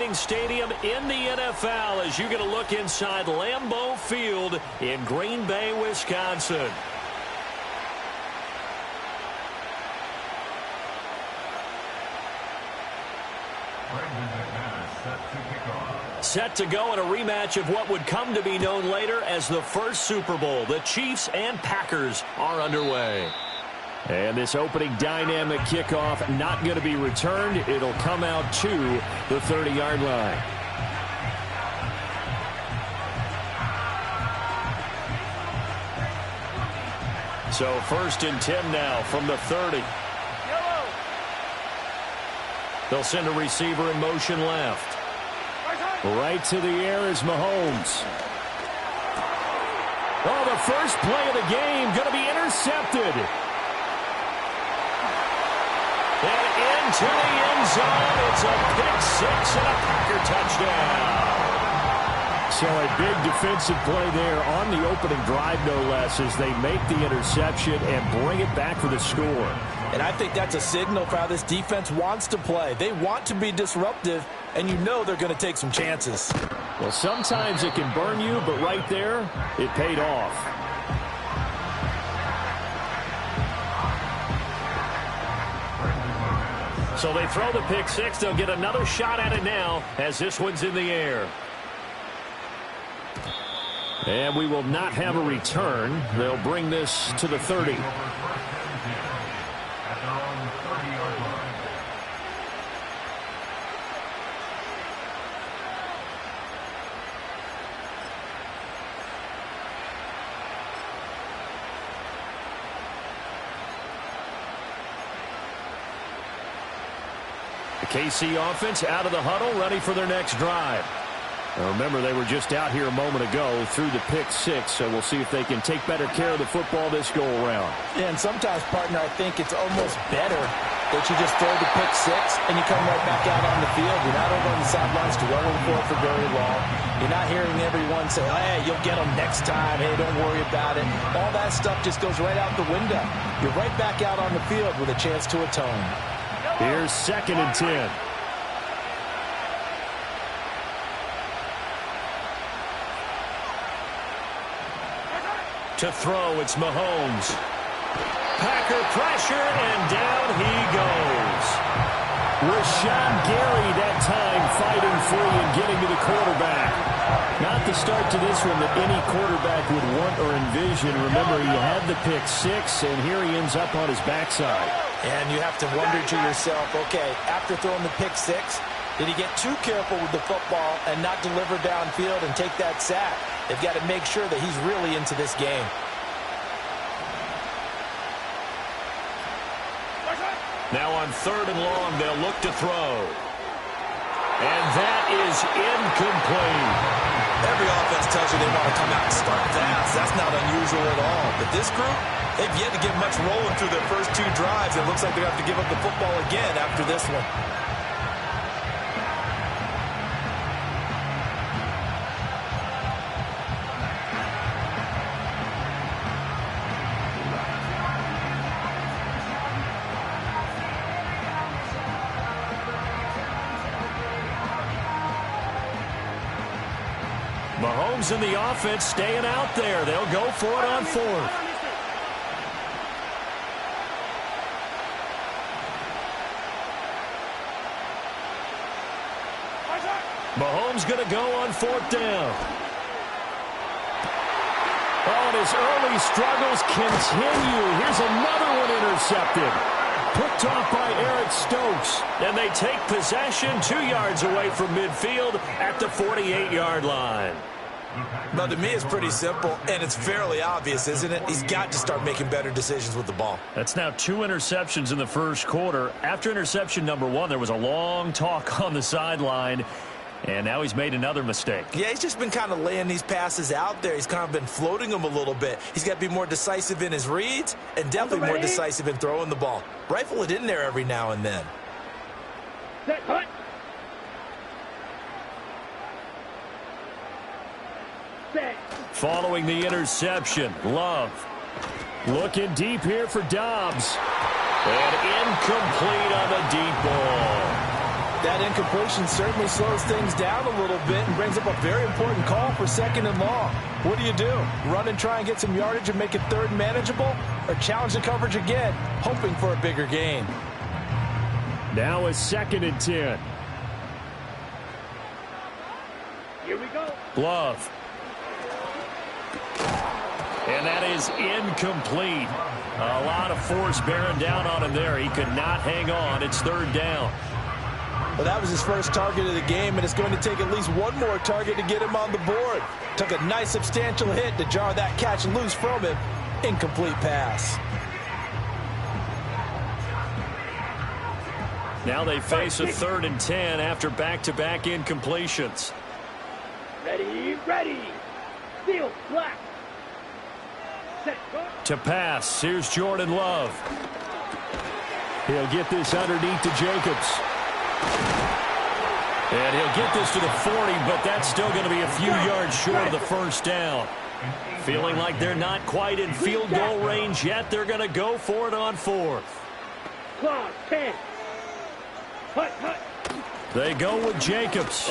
sporting stadium in the NFL as you get a look inside Lambeau Field in Green Bay, Wisconsin. Set to go in a rematch of what would come to be known later as the first Super Bowl. The Chiefs and Packers are underway. And this opening dynamic kickoff not going to be returned. It'll come out to the 30-yard line. So 1st and 10 now from the 30. They'll send a receiver in motion left. Right to the air is Mahomes. Oh, the first play of the game going to be intercepted. And into the end zone. It's a pick-6 and a Packer touchdown. So a big defensive play there on the opening drive, no less, as they make the interception and bring it back for the score. And I think that's a signal for how this defense wants to play. They want to be disruptive, and you know they're going to take some chances. Well, sometimes it can burn you, but right there, it paid off. So they throw the pick-6. They'll get another shot at it now as this one's in the air. And we will not have a return. They'll bring this to the 30. The KC offense out of the huddle, ready for their next drive. Now remember, they were just out here a moment ago through the pick-6, so we'll see if they can take better care of the football this go-around. Yeah, and sometimes, partner, I think it's almost better that you just throw the pick-6 and you come right back out on the field. You're not over on the sidelines dwelling for very long. You're not hearing everyone say, hey, you'll get them next time. Hey, don't worry about it. All that stuff just goes right out the window. You're right back out on the field with a chance to atone. Here's 2nd and 10. To throw, it's Mahomes. Packer pressure, and down he goes. Rashawn Gary that time fighting free and getting to the quarterback. Not the start to this one that any quarterback would want or envision. Remember, he had the pick-6, and here he ends up on his backside. And you have to wonder to yourself, okay, after throwing the pick-6, did he get too careful with the football and not deliver downfield and take that sack? They've got to make sure that he's really into this game. Now on 3rd and long, they'll look to throw. And that is incomplete. Every offense tells you they want to come out and start fast. That's not unusual at all. But this group, they've yet to get much rolling through their first 2 drives. It looks like they have to give up the football again after this one. Mahomes in the offense staying out there. They'll go for it on 4th. Mahomes going to go on 4th down. Oh, and his early struggles continue. Here's another one intercepted. Picked off by Eric Stokes. And they take possession 2 yards away from midfield at the 48-yard line. Now, to me, it's pretty simple, and it's fairly obvious, isn't it? He's got to start making better decisions with the ball. That's now 2 interceptions in the first quarter. After interception number 1, there was a long talk on the sideline, and now he's made another mistake. Yeah, he's just been kind of laying these passes out there. He's kind of been floating them a little bit. He's got to be more decisive in his reads and definitely more decisive in throwing the ball. Rifle it in there every now and then. Set, cut. Following the interception, Love looking deep here for Dobbs. And incomplete on the deep ball. That incompletion certainly slows things down a little bit and brings up a very important call for 2nd and long. What do? Run and try and get some yardage and make it 3rd manageable, or challenge the coverage again, hoping for a bigger gain? Now a 2nd and 10. Here we go. Love. And that is incomplete. A lot of force bearing down on him there. He could not hang on. It's 3rd down. Well, that was his first target of the game, and it's going to take at least one more target to get him on the board. Took a nice substantial hit to jar that catch loose from him. Incomplete pass. Now they face a 3rd and 10 after back-to-back incompletions. Ready, ready. Field, black. Set, go. To pass, here's Jordan Love. He'll get this underneath to Jacobs. And he'll get this to the 40, but that's still going to be a few yards short of the 1st down. Feeling like they're not quite in field goal range yet. They're going to go for it on 4th. Clock, 10. Hut, hut. They go with Jacobs.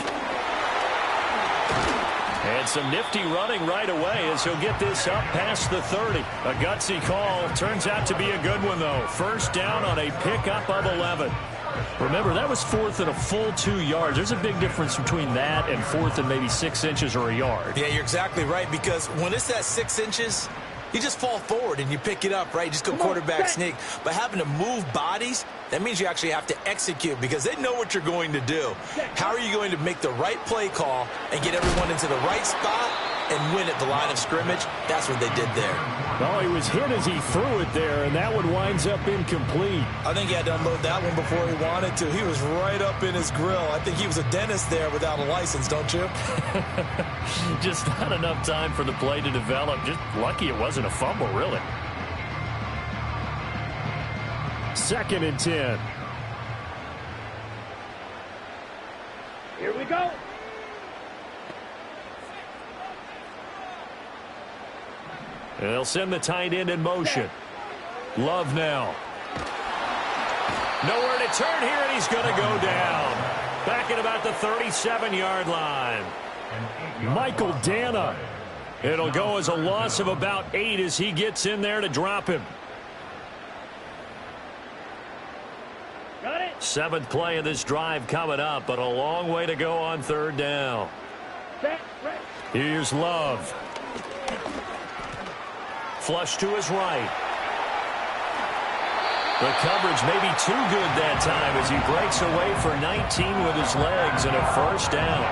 And some nifty running right away as he'll get this up past the 30. A gutsy call. Turns out to be a good one, though. 1st down on a pickup of 11. Remember, that was 4th and a full 2 yards. There's a big difference between that and 4th and maybe 6 inches or a yard. Yeah, you're exactly right, because when it's that 6 inches, you just fall forward and you pick it up, right? You just go quarterback sneak. But having to move bodies, that means you actually have to execute because they know what you're going to do. How are you going to make the right play call and get everyone into the right spot and win at the line of scrimmage? That's what they did there. Well, he was hit as he threw it there, and that one winds up incomplete. I think he had to unload that one before he wanted to. He was right up in his grill. I think he was a dentist there without a license, don't you? Just not enough time for the play to develop. Just lucky it wasn't a fumble, really. 2nd and 10. Here we go. And they'll send the tight end in motion. Love now. Nowhere to turn here, and he's going to go down. Back at about the 37-yard line. Michael Dana. It'll go as a loss of about 8 as he gets in there to drop him. Got it. 7th play of this drive coming up, but a long way to go on 3rd down. Set, ready. Here's Love. Flush to his right. The coverage may be too good that time as he breaks away for 19 with his legs and a 1st down.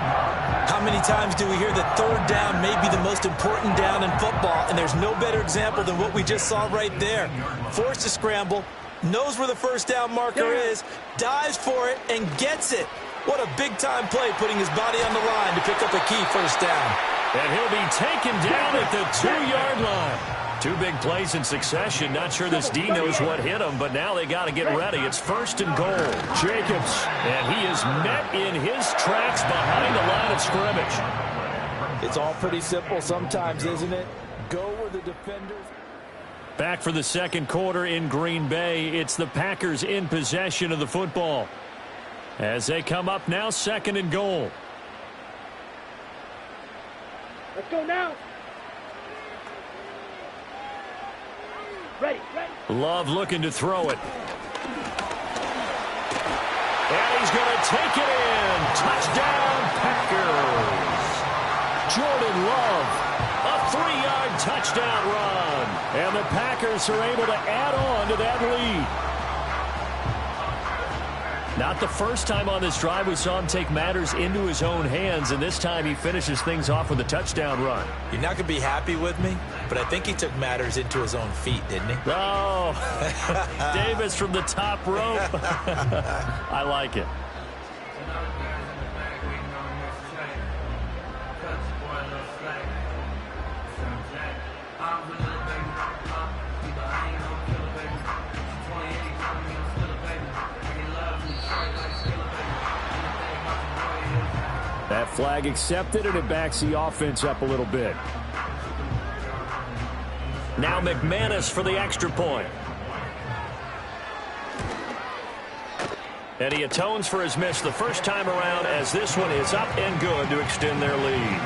How many times do we hear that 3rd down may be the most important down in football, and there's no better example than what we just saw right there. Forced to scramble, knows where the 1st down marker is, dives for it, and gets it. What a big-time play, putting his body on the line to pick up a key 1st down. And he'll be taken down at the 2-yard line. 2 big plays in succession. Not sure this D knows what hit him, but now they got to get ready. It's 1st and goal. Jacobs, and he is met in his tracks behind the line of scrimmage. It's all pretty simple sometimes, isn't it? Go where the defenders... Back for the 2nd quarter in Green Bay. It's the Packers in possession of the football. As they come up now, 2nd and goal. Let's go now. Ready, ready. Love looking to throw it. And he's going to take it in. Touchdown, Packers. Jordan Love, a 3-yard touchdown run. And the Packers are able to add on to that lead. Not the first time on this drive we saw him take matters into his own hands, and this time he finishes things off with a touchdown run. You're not going to be happy with me, but I think he took matters into his own feet, didn't he? Oh, Davis from the top rope. I like it. That flag accepted, and it backs the offense up a little bit. Now McManus for the extra point. And he atones for his miss the first time around as this one is up and good to extend their lead.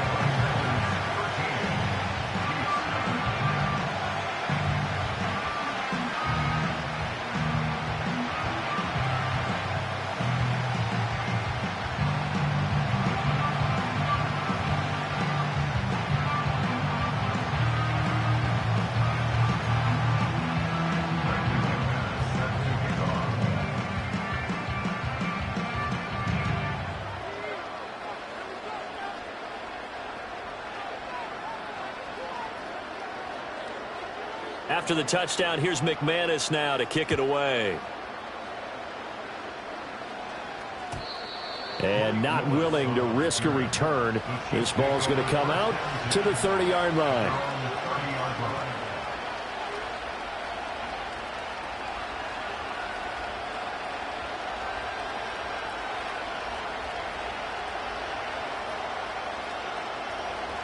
After the touchdown, here's McManus now to kick it away. And not willing to risk a return. This ball's going to come out to the 30-yard line.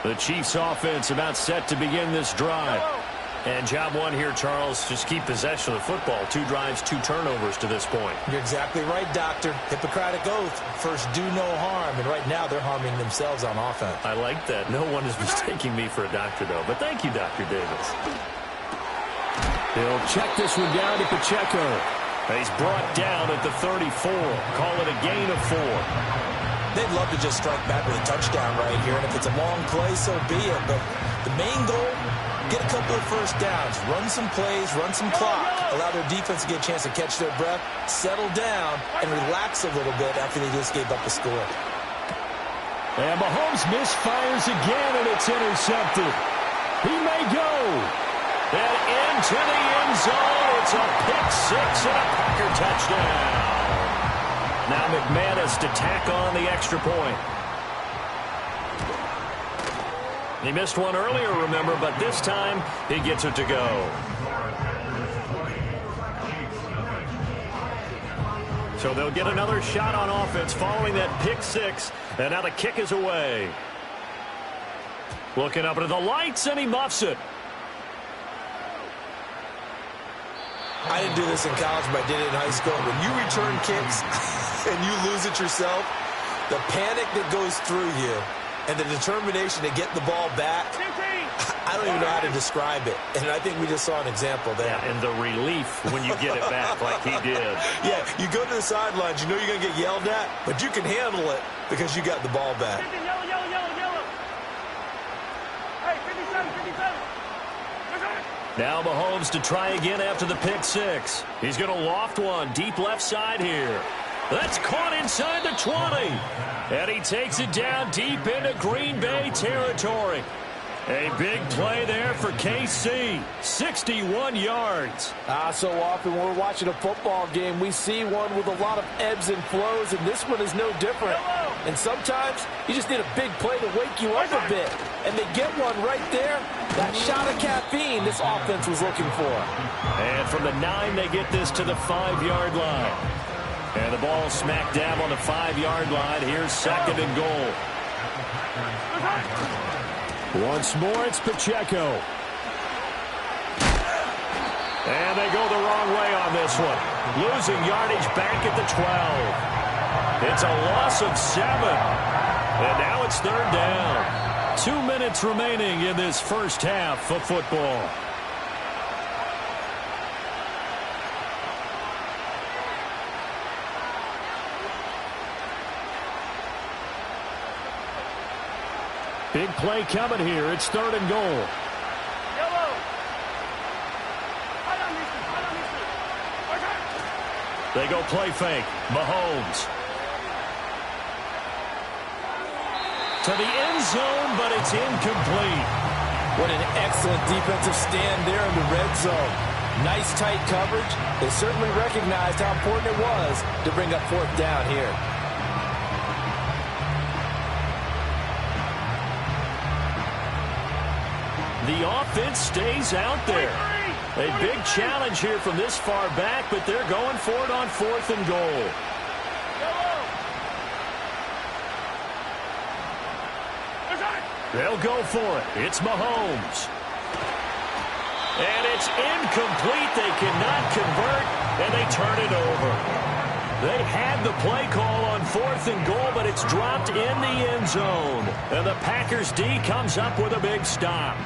The Chiefs offense about set to begin this drive. And job one here, Charles, just keep possession of the football. 2 drives, 2 turnovers to this point. You're exactly right, Doctor. Hippocratic oath. First, do no harm. And right now, they're harming themselves on offense. I like that. No one is mistaking me for a doctor, though. But thank you, Dr. Davis. He'll check this one down to Pacheco. He's brought down at the 34. Call it a gain of 4. They'd love to just strike back with a touchdown right here. And if it's a long play, so be it. But the main goal, get a couple of first downs, run some plays, run some clock, allow their defense to get a chance to catch their breath, settle down, and relax a little bit after they just gave up a score. And Mahomes misfires again, and it's intercepted. He may go. And into the end zone. It's a pick 6 and a Packer touchdown. Now McManus to tack on the extra point. He missed one earlier, remember, but this time he gets it to go. So they'll get another shot on offense following that pick 6, and now the kick is away. Looking up into the lights, and he muffs it. I didn't do this in college, but I did it in high school. When you return kicks and you lose it yourself, the panic that goes through you and the determination to get the ball back, I don't even know how to describe it. And I think we just saw an example there. Yeah, and the relief when you get it back like he did. Yeah, you go to the sidelines, you know you're going to get yelled at, but you can handle it because you got the ball back. Yellow. Hey, 57. Now Mahomes to try again after the pick 6. He's going to loft one deep left side here. That's caught inside the 20. And he takes it down deep into Green Bay territory. A big play there for KC. 61 yards. So often when we're watching a football game, we see one with a lot of ebbs and flows, and this one is no different. And sometimes you just need a big play to wake you up a bit. And they get one right there. That shot of caffeine this offense was looking for. And from the 9, they get this to the 5-yard line. And the ball smack dab on the 5-yard line. Here's 2nd and goal. Once more, it's Pacheco. And they go the wrong way on this one. Losing yardage back at the 12. It's a loss of 7. And now it's 3rd down. 2 minutes remaining in this first half of football. Big play coming here. It's 3rd and goal. They go play fake. Mahomes. To the end zone, but it's incomplete. What an excellent defensive stand there in the red zone. Nice tight coverage. They certainly recognized how important it was to bring up 4th down here. The offense stays out there. A big challenge here from this far back, but they're going for it on 4th and goal. They'll go for it. It's Mahomes. And it's incomplete. They cannot convert, and they turn it over. They had the play call on 4th and goal, but it's dropped in the end zone. And the Packers D comes up with a big stop.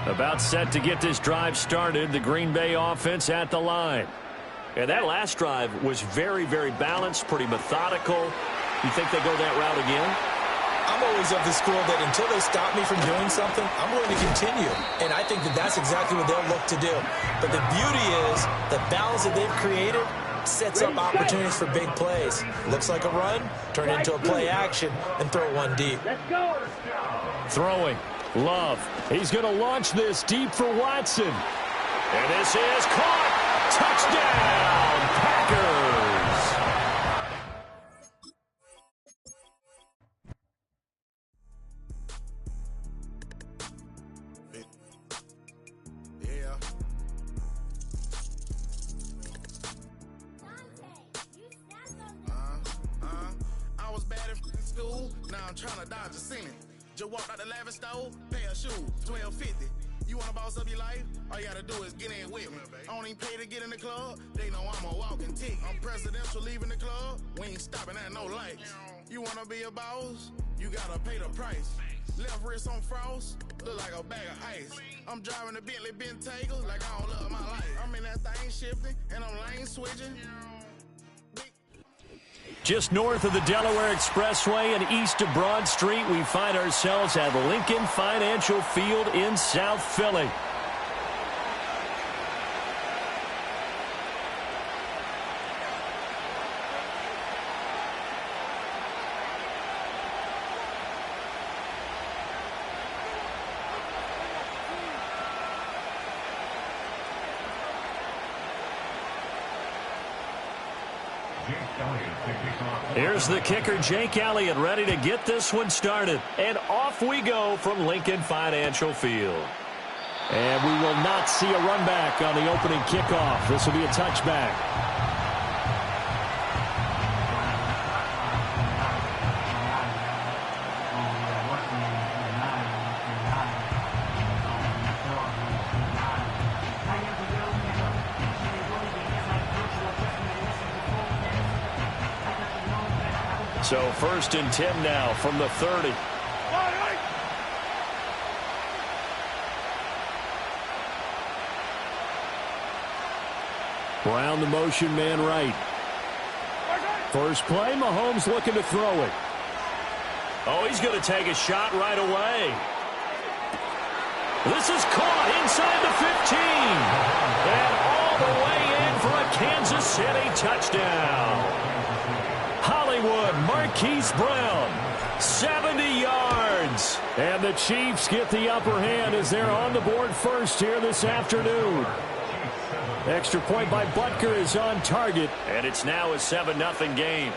About set to get this drive started, the Green Bay offense at the line. And that last drive was very, very balanced, pretty methodical. You think they go that route again? I'm always of the school that until they stop me from doing something, I'm going to continue. And I think that that's exactly what they'll look to do. But the beauty is the balance that they've created sets up opportunities for big plays. Looks like a run, turn it into a play action, and throw one deep. Let's go. Throwing. Love. He's going to launch this deep for Watson. And this is caught. Touchdown, Packers. Yeah. I was bad in school. Now I'm trying to dodge a Senate. Just walked out the lavish store, pay a shoe, $12.50. You want to boss up your life? All you got to do is get in with me. I don't even pay to get in the club. They know I'm a walking tick. I'm presidential leaving the club. We ain't stopping at no lights. You want to be a boss? You got to pay the price. Left wrist on frost, look like a bag of ice. I'm driving a Bentley Bentayga like I don't love my life. I'm in that thing shifting, and I'm lane switching. Just north of the Delaware Expressway and east of Broad Street, we find ourselves at Lincoln Financial Field in South Philly. Here's the kicker, Jake Elliott, ready to get this one started. And off we go from Lincoln Financial Field. And we will not see a run back on the opening kickoff. This will be a touchback. So 1st and 10 now from the 30. Brown the motion man right. First play, Mahomes looking to throw it. Oh, he's going to take a shot right away. This is caught inside the 15. And all the way in for a Kansas City touchdown. Hollywood, Marquise Brown, 70 yards. And the Chiefs get the upper hand as they're on the board first here this afternoon. Extra point by Butker is on target, and it's now a 7-0 game.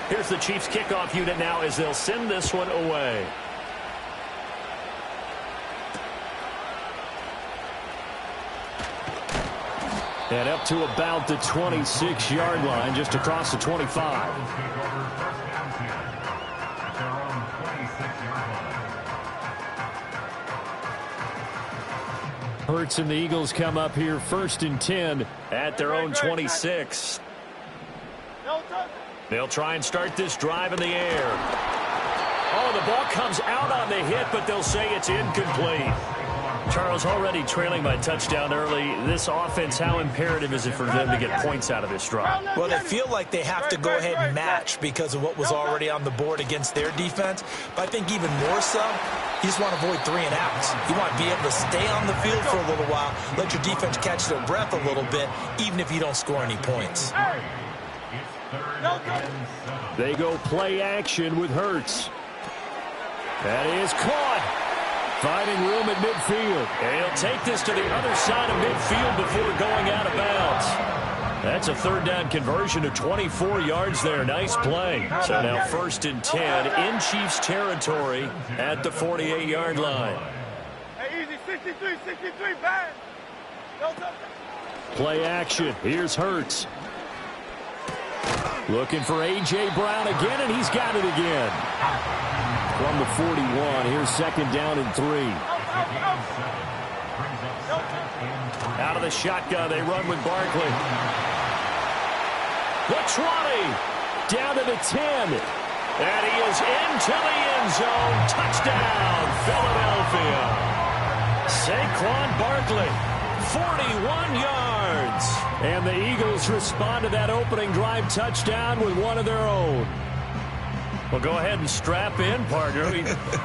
Here's the Chiefs kickoff unit now as they'll send this one away. And up to about the 26-yard line, just across the 25. Hurts and the Eagles come up here 1st and 10 at their own 26. They'll try and start this drive in the air. Oh, the ball comes out on the hit, but they'll say it's incomplete. Charles, already trailing by touchdown early. This offense, how imperative is it for them to get points out of this drive? Well, they feel like they have to go ahead and match because of what was already on the board against their defense. But I think even more so, you just want to avoid 3 and outs. You want to be able to stay on the field for a little while, let your defense catch their breath a little bit, even if you don't score any points. They go play action with Hurts. That is caught. Finding room at midfield. And he'll take this to the other side of midfield before going out of bounds. That's a 3rd down conversion of 24 yards there. Nice play. So now 1st and 10 in Chiefs territory at the 48-yard line. Hey, easy, 63, bang. Play action. Here's Hurts. Looking for A.J. Brown again, and he's got it again. from the 41. Here's second down and 3. Out of the shotgun, they run with Barkley. The 20, down to the 10. And he is into the end zone. Touchdown, Philadelphia. Saquon Barkley, 41 yards. And the Eagles respond to that opening drive touchdown with one of their own. Well, go ahead and strap in, partner.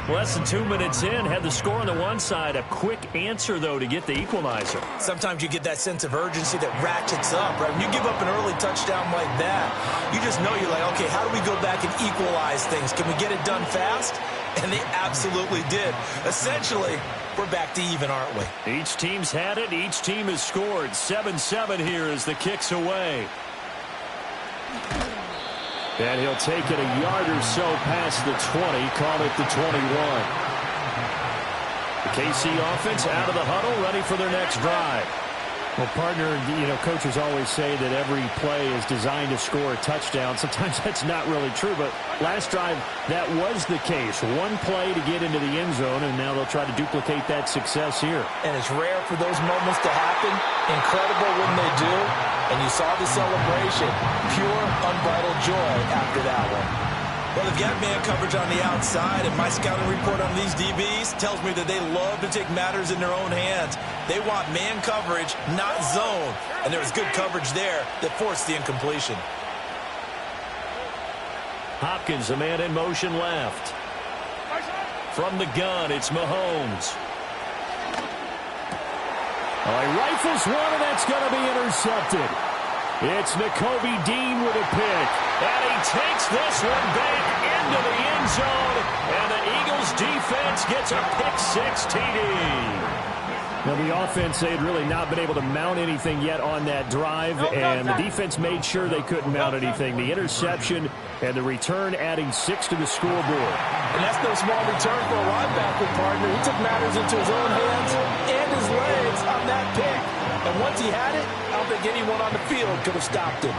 Less than 2 minutes in, had the score on the one side. A quick answer, though, to get the equalizer. Sometimes you get that sense of urgency that ratchets up, right? When you give up an early touchdown like that, you just know you're like, okay, how do we go back and equalize things? Can we get it done fast? And they absolutely did. Essentially, we're back to even, aren't we? Each team's had it. Each team has scored. 7-7 here as the kick's away. And he'll take it a yard or so past the 20, call it the 21. The KC offense out of the huddle, ready for their next drive. Well, partner, coaches always say that every play is designed to score a touchdown. Sometimes that's not really true, but last drive, that was the case. One play to get into the end zone, and now they'll try to duplicate that success here. And it's rare for those moments to happen. Incredible when they do. And you saw the celebration. Pure, unbridled joy after that one. Well, they've got man coverage on the outside, and my scouting report on these DBs tells me that they love to take matters in their own hands. They want man coverage, not zone. And there was good coverage there that forced the incompletion. Hopkins, a man in motion left. From the gun, it's Mahomes. Oh, he rifles one, and that's going to be intercepted. It's Nakobe Dean with a pick. And he takes this one back into the end zone. And the Eagles defense gets a pick-6 TD. Now, the offense, they had really not been able to mount anything yet on that drive, and the defense made sure they couldn't mount anything. The interception and the return adding 6 to the scoreboard. And that's no small return for a linebacker, partner. He took matters into his own hands and his legs on that pick. And once he had it, I don't think anyone on the field could have stopped him.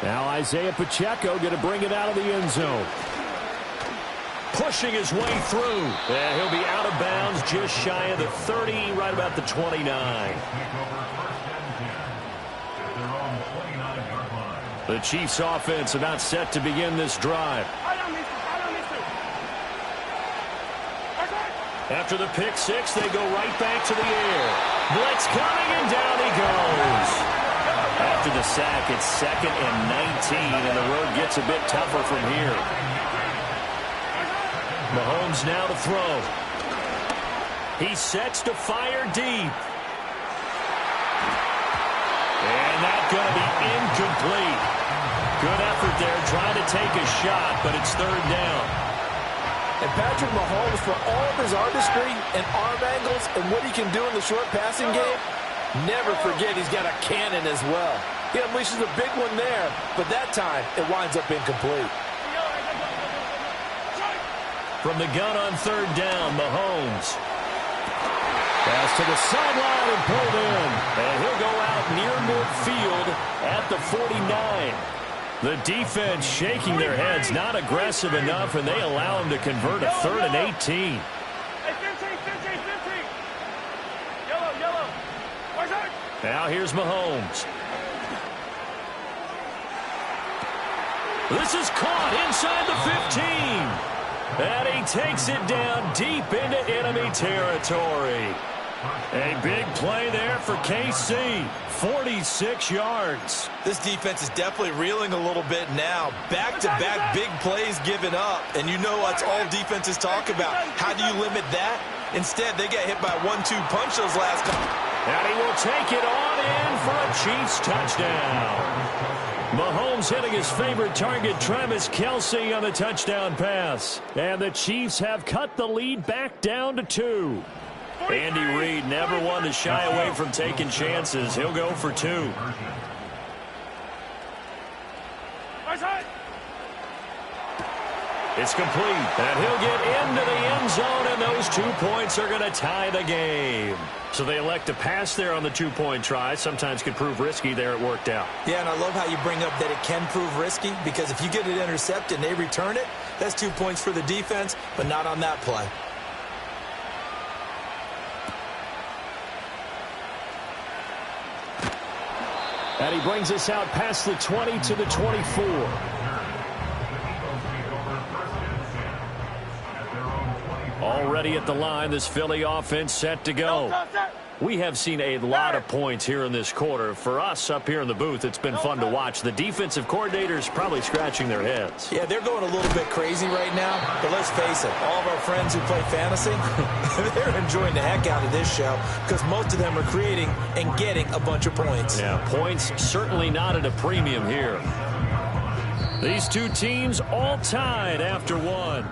Now Isaiah Pacheco going to bring it out of the end zone. Pushing his way through. And he'll be out of bounds just shy of the 30, right about the 29. The Chiefs offense about set to begin this drive. After the pick-6, they go right back to the air. Blitz coming, and down he goes. After the sack, it's 2nd and 19, and the road gets a bit tougher from here. Mahomes now to throw. He sets to fire deep. And that's going to be incomplete. Good effort there, trying to take a shot, but it's 3rd down. And Patrick Mahomes, for all of his artistry and arm angles and what he can do in the short passing game, never forget he's got a cannon as well. He unleashes a big one there, but that time it winds up incomplete. From the gun on 3rd down, Mahomes. Pass to the sideline and pulled in. And he'll go out near midfield at the 49. The defense shaking their heads, not aggressive enough, and they allow him to convert a 3rd and 18. Hey, 15. Yellow. Watch out. Now here's Mahomes. This is caught inside the 15. And he takes it down deep into enemy territory. A big play there for KC. 46 yards. This defense is definitely reeling a little bit now. Back-to-back big plays given up. And you know that's all defenses talk about. How do you limit that? Instead, they got hit by a 1-2 punch those last couple. And he will take it on in for a Chiefs touchdown. Mahomes hitting his favorite target, Travis Kelce, on the touchdown pass. And the Chiefs have cut the lead back down to 2. Andy Reid never one to shy away from taking chances. He'll go for 2. It's complete. And he'll get into the end zone, and they'll those 2 points are going to tie the game. So they elect to pass there on the 2-point try. Sometimes could prove risky there. It worked out. Yeah, and I love how you bring up that it can prove risky, because if you get it intercepted and they return it, that's 2 points for the defense, but not on that play. And he brings us out past the 20 to the 24. Already at the line, this Philly offense set to go. We have seen a lot of points here in this quarter. For us up here in the booth, it's been fun to watch. The defensive coordinators probably scratching their heads. Yeah, they're going a little bit crazy right now, but let's face it, all of our friends who play fantasy, they're enjoying the heck out of this show because most of them are creating and getting a bunch of points. Yeah, points certainly not at a premium here. These two teams all tied after one.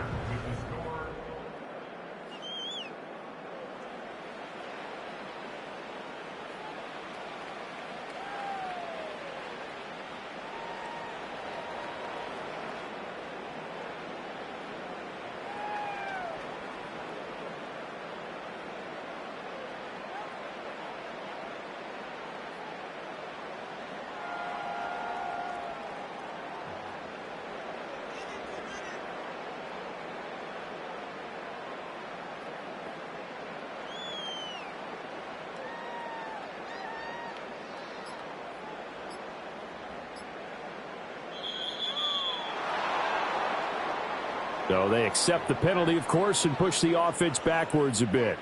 So they accept the penalty, of course, and push the offense backwards a bit.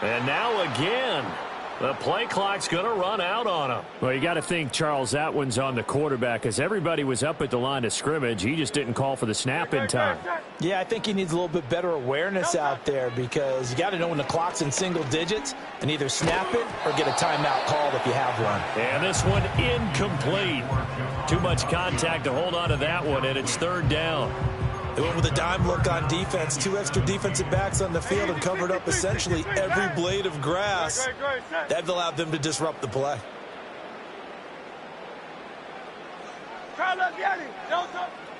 And now again, the play clock's going to run out on him. Well, you got to think, Charles, that one's on the quarterback, as everybody was up at the line of scrimmage. He just didn't call for the snap in time. Yeah, I think he needs a little bit better awareness out there, because you got to know when the clock's in single digits and either snap it or get a timeout called if you have one. And this one incomplete. Too much contact to hold on to that one, and it's third down. They went with a dime look on defense. 2 extra defensive backs on the field and covered up essentially every blade of grass. That allowed them to disrupt the play.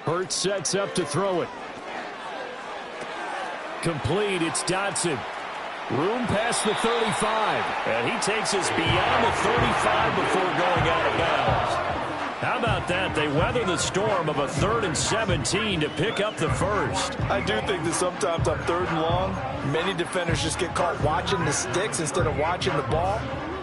Hurts sets up to throw it. Complete. It's Dotson. Room past the 35. And he takes us beyond the 35 before going out of bounds. How about that? They weather the storm of a 3rd and 17 to pick up the first. I do think that sometimes on 3rd and long, many defenders just get caught watching the sticks instead of watching the ball.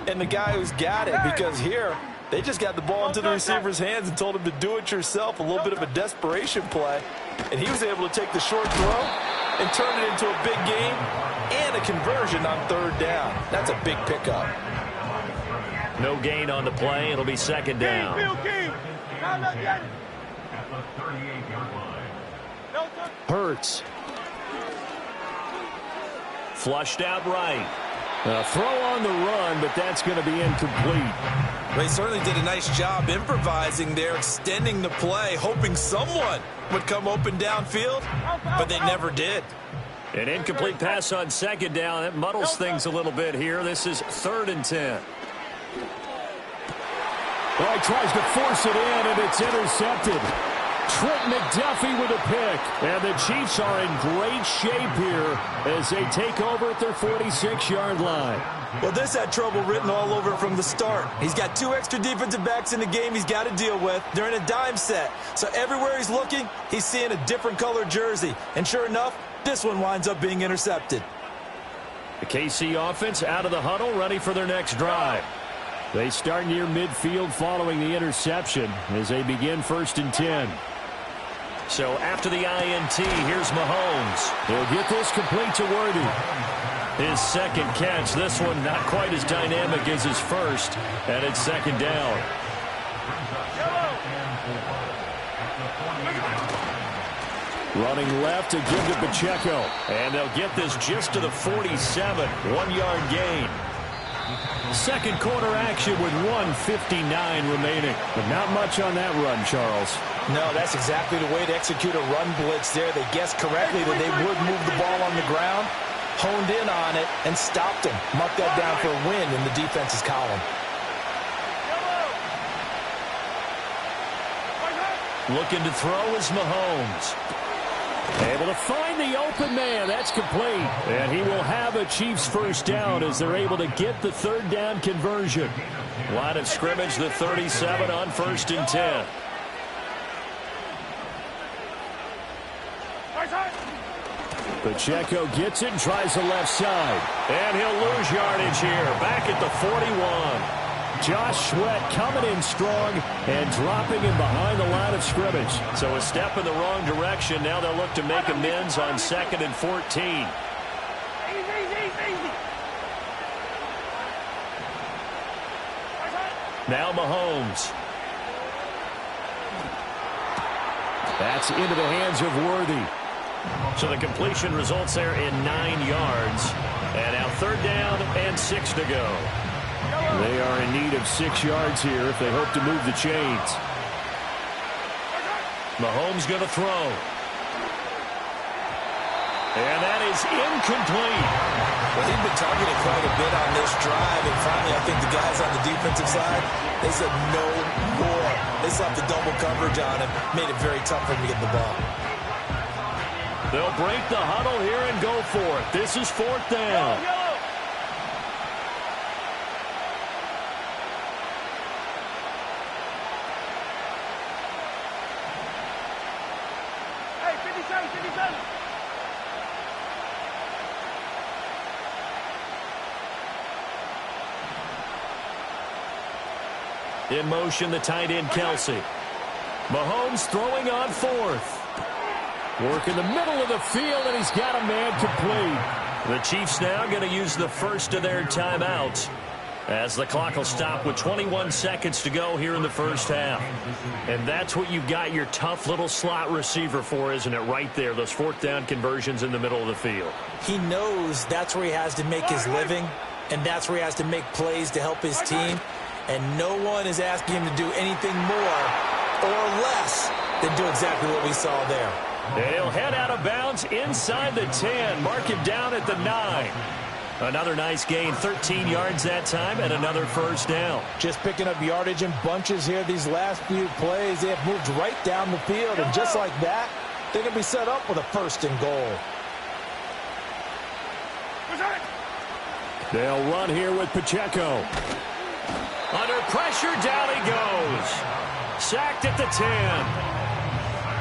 And the guy who's got it, because here, they just got the ball into the receiver's hands and told him to do it yourself, a little bit of a desperation play. And he was able to take the short throw and turn it into a big game and a conversion on 3rd down. That's a big pickup. No gain on the play. It'll be 2nd down. Hurts. Flushed out right. A throw on the run, but that's going to be incomplete. They certainly did a nice job improvising there, extending the play, hoping someone would come open downfield, but they never did. An incomplete pass on 2nd down. That muddles things a little bit here. This is 3rd and 10. Well, he tries to force it in, and it's intercepted. Trent McDuffie with a pick. And the Chiefs are in great shape here as they take over at their 46-yard line. Well, this had trouble written all over it from the start. He's got 2 extra defensive backs in the game he's got to deal with. They're in a dime set. So everywhere he's looking, he's seeing a different color jersey. And sure enough, this one winds up being intercepted. The KC offense out of the huddle, ready for their next drive. They start near midfield following the interception as they begin 1st and 10. So after the INT, here's Mahomes. He'll get this complete to Worthy. His second catch. This one not quite as dynamic as his first. And it's second down. Running left to give to Pacheco. And they'll get this just to the 47. 1-yard gain. Second quarter action with 1:59 remaining. But not much on that run, Charles. No, that's exactly the way to execute a run blitz there. They guessed correctly that they would move the ball on the ground, honed in on it, and stopped him. Mark that down for a win in the defense's column. Looking to throw is Mahomes. Able to find the open man. That's complete. And he will have a Chiefs first down as they're able to get the third down conversion. Line of scrimmage, the 37 on 1st and 10. Pacheco gets it and tries the left side. And he'll lose yardage here. Back at the 41. Josh Sweat coming in strong and dropping him behind the line of scrimmage. So a step in the wrong direction. Now they'll look to make amends on 2nd and 14. Now Mahomes. That's into the hands of Worthy. So the completion results there in 9 yards. And now 3rd down and 6 to go. They are in need of 6 yards here if they hope to move the chains. Mahomes going to throw. And that is incomplete. Well, he's been targeted quite a bit on this drive, and finally I think the guys on the defensive side, they said no more. They slapped the double coverage on him, made it very tough for him to get the ball. They'll break the huddle here and go for it. This is 4th down. Hey, 57, 57. In motion, the tight end, Kelsey. Mahomes throwing on 4th. Work in the middle of the field, and he's got a man complete. The Chiefs now going to use the first of their timeouts as the clock will stop with 21 seconds to go here in the first half. And that's what you've got your tough little slot receiver for, isn't it? Right there, those 4th down conversions in the middle of the field. He knows that's where he has to make his living, and that's where he has to make plays to help his team. And no one is asking him to do anything more or less than do exactly what we saw there. And he'll head out of bounds inside the 10. Mark him down at the 9. Another nice gain, 13 yards that time, and another first down. Just picking up yardage in bunches here these last few plays. They have moved right down the field, and just like that, they're going to be set up with a 1st and goal. They'll run here with Pacheco. Under pressure, down he goes. Sacked at the 10.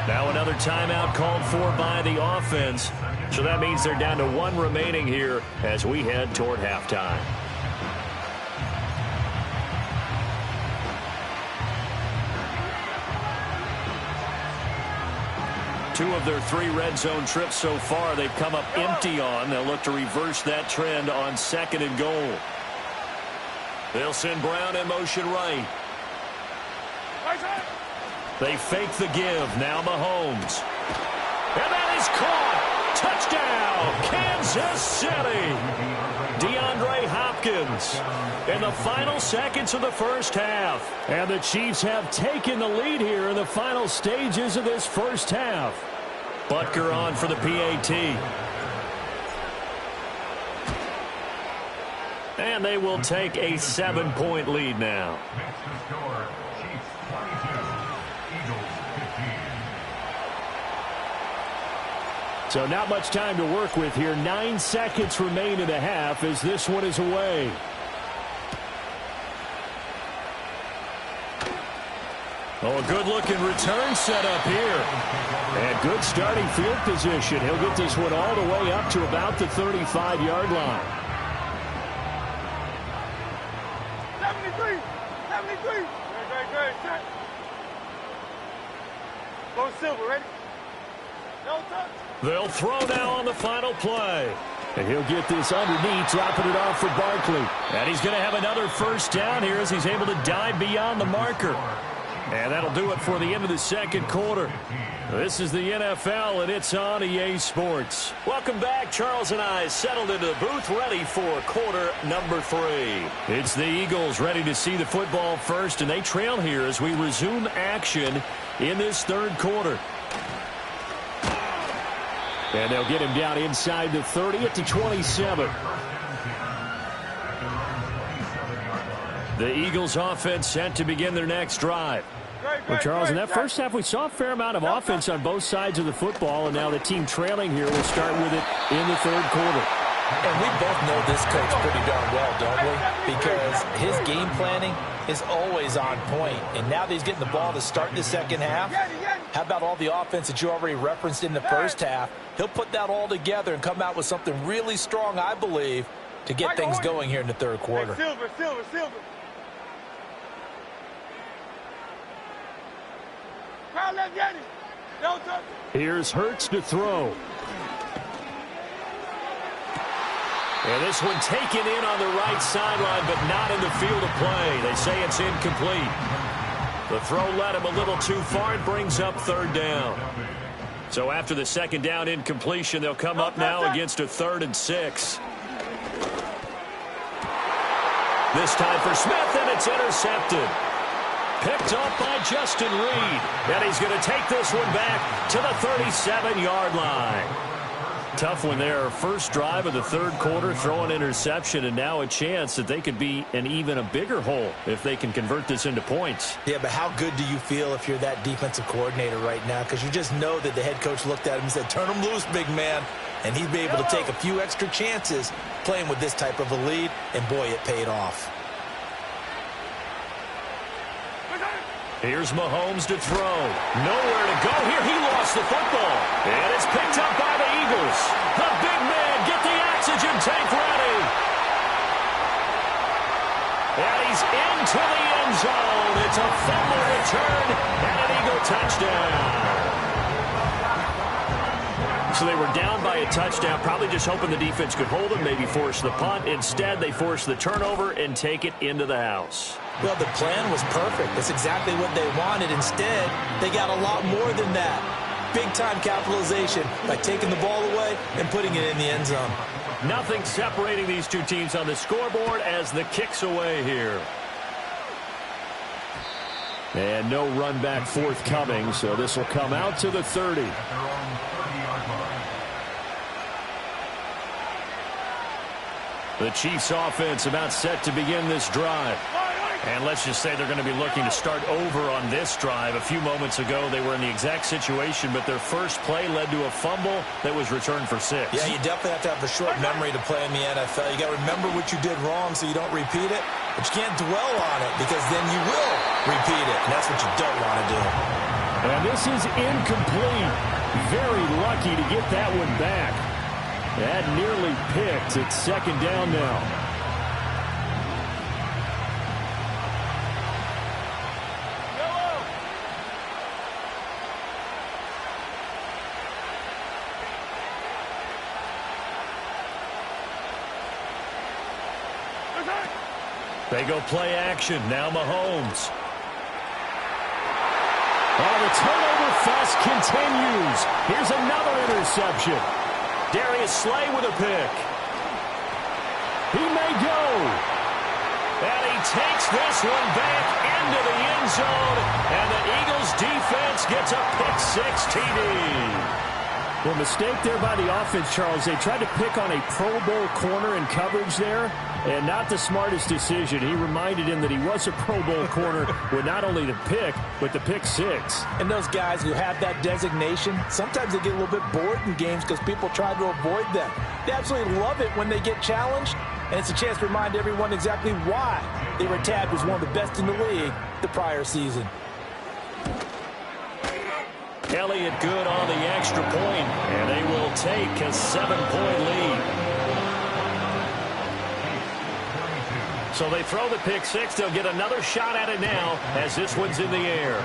Now another timeout called for by the offense. So that means they're down to 1 remaining here as we head toward halftime. Two of their 3 red zone trips so far they've come up empty on. They'll look to reverse that trend on 2nd and goal. They'll send Brown in motion right. They fake the give. Now Mahomes. And that is caught. Touchdown, Kansas City. DeAndre Hopkins in the final seconds of the first half. And the Chiefs have taken the lead here in the final stages of this first half. Butker on for the PAT. And they will take a 7-point lead now. So not much time to work with here. 9 seconds remain in the half as this one is away. Oh, a good-looking return set up here. And good starting field position. He'll get this one all the way up to about the 35-yard line. 73, 73. Great, set. Go Silver, ready? No touch. They'll throw now on the final play. And he'll get this underneath, dropping it off for Barkley. And he's going to have another first down here as he's able to dive beyond the marker. And that'll do it for the end of the second quarter. This is the NFL, and it's on EA Sports. Welcome back. Charles and I settled into the booth, ready for quarter number 3. It's the Eagles ready to see the football first, and they trail here as we resume action in this third quarter. And they'll get him down inside the 30 at the 27. The Eagles offense set to begin their next drive. Well, Charles, in that first half, we saw a fair amount of offense on both sides of the football, and now the team trailing here will start with it in the third quarter. And we both know this coach pretty darn well, don't we? Because his game planning is always on point. And now that he's getting the ball to start the second half, how about all the offense that you already referenced in the first half? He'll put that all together and come out with something really strong, I believe, to get things going here in the third quarter. Silver. Here's Hurts to throw. And this one taken in on the right sideline, but not in the field of play. They say it's incomplete. The throw led him a little too far and brings up third down. So after the second down incompletion, they'll come up now against a 3rd and 6. This time for Smith, and it's intercepted. Picked up by Justin Reed. And he's going to take this one back to the 37-yard line. Tough one there. First drive of the third quarter, throw an interception, and now a chance that they could be in even a bigger hole if they can convert this into points. Yeah, but how good do you feel if you're that defensive coordinator right now? Because you just know that the head coach looked at him and said, turn him loose, big man. And he'd be able to take a few extra chances playing with this type of a lead, and boy, it paid off. Here's Mahomes to throw. Nowhere to go here. He lost the football. And it's picked up by the Eagles. The big man, get the oxygen tank ready. And he's into the end zone. It's a fumble return and an Eagle touchdown. So they were down by a touchdown, probably just hoping the defense could hold them, maybe force the punt. Instead, they force the turnover and take it into the house. Well, the plan was perfect. That's exactly what they wanted. Instead, they got a lot more than that. Big-time capitalization by taking the ball away and putting it in the end zone. Nothing separating these two teams on the scoreboard as the kick's away here. And no run back forthcoming, so this will come out to the 30. The Chiefs offense about set to begin this drive. And let's just say they're going to be looking to start over on this drive. A few moments ago, they were in the exact situation, but their first play led to a fumble that was returned for 6. Yeah, you definitely have to have a short memory to play in the NFL. You got to remember what you did wrong so you don't repeat it, but you can't dwell on it because then you will repeat it, and that's what you don't want to do. And this is incomplete. Very lucky to get that one back. That nearly picked. It's second down now. They go play action. Now Mahomes. Oh, the turnover fest continues. Here's another interception. Darius Slay with a pick. He may go. And he takes this one back into the end zone. And the Eagles defense gets a pick-6 TD. Well, mistake there by the offense, Charles. They tried to pick on a Pro Bowl corner in coverage there, and not the smartest decision. He reminded him that he was a Pro Bowl corner with not only the pick, but the pick-6. And those guys who have that designation, sometimes they get a little bit bored in games because people try to avoid them. They absolutely love it when they get challenged, and it's a chance to remind everyone exactly why they were tagged as one of the best in the league the prior season. Elliott good on the extra point, and they will take a 7-point lead. So they throw the pick-6. They'll get another shot at it now as this one's in the air.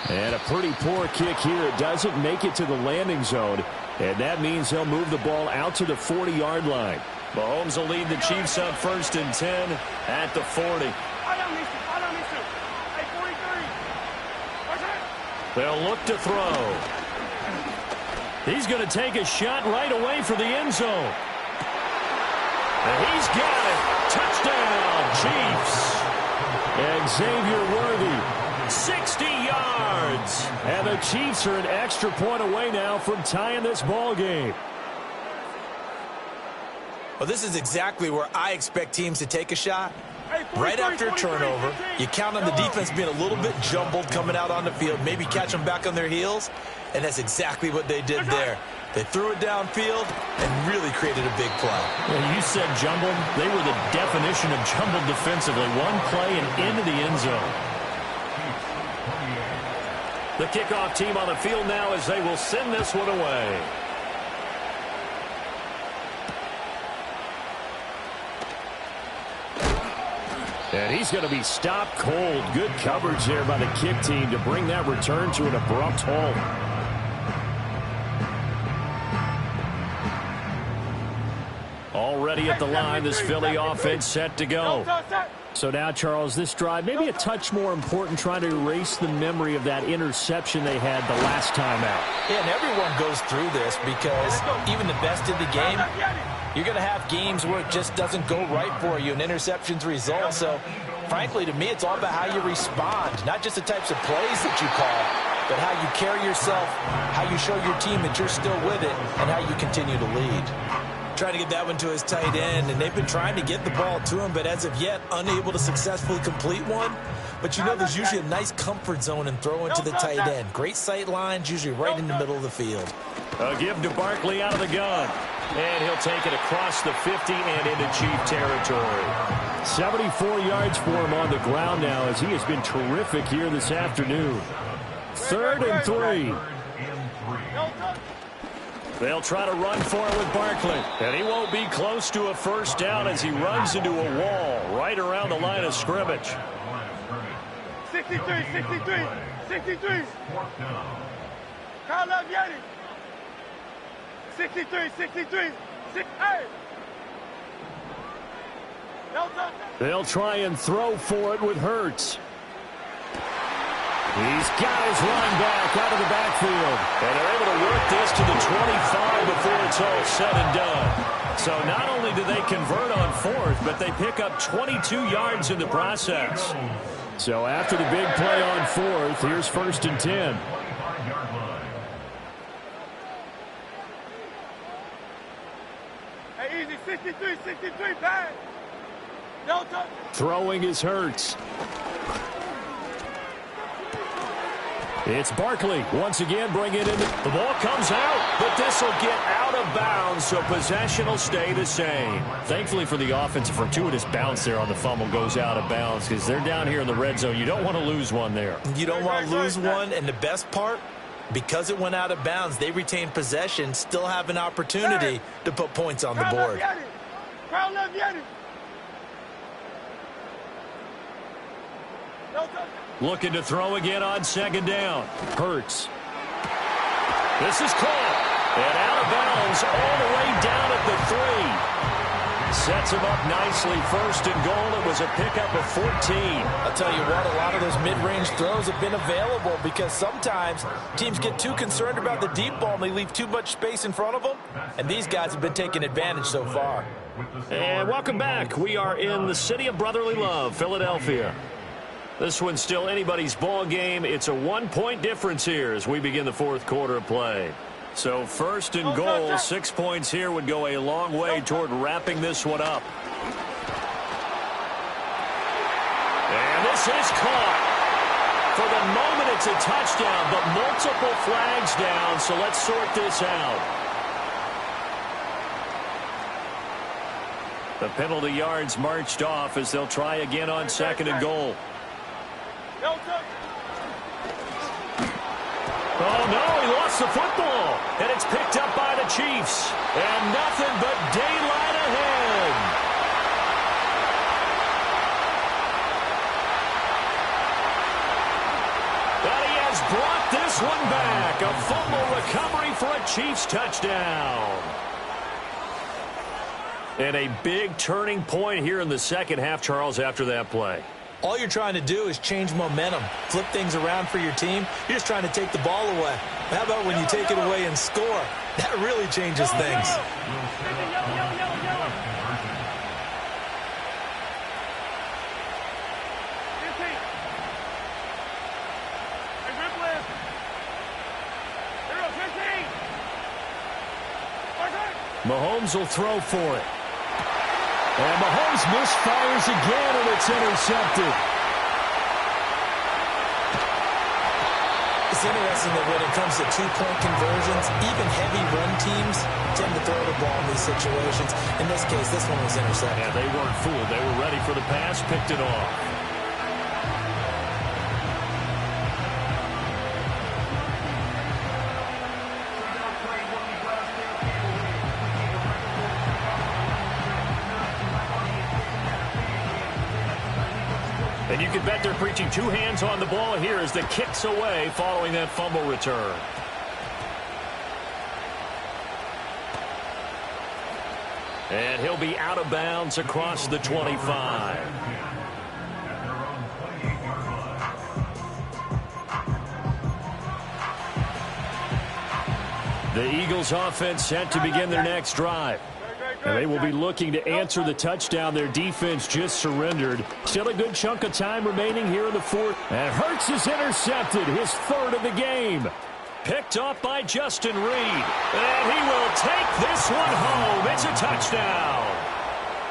And a pretty poor kick here. It doesn't make it to the landing zone. And that means he'll move the ball out to the 40-yard line. Mahomes will lead the Chiefs up 1st and 10 at the 40. They'll look to throw. He's going to take a shot right away for the end zone. And he's got it. Touchdown, Chiefs. And Xavier Worthy, 60 yards. And the Chiefs are an extra point away now from tying this ball game. Well, this is exactly where I expect teams to take a shot. Right after a turnover, you count on the defense being a little bit jumbled coming out on the field, maybe catch them back on their heels, and that's exactly what they did there. They threw it downfield and really created a big play. Well, you said jumbled. They were the definition of jumbled defensively. One play and into the end zone. The kickoff team on the field now as they will send this one away. And he's going to be stopped cold. Good coverage there by the kick team to bring that return to an abrupt halt. Already at the line, this Philly offense set to go. So now, Charles, this drive, maybe a touch more important, trying to erase the memory of that interception they had the last time out. Yeah, and everyone goes through this because even the best in the game, you're going to have games where it just doesn't go right for you, and interceptions result. So, frankly, to me, it's all about how you respond, not just the types of plays that you call, but how you carry yourself, how you show your team that you're still with it, and how you continue to lead. Trying to get that one to his tight end, and they've been trying to get the ball to him, but as of yet, unable to successfully complete one. But you know there's usually a nice comfort zone in throwing to the tight end. Great sight lines, usually right in the middle of the field. A give to Barkley out of the gun. And he'll take it across the 50 and into Chief territory. 74 yards for him on the ground now as he has been terrific here this afternoon. 3rd and 3. They'll try to run for it with Barkley. And he won't be close to a first down as he runs into a wall right around the line of scrimmage. 63. Kyle up, Yeti. 63. Hey. They'll try and throw for it with Hurts. He's got his run back out of the backfield. And they're able to work this to the 25 before it's all said and done. So not only do they convert on 4th, but they pick up 22 yards in the process. So after the big play on 4th, here's 1st and 10. Hey, easy, 63, bang. No touch. Throwing is Hurts. It's Barkley once again bringing it in. The ball comes out, but this will get out of bounds, so possession will stay the same. Thankfully for the offense, a fortuitous bounce there on the fumble goes out of bounds because they're down here in the red zone. You don't want to lose one there. You don't want to lose one, and the best part, because it went out of bounds, they retain possession, still have an opportunity to put points on the board. Crowd left, Yeti. No touch. Looking to throw again on 2nd down. Hurts. This is caught. And out of bounds all the way down at the 3. Sets him up nicely. 1st and goal. It was a pickup of 14. I'll tell you what, a lot of those mid-range throws have been available because sometimes teams get too concerned about the deep ball and they leave too much space in front of them. And these guys have been taking advantage so far. And welcome back. We are in the city of brotherly love, Philadelphia. This one's still anybody's ball game. It's a 1-point difference here as we begin the 4th quarter of play. So 1st and goal, 6 points here would go a long way toward wrapping this one up. And this is caught. For the moment, it's a touchdown, but multiple flags down, so let's sort this out. The penalty yards marched off as they'll try again on 2nd and goal. Oh, no, he lost the football. And it's picked up by the Chiefs. And nothing but daylight ahead. And he has brought this one back. A fumble recovery for a Chiefs touchdown. And a big turning point here in the second half, Charles, after that play. All you're trying to do is change momentum, flip things around for your team. You're just trying to take the ball away. How about when you take it away and score? That really changes things. Mahomes will throw for it. And Mahomes misfires again, and it's intercepted. It's interesting that when it comes to two-point conversions, even heavy run teams tend to throw the ball in these situations. In this case, this one was intercepted. Yeah, they weren't fooled. They were ready for the pass, picked it off. And you can bet they're preaching two hands on the ball here as the kick's away following that fumble return. And he'll be out of bounds across the 25. The Eagles offense set to begin their next drive. And they will be looking to answer the touchdown their defense just surrendered. Still a good chunk of time remaining here in the fourth. And Hurts is intercepted, his third of the game. Picked off by Justin Reed. And he will take this one home. It's a touchdown.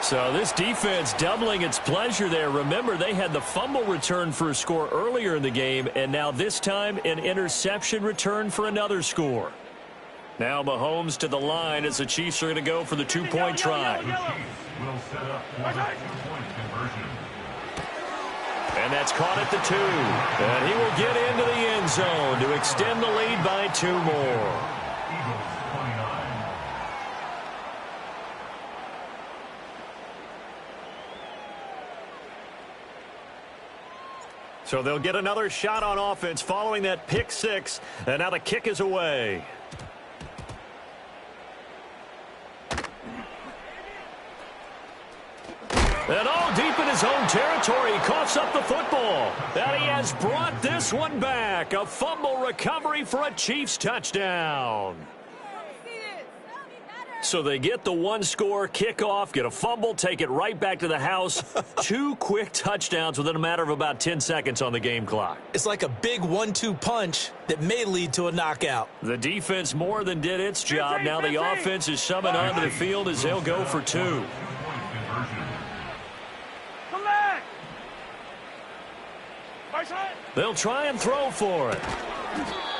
So this defense doubling its pleasure there. Remember, they had the fumble return for a score earlier in the game. And now this time an interception return for another score. Now Mahomes to the line as the Chiefs are going to go for the two-point try. And that's caught at the 2. And he will get into the end zone to extend the lead by 2 more. So they'll get another shot on offense following that pick 6. And now the kick is away. And all deep in his own territory, he coughs up the football. And he has brought this one back. A fumble recovery for a Chiefs touchdown. So they get the one-score kickoff, get a fumble, take it right back to the house. 2 quick touchdowns within a matter of about 10 seconds on the game clock. It's like a big 1-2 punch that may lead to a knockout. The defense more than did its job. Now the offense is summoned onto the field as they'll go for 2. They'll try and throw for it.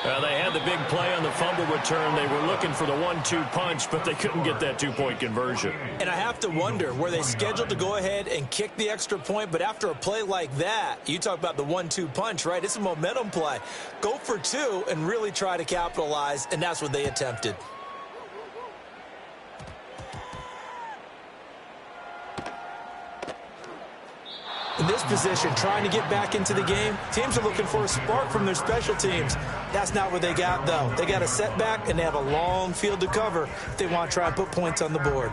They had the big play on the fumble return. They were looking for the 1-2 punch, but they couldn't get that two-point conversion. And I have to wonder, were they scheduled to go ahead and kick the extra point? But after a play like that, you talk about the 1-2 punch, right? It's a momentum play. Go for 2 and really try to capitalize, and that's what they attempted. In this position, trying to get back into the game, teams are looking for a spark from their special teams. That's not what they got, though. They got a setback, and they have a long field to cover if they want to try and put points on the board.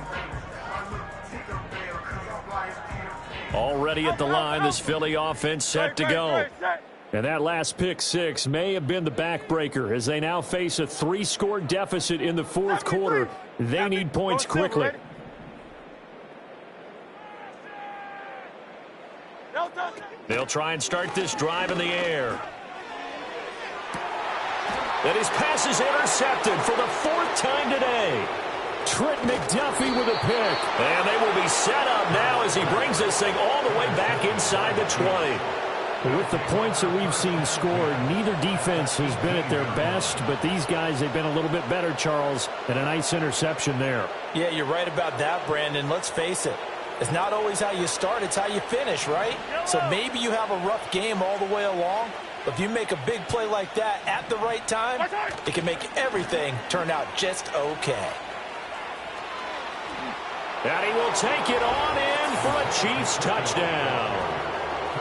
Already at the line, this Philly offense set to go. And that last pick 6 may have been the backbreaker as they now face a 3-score deficit in the fourth quarter. They need points quickly. They'll try and start this drive in the air. And his pass is intercepted for the 4th time today. Trent McDuffie with a pick. And they will be set up now as he brings this thing all the way back inside the 20. With the points that we've seen scored, neither defense has been at their best, but these guys, they've been a little bit better, Charles, and a nice interception there. Yeah, you're right about that, Brandon. Let's face it. It's not always how you start, it's how you finish, right? So maybe you have a rough game all the way along, but if you make a big play like that at the right time, it can make everything turn out just okay. And he will take it on in for a Chiefs touchdown.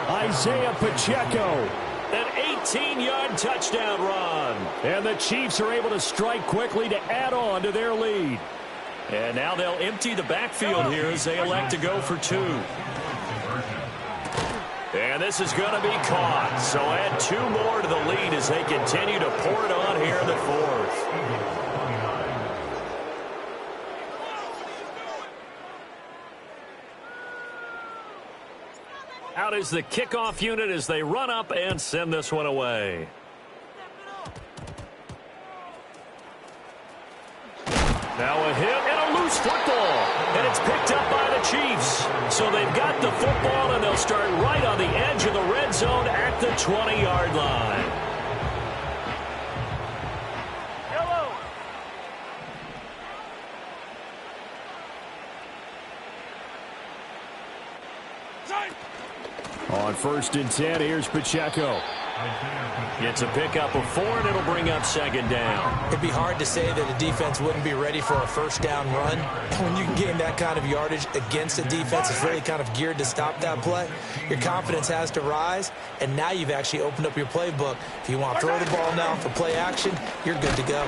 Isaiah Pacheco, an 18-yard touchdown run. And the Chiefs are able to strike quickly to add on to their lead. And now they'll empty the backfield here as they elect to go for 2. And this is going to be caught. So add 2 more to the lead as they continue to pour it on here in the 4th. Out is the kickoff unit as they run up and send this one away. Now a hit and a loose football. And it's picked up by the Chiefs. So they've got the football, and they'll start right on the edge of the red zone at the 20-yard line. Yellow. On 1st and 10, here's Pacheco. Gets a pickup of 4, and it'll bring up 2nd down. It'd be hard to say that a defense wouldn't be ready for a first down run. When you can gain that kind of yardage against a defense that's really kind of geared to stop that play, your confidence has to rise, and now you've actually opened up your playbook. If you want to throw the ball now for play action, you're good to go.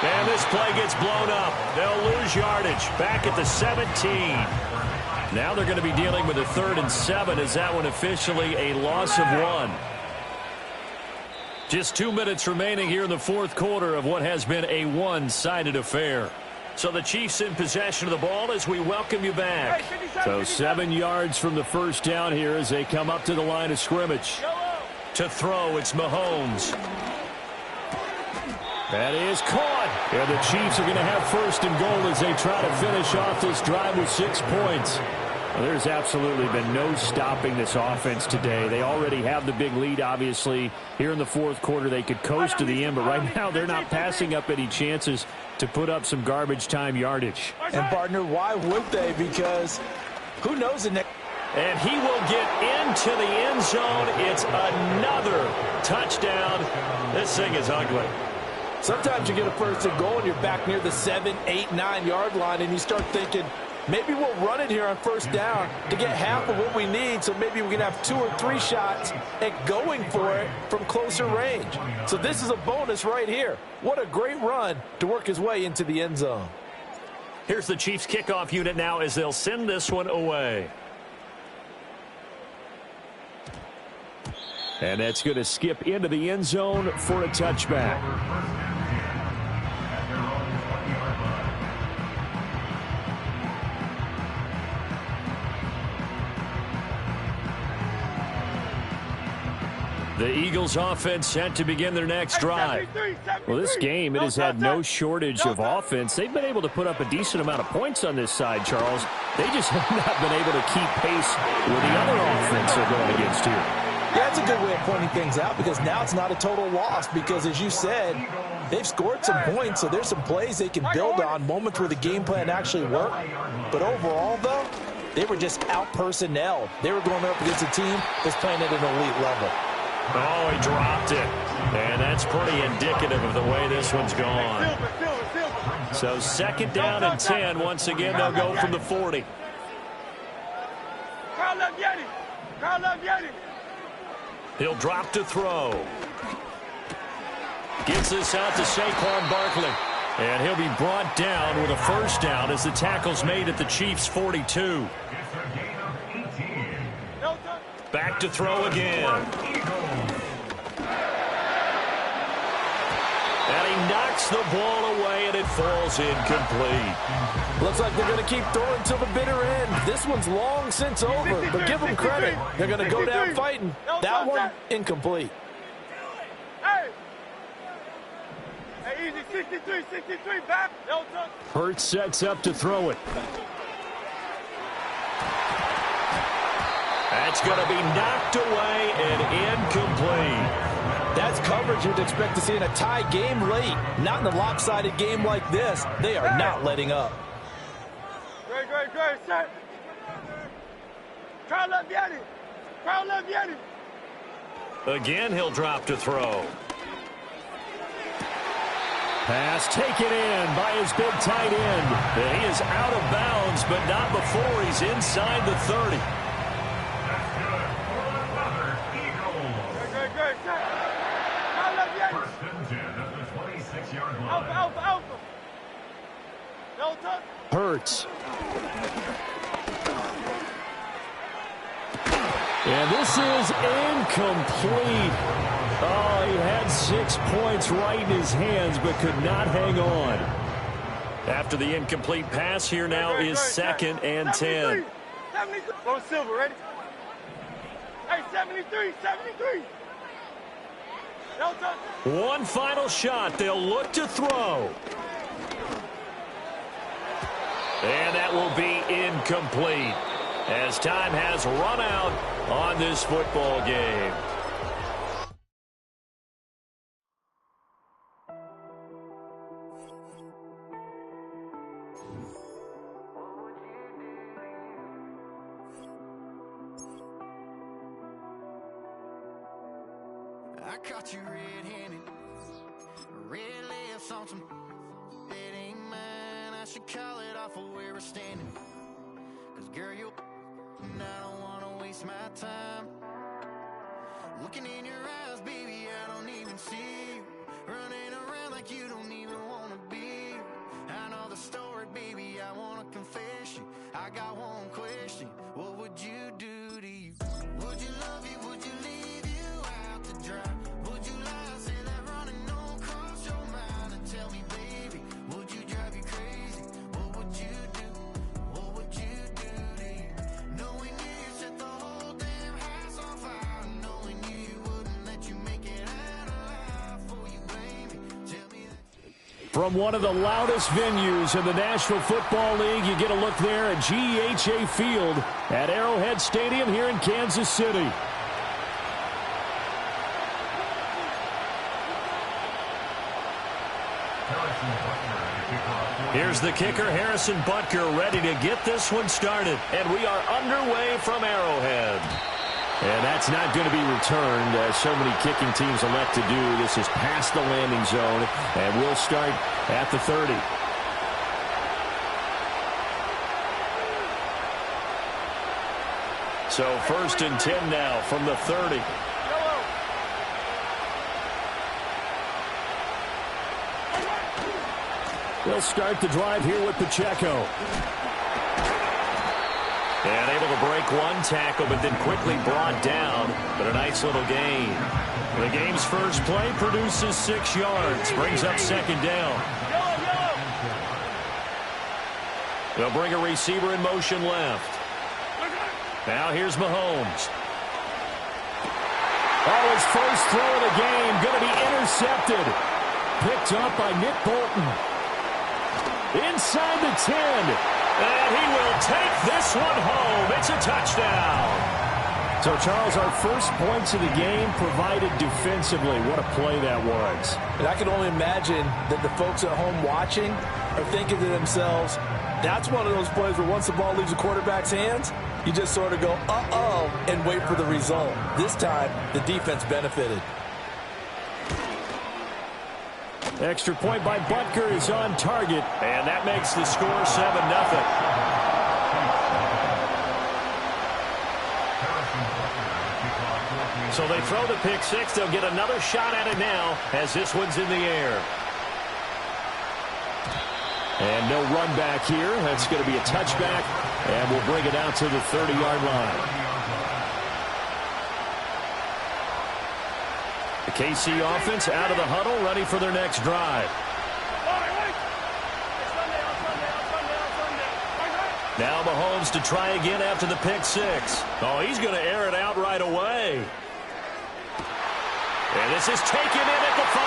And this play gets blown up. They'll lose yardage back at the 17. Now they're going to be dealing with a 3rd and 7 as that one officially a loss of 1. Just 2 minutes remaining here in the 4th quarter of what has been a one-sided affair. So the Chiefs in possession of the ball as we welcome you back. So 7 yards from the first down here as they come up to the line of scrimmage. To throw, it's Mahomes. That is caught. And the Chiefs are going to have 1st and goal as they try to finish off this drive with 6 points. Well, there's absolutely been no stopping this offense today. They already have the big lead, obviously. Here in the 4th quarter, they could coast to the end, but right now they're not passing up any chances to put up some garbage time yardage. And, partner, why would they? Because who knows the next... And he will get into the end zone. It's another touchdown. This thing is ugly. Sometimes you get a 1st and goal and you're back near the 7, 8, 9 yard line and you start thinking, maybe we'll run it here on 1st down to get half of what we need, so maybe we can have 2 or 3 shots at going for it from closer range. So this is a bonus right here. What a great run to work his way into the end zone. Here's the Chiefs kickoff unit now as they'll send this one away. And that's going to skip into the end zone for a touchback. The Eagles offense set to begin their next drive. Well, this game, it has had no shortage of offense. They've been able to put up a decent amount of points on this side, Charles. They just have not been able to keep pace with the other offense they're going against here. Yeah, that's a good way of pointing things out because now it's not a total loss because, as you said, they've scored some points, so there's some plays they can build on, moments where the game plan actually worked. But overall, though, they were just out-personnelled. They were going up against a team that's playing at an elite level. Oh, he dropped it. And that's pretty indicative of the way this one's gone. So 2nd down and 10. Once again, they'll go from the 40. He'll drop to throw. Gets this out to Saquon Barkley. And he'll be brought down with a 1st down as the tackle's made at the Chiefs' 42. Back to throw again. And he knocks the ball away, and it falls incomplete. Looks like they're going to keep throwing till the bitter end. This one's long since over, but give them credit. They're going to go down fighting. That one, incomplete. Hey, easy, 63, back. Hurts sets up to throw it. That's going to be knocked away and incomplete. That's coverage you'd expect to see in a tie game late. Not in a lopsided game like this. They are not letting up. Great, set. Crowd left Yeti. Again, he'll drop to throw. Pass taken in by his big tight end. And he is out of bounds, but not before he's inside the 30. Hurts. And this is incomplete. Oh, he had 6 points right in his hands, but could not hang on. After the incomplete pass, here now is 2nd and 10. 73. Go Silver, ready? Hey, 73, 73. One final shot. They'll look to throw. And that will be incomplete, as time has run out on this football game. I caught you red-handed, red lips on some. It ain't mine. I should call it off of where we're standing. 'Cause girl, you and I don't wanna waste my time. Looking in your eyes, baby, I don't even see you. Running around like you don't even wanna be. I know the story, baby, I wanna confess you. I got one question, what would you do to you? Would you love you, would you leave you out to dry? Would you lie, say that running don't cross your mind? And tell me, baby, would you drive you crazy? What would you do? What would you do to you? Knowing you set the whole damn house on fire. Knowing you wouldn't let you make it out alive. Before you blame me, tell me that. From one of the loudest venues in the National Football League, you get a look there at GEHA Field at Arrowhead Stadium here in Kansas City. Here's the kicker, Harrison Butker, ready to get this one started. And we are underway from Arrowhead. And that's not going to be returned, as so many kicking teams elect to do. This is past the landing zone, and we'll start at the 30. So 1st and 10 now from the 30. They'll start the drive here with Pacheco. And able to break one tackle, but then quickly brought down. But a nice little gain. The game's first play produces 6 yards. Brings up 2nd down. They'll bring a receiver in motion left. Now here's Mahomes. Oh, his first throw of the game. Going to be intercepted. Picked up by Nick Bolton. Inside the 10. And he will take this one home. It's a touchdown. So, Charles, our first points of the game provided defensively. What a play that was. And I can only imagine that the folks at home watching are thinking to themselves, that's one of those plays where once the ball leaves the quarterback's hands, you just sort of go, uh-oh, and wait for the result. This time, the defense benefited. Extra point by Butker is on target, and that makes the score 7-0. So they throw the pick six. They'll get another shot at it now as this one's in the air. And no run back here. That's going to be a touchback, and we'll bring it out to the 30-yard line. The KC offense out of the huddle, ready for their next drive. Now Mahomes to try again after the pick six. Oh, he's going to air it out right away. And this is taken in at the 5.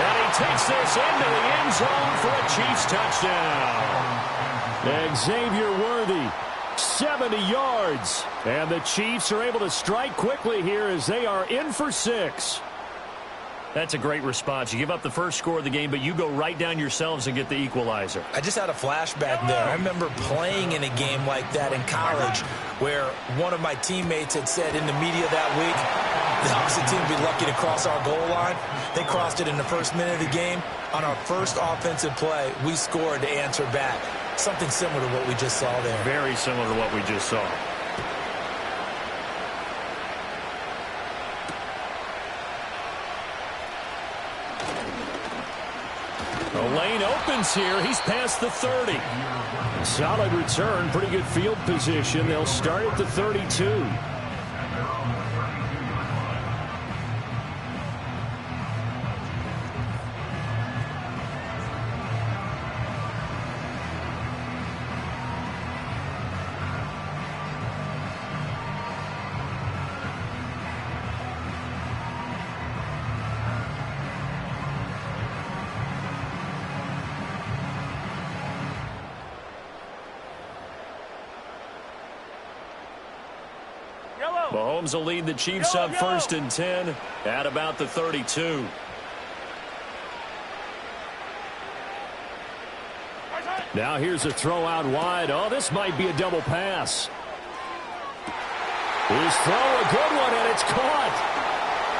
And he takes this into the end zone for a Chiefs touchdown. Xavier Worthy, 70 yards. And the Chiefs are able to strike quickly here as they are in for 6. That's a great response. You give up the first score of the game, but you go right down yourselves and get the equalizer. I just had a flashback there. I remember playing in a game like that in college where one of my teammates had said in the media that week, the opposite team would be lucky to cross our goal line. They crossed it in the first minute of the game. On our first offensive play, we scored to answer back. Something similar to what we just saw there. Very similar to what we just saw. happens here. He's past the 30. Solid return, pretty good field position. They'll start at the 32. Mahomes will lead the Chiefs up 1st and 10 at about the 32. Now here's a throw out wide. Oh, this might be a double pass. His throw, a good one, and it's caught.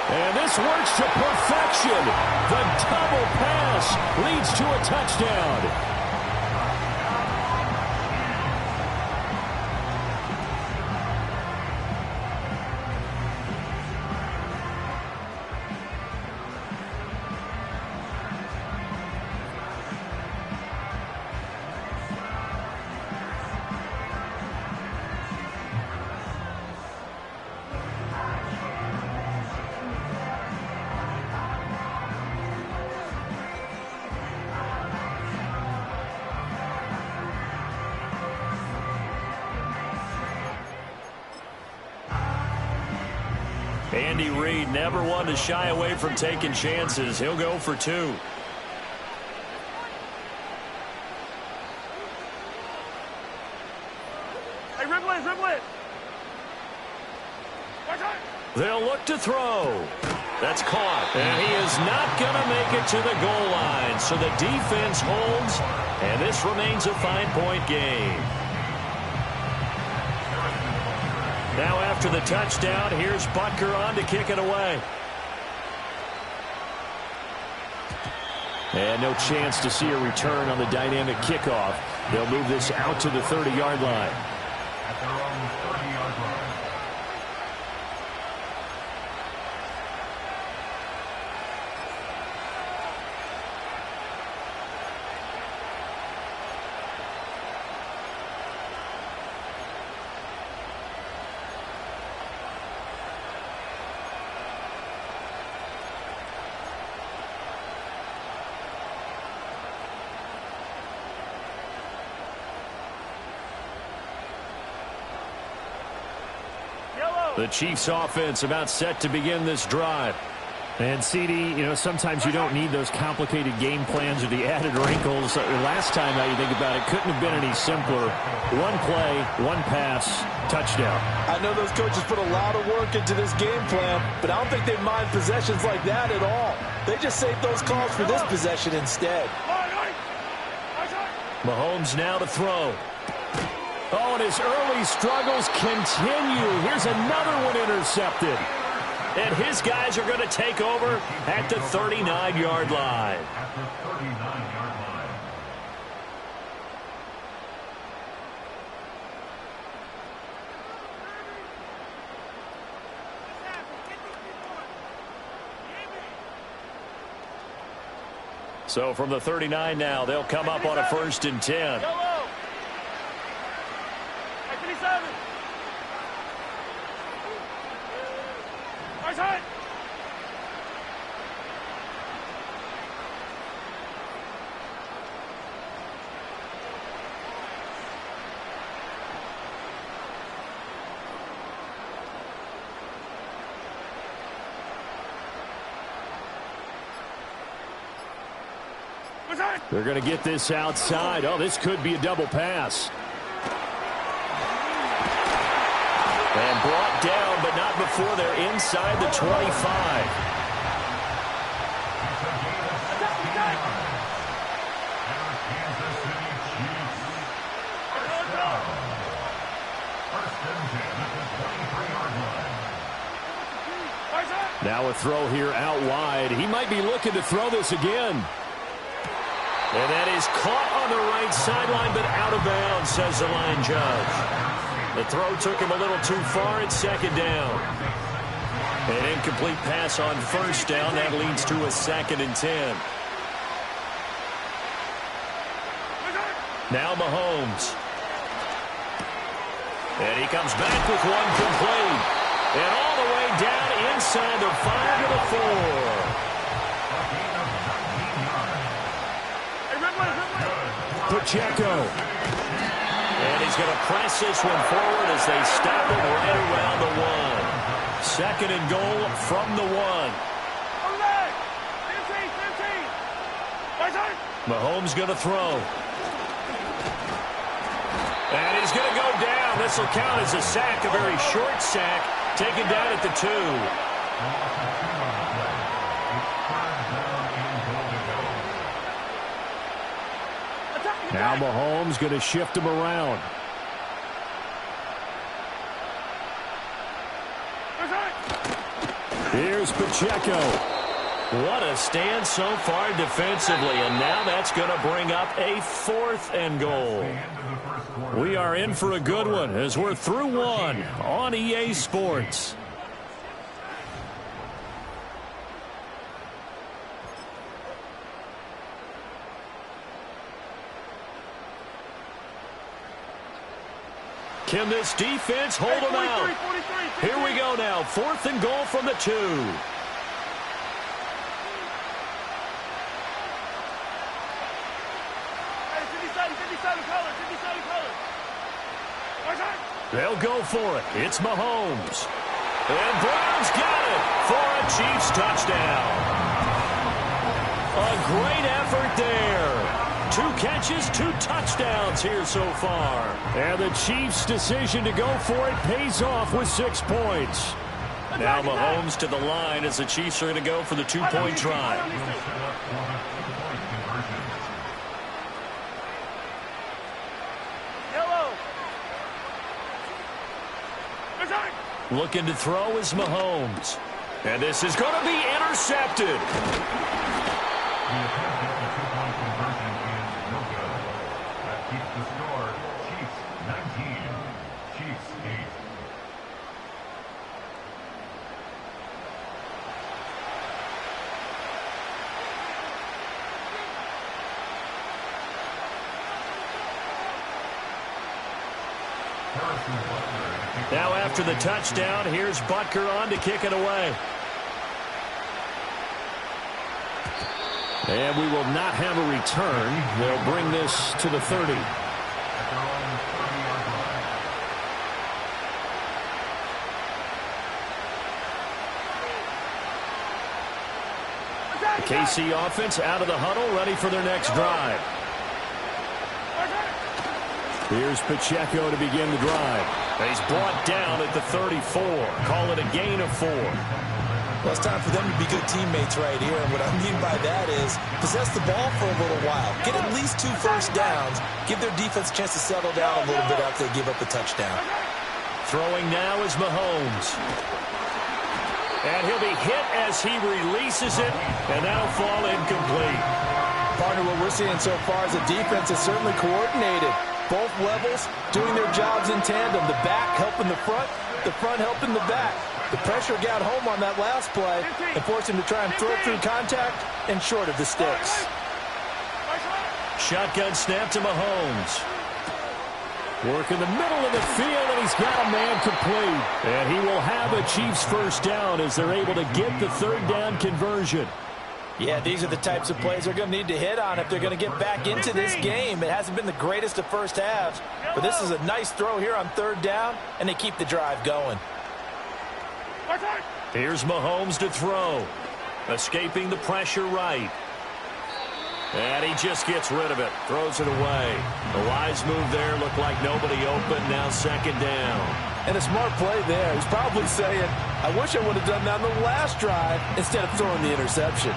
And this works to perfection. The double pass leads to a touchdown. Andy Reid never one to shy away from taking chances. He'll go for 2. Hey, dribble it. They'll look to throw. That's caught. And he is not going to make it to the goal line. So the defense holds, and this remains a 5-point game. Now after the touchdown, here's Butker on to kick it away. And no chance to see a return on the dynamic kickoff. They'll move this out to the 30-yard line. At their own 30-yard line. The Chiefs offense about set to begin this drive. And CD, sometimes you don't need those complicated game plans or the added wrinkles. Last time, now you think about it, couldn't have been any simpler. One play, one pass, touchdown. I know those coaches put a lot of work into this game plan, but I don't think they mind possessions like that at all. They just save those calls for this possession instead. Mahomes now to throw. Oh, and his early struggles continue. Here's another one intercepted. And his guys are going to take over at the 39-yard line. At the 39-yard line. So from the 39 now, they'll come up on a 1st and 10. They're going to get this outside. Oh, this could be a double pass. And brought down, but not before they're inside the 25. Now a throw here out wide. He might be looking to throw this again. And that is caught on the right sideline, but out of bounds, says the line judge. The throw took him a little too far at 2nd down. An incomplete pass on 1st down. That leads to a 2nd and 10. Now Mahomes. And he comes back with one complete. And all the way down inside the 5 to the 4. Pacheco. And he's going to press this one forward as they stop him right around the 1. Second and goal from the 1. Mahomes going to throw. And he's going to go down. This will count as a sack, a very short sack, taken down at the 2. Now Mahomes going to shift him around. Here's Pacheco. What a stand so far defensively, and now that's going to bring up a 4th and goal. We are in for a good one as we're through 1 on EA Sports. Can this defense hold them out? Here we go now, 4th and goal from the 2. They'll go for it. It's Mahomes. And Brown's got it for a Chiefs touchdown. A great effort there. 2 catches, 2 touchdowns here so far. And the Chiefs' decision to go for it pays off with 6 points. Now Mahomes to the line as the Chiefs are going to go for the 2-point try. Looking to throw is Mahomes. And this is going to be intercepted. The attempt at the 2-point conversion is no good. That keeps the score Chiefs 19, Chiefs 8. Now after the touchdown, here's Butker on to kick it away. And we will not have a return. They'll bring this to the 30. The KC offense out of the huddle, ready for their next drive. Here's Pacheco to begin the drive. He's brought down at the 34. Call it a gain of 4. Well, it's time for them to be good teammates right here. And what I mean by that is possess the ball for a little while. Get at least 2 first downs. Give their defense a chance to settle down a little bit after they give up a touchdown. Throwing now is Mahomes. And he'll be hit as he releases it. And that'll fall incomplete. Partner, what we're seeing so far is the defense is certainly coordinated. Both levels doing their jobs in tandem. The back helping the front helping the back. The pressure got home on that last play and forced him to try and throw through contact and short of the sticks. Shotgun snap to Mahomes. Work in the middle of the field, and he's got a man complete. And he will have a Chiefs first down as they're able to get the 3rd down conversion. Yeah, these are the types of plays they're going to need to hit on if they're going to get back into this game. It hasn't been the greatest of first halves, but this is a nice throw here on 3rd down, and they keep the drive going. Here's Mahomes to throw. Escaping the pressure right. And he just gets rid of it. Throws it away. The wise move there. Looked like nobody open. Now 2nd down. And a smart play there. He's probably saying, I wish I would have done that on the last drive instead of throwing the interception.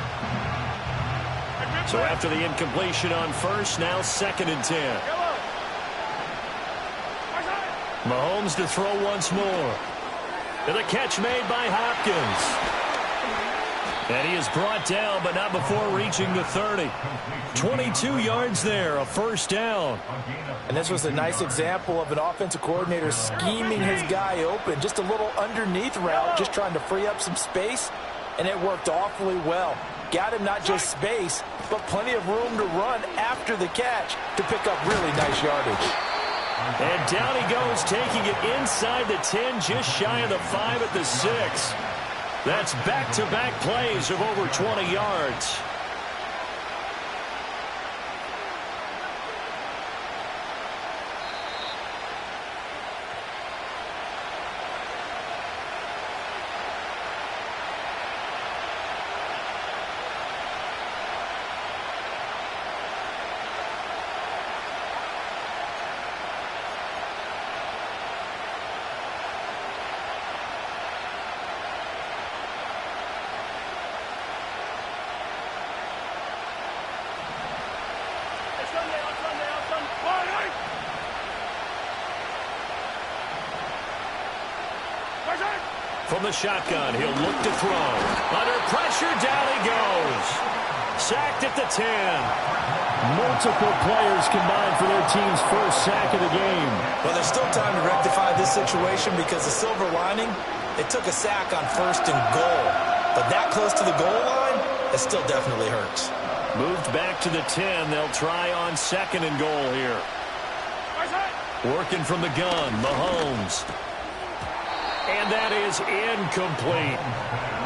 So after the incompletion on first, now 2nd and 10. Mahomes to throw once more. And the catch made by Hopkins. And he is brought down, but not before reaching the 30. 22 yards there, a first down. And this was a nice example of an offensive coordinator scheming his guy open. Just a little underneath route, just trying to free up some space. and it worked awfully well. Got him not just space, but plenty of room to run after the catch to pick up really nice yardage. And down he goes, taking it inside the 10, just shy of the 5 at the 6. That's back-to-back plays of over 20 yards. From the shotgun, he'll look to throw. Under pressure, down he goes. Sacked at the 10. Multiple players combined for their team's first sack of the game. Well, there's still time to rectify this situation because the silver lining, it took a sack on 1st and goal. But that close to the goal line, it still definitely hurts. Moved back to the 10. They'll try on 2nd and goal here. Working from the gun, Mahomes. And that is incomplete.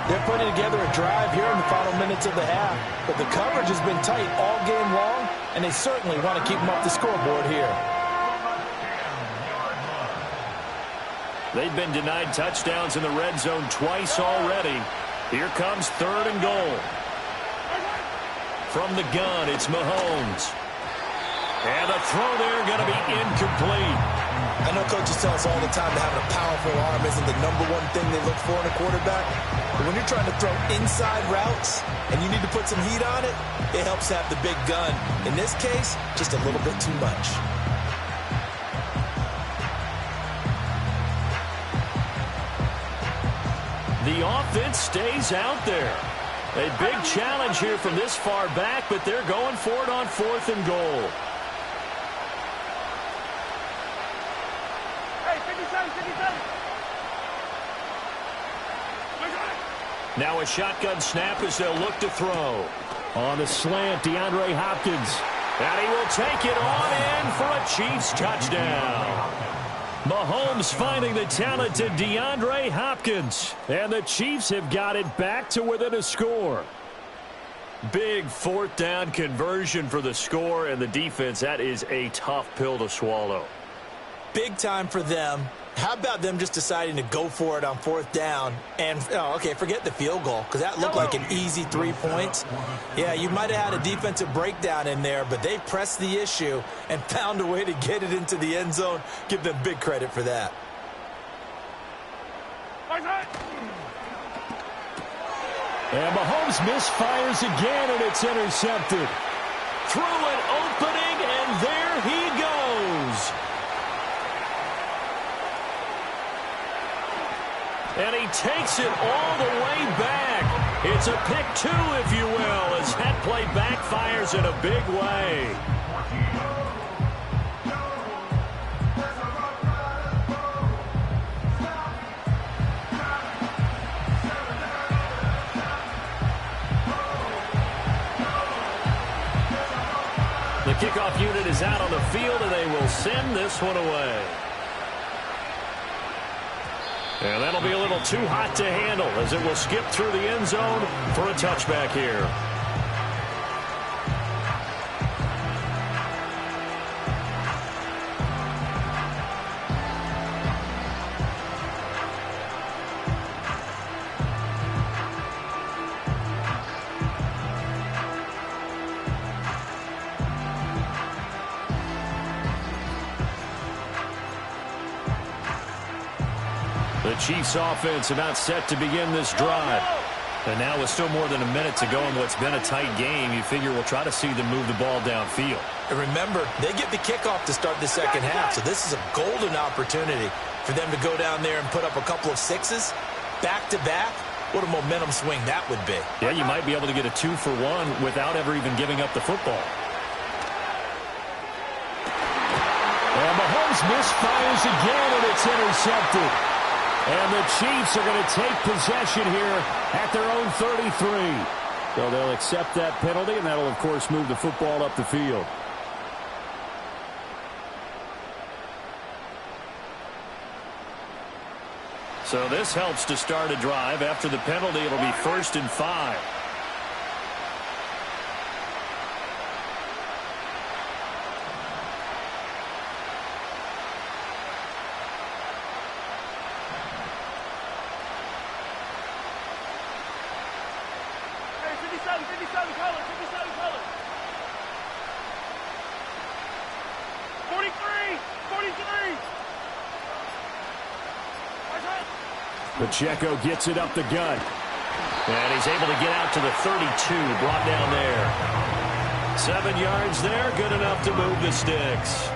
They're putting together a drive here in the final minutes of the half, but the coverage has been tight all game long, and they certainly want to keep them up the scoreboard here. They've been denied touchdowns in the red zone twice already. Here comes 3rd and goal. From the gun, it's Mahomes. And the throw there going to be incomplete. I know coaches tell us all the time that having a powerful arm isn't the #1 thing they look for in a quarterback. But when you're trying to throw inside routes and you need to put some heat on it, it helps have the big gun. In this case, just a little bit too much. The offense stays out there. A big challenge here from this far back, but they're going for it on 4th and goal. Now a shotgun snap as they'll look to throw. On the slant, DeAndre Hopkins. And he will take it on in for a Chiefs touchdown. Mahomes finding the talented DeAndre Hopkins. And the Chiefs have got it back to within a score. Big 4th down conversion for the score, and the defense, that is a tough pill to swallow. Big time for them. How about them just deciding to go for it on 4th down? And, okay, forget the field goal, because that looked like an easy 3 points. Yeah, you might have had a defensive breakdown in there, but they pressed the issue and found a way to get it into the end zone. Give them big credit for that. And Mahomes misfires again, and it's intercepted. Through an opening, and there he goes. And he takes it all the way back. It's a pick 2, if you will, as that play backfires in a big way. The kickoff unit is out on the field, and they will send this one away. And that'll be a little too hot to handle as it will skip through the end zone for a touchback here. The Chiefs offense about set to begin this drive. And now with still more than a minute to go in what's been a tight game, you figure we'll try to see them move the ball downfield. And remember, they get the kickoff to start the second half, so this is a golden opportunity for them to go down there and put up a couple of 6s back-to-back. What a momentum swing that would be. Yeah, you might be able to get a 2-for-1 without ever even giving up the football. And Mahomes misfires again, and it's intercepted. And the Chiefs are going to take possession here at their own 33. So they'll accept that penalty, and that'll, of course, move the football up the field. So this helps to start a drive. After the penalty, it'll be 1st and 5. Pacheco gets it up the gut. And he's able to get out to the 32, brought down there. 7 yards there, good enough to move the sticks.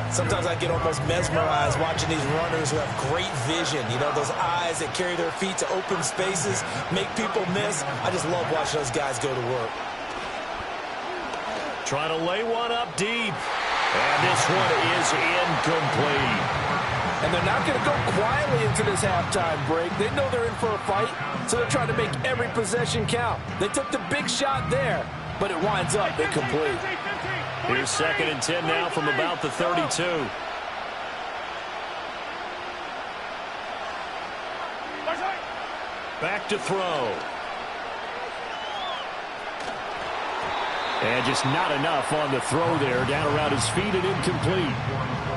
Sometimes I get almost mesmerized watching these runners who have great vision. You know, those eyes that carry their feet to open spaces, make people miss. I just love watching those guys go to work. Trying to lay one up deep. And this one is incomplete. And they're not going to go quietly into this halftime break. They know they're in for a fight, so they're trying to make every possession count. They took the big shot there, but it winds up incomplete. Here's 2nd and 10 now from about the 32. Back to throw. And just not enough on the throw there. Down around his feet and incomplete.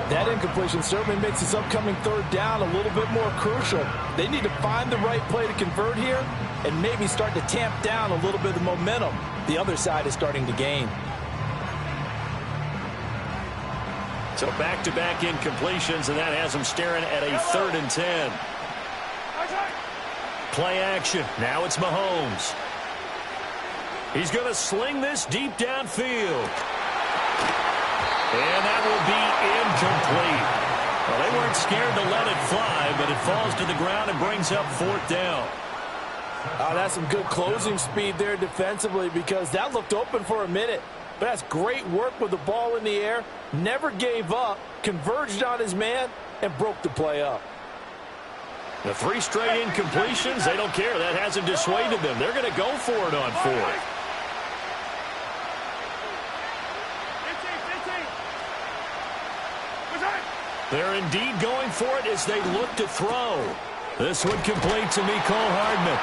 That incompletion certainly makes this upcoming 3rd down a little bit more crucial. They need to find the right play to convert here and maybe start to tamp down a little bit of the momentum the other side is starting to gain. So back-to-back incompletions, and that has them staring at a 3rd and 10. Play action. Now it's Mahomes. He's going to sling this deep downfield. And that will be incomplete. Well, they weren't scared to let it fly, but it falls to the ground and brings up 4th down. That's some good closing speed there defensively, because that looked open for a minute. But that's great work with the ball in the air. Never gave up, converged on his man, and broke the play up. The 3 straight incompletions, they don't care. That hasn't dissuaded them. They're going to go for it on 4th. They're indeed going for it as they look to throw. This one complete to Mecole Hardman.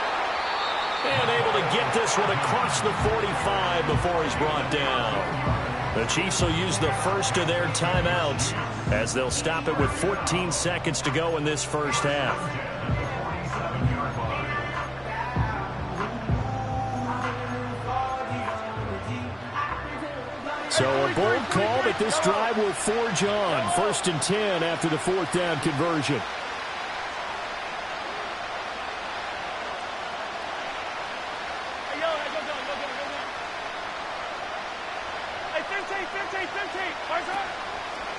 And able to get this one across the 45 before he's brought down. The Chiefs will use the first of their timeouts as they'll stop it with 14 seconds to go in this first half. So a bold call, but this drive will forge on. 1st and 10 after the 4th down conversion.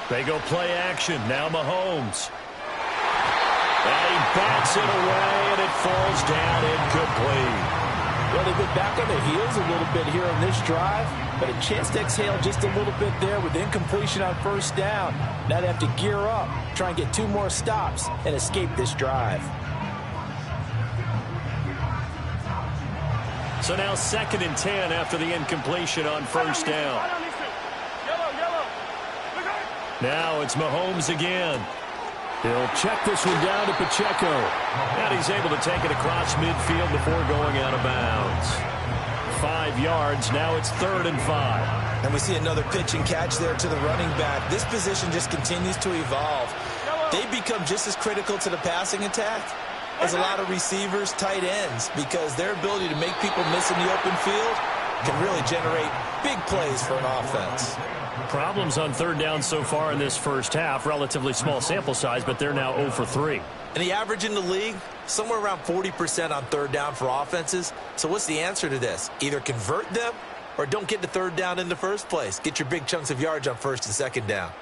They go play action. Now Mahomes. And he bats it away, and it falls down incomplete. Well, they've been back on their heels a little bit here on this drive, but a chance to exhale just a little bit there with incompletion on 1st down. Now they have to gear up, try and get 2 more stops, and escape this drive. So now 2nd and 10 after the incompletion on 1st down. Now it's Mahomes again. He'll check this one down to Pacheco. And he's able to take it across midfield before going out of bounds. 5 yards. Now it's 3rd and 5. And we see another pitch and catch there to the running back. This position just continues to evolve. They become just as critical to the passing attack as a lot of receivers, tight ends, because their ability to make people miss in the open field can really generate big plays for an offense. Problems on 3rd down so far in this first half. Relatively small sample size, but they're now 0 for 3. And the average in the league, somewhere around 40% on 3rd down for offenses. So what's the answer to this? Either convert them or don't get to 3rd down in the first place. Get your big chunks of yards on 1st and 2nd down.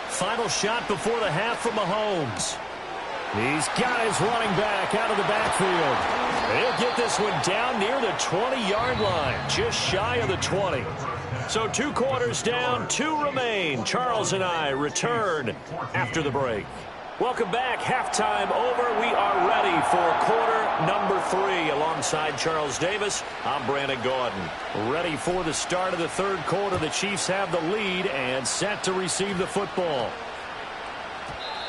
Final shot before the half from Mahomes. He's got his running back out of the backfield. He'll get this one down near the 20-yard line, just shy of the 20. So 2 quarters down, 2 remain. Charles and I return after the break. Welcome back. Halftime over. We are ready for quarter number 3. Alongside Charles Davis, I'm Brandon Gaudin. Ready for the start of the third quarter. The Chiefs have the lead and set to receive the football.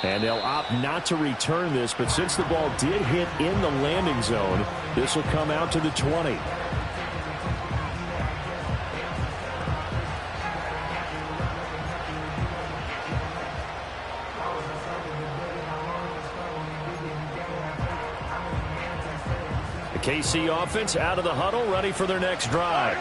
And they'll opt not to return this, but since the ball did hit in the landing zone, this will come out to the 20. The KC offense out of the huddle, ready for their next drive.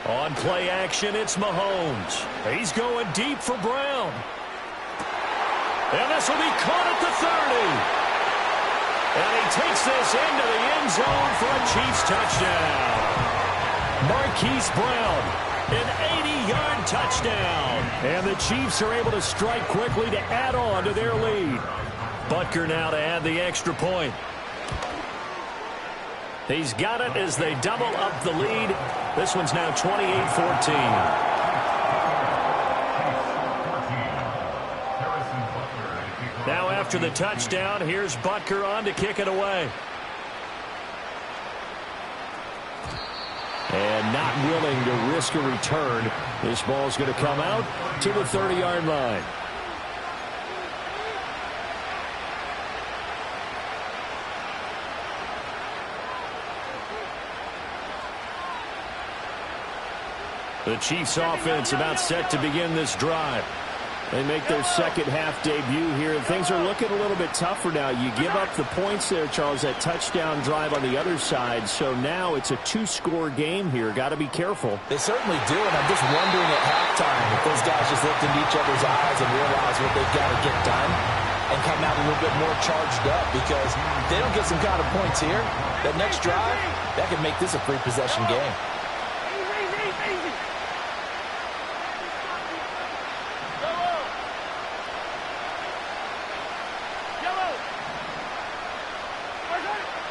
On play action, it's Mahomes. He's going deep for Brown. And this will be caught at the 30. And he takes this into the end zone for a Chiefs touchdown. Marquise Brown, an 80-yard touchdown. And the Chiefs are able to strike quickly to add on to their lead. Butker now to add the extra point. He's got it as they double up the lead. This one's now 28-14. Now after the touchdown, here's Butker on to kick it away. And not willing to risk a return. This ball's going to come out to the 30-yard line. The Chiefs offense about set to begin this drive. They make their second half debut here. Things are looking a little bit tougher now. You give up the points there, Charles, that touchdown drive on the other side. So now it's a 2-score game here. Got to be careful. They certainly do, and I'm just wondering at halftime if those guys just looked into each other's eyes and realize what they've got to get done and come out a little bit more charged up, because if they don't get some kind of points here, that next drive, that could make this a free possession game.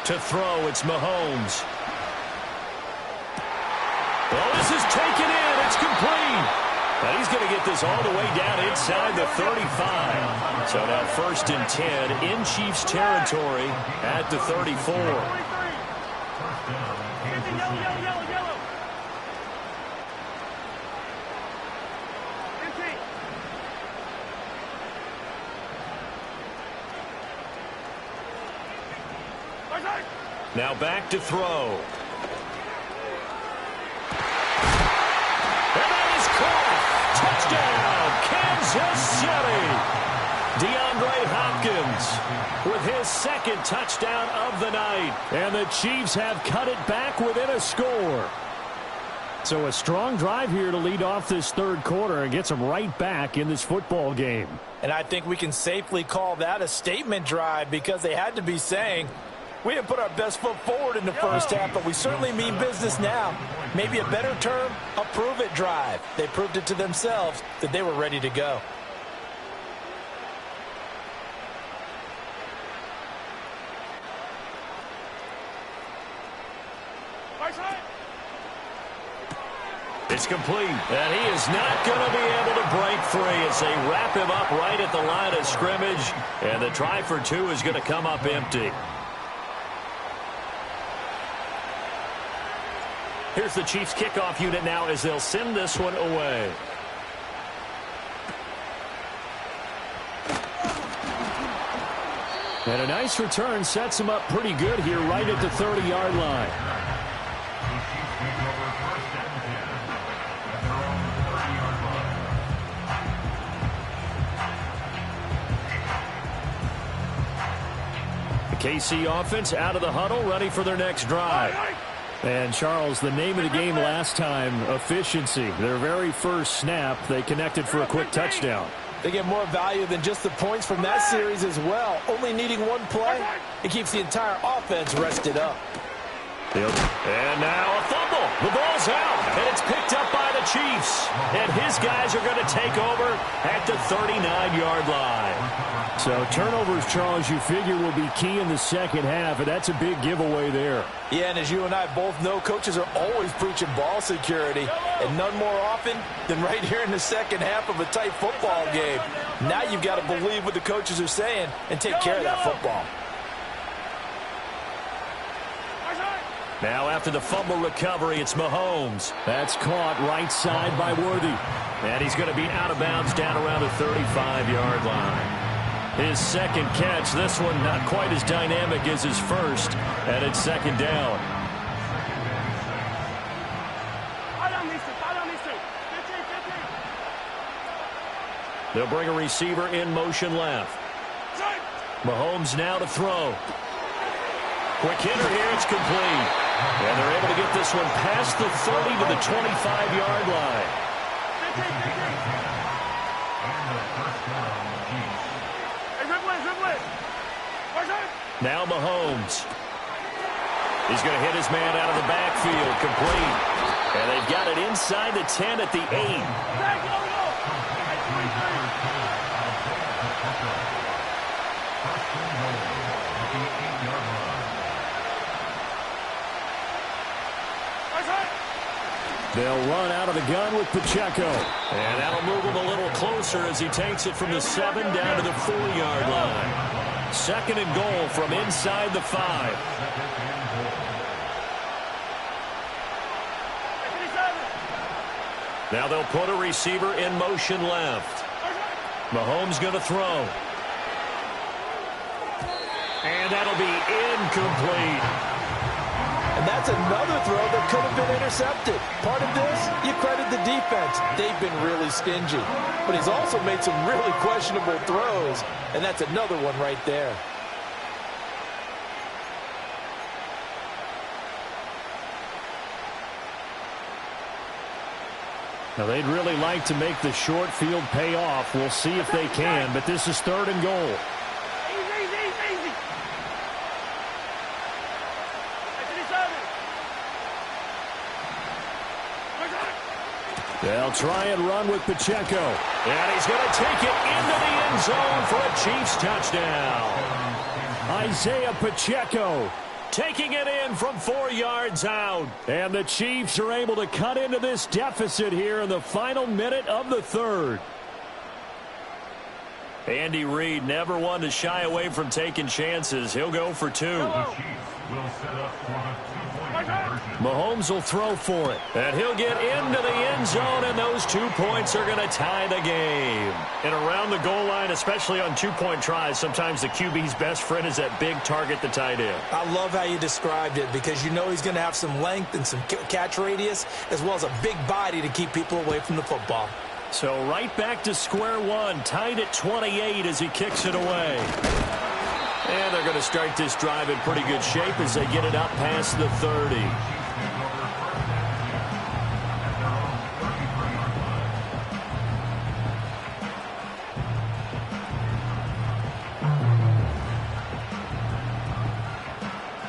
To throw, it's Mahomes. Well, this is taken in. It's complete. And he's going to get this all the way down inside the 35. So now 1st and 10 in Chiefs territory at the 34. Now back to throw. And that is caught. Touchdown, Kansas City. DeAndre Hopkins with his second touchdown of the night. And the Chiefs have cut it back within a score. So a strong drive here to lead off this third quarter and gets them right back in this football game. And I think we can safely call that a statement drive, because they had to be saying, we didn't put our best foot forward in the first half, but we certainly mean business now. Maybe a better term, a prove-it drive. They proved it to themselves that they were ready to go. It's complete, and he is not going to be able to break free as they wrap him up right at the line of scrimmage, and the try for 2 is going to come up empty. Here's the Chiefs kickoff unit now as they'll send this one away. And a nice return sets him up pretty good here right at the 30-yard line. The KC offense out of the huddle, ready for their next drive. And, Charles, the name of the game last time, efficiency. Their very first snap, they connected for a quick touchdown. They get more value than just the points from that series as well. Only needing one play, it keeps the entire offense rested up. And now a fumble. The ball's out, and it's picked up by the Chiefs. And his guys are going to take over at the 39-yard line. So turnovers, Charles, you figure will be key in the second half, and that's a big giveaway there. Yeah, and as you and I both know, coaches are always preaching ball security, and none more often than right here in the second half of a tight football game. Now you've got to believe what the coaches are saying and take care of that football. Now after the fumble recovery, it's Mahomes. That's caught right side by Worthy. And he's going to be out of bounds down around the 35-yard line. His second catch, this one not quite as dynamic as his first, and it's second down. They'll bring a receiver in motion left. Mahomes now to throw. Quick hitter here, it's complete. And they're able to get this one past the 30 to the 25-yard line. Now Mahomes. He's going to hit his man out of the backfield, complete. And they've got it inside the 10 at the 8. They'll run out of the gun with Pacheco. And that'll move him a little closer as he takes it from the 7 down to the 4-yard line. Second and goal from inside the 5. Now they'll put a receiver in motion left. Mahomes going to throw. And that'll be incomplete. And that's another throw that could have been intercepted. Part of this, you credit the defense. They've been really stingy. But he's also made some really questionable throws, and that's another one right there. Now, they'd really like to make the short field pay off. We'll see if they can, but this is third and goal. They'll try and run with Pacheco. And he's going to take it into the end zone for a Chiefs touchdown. Isaiah Pacheco taking it in from 4 yards out. And the Chiefs are able to cut into this deficit here in the final minute of the third. Andy Reid never one to shy away from taking chances. He'll go for 2. Mahomes will throw for it. And he'll get into the end zone, and those 2 points are going to tie the game. And around the goal line, especially on 2-point tries, sometimes the QB's best friend is that big target, the tight end. I love how you described it because you know he's going to have some length and some catch radius as well as a big body to keep people away from the football. So right back to square one, tied at 28 as he kicks it away. And they're going to start this drive in pretty good shape as they get it up past the 30.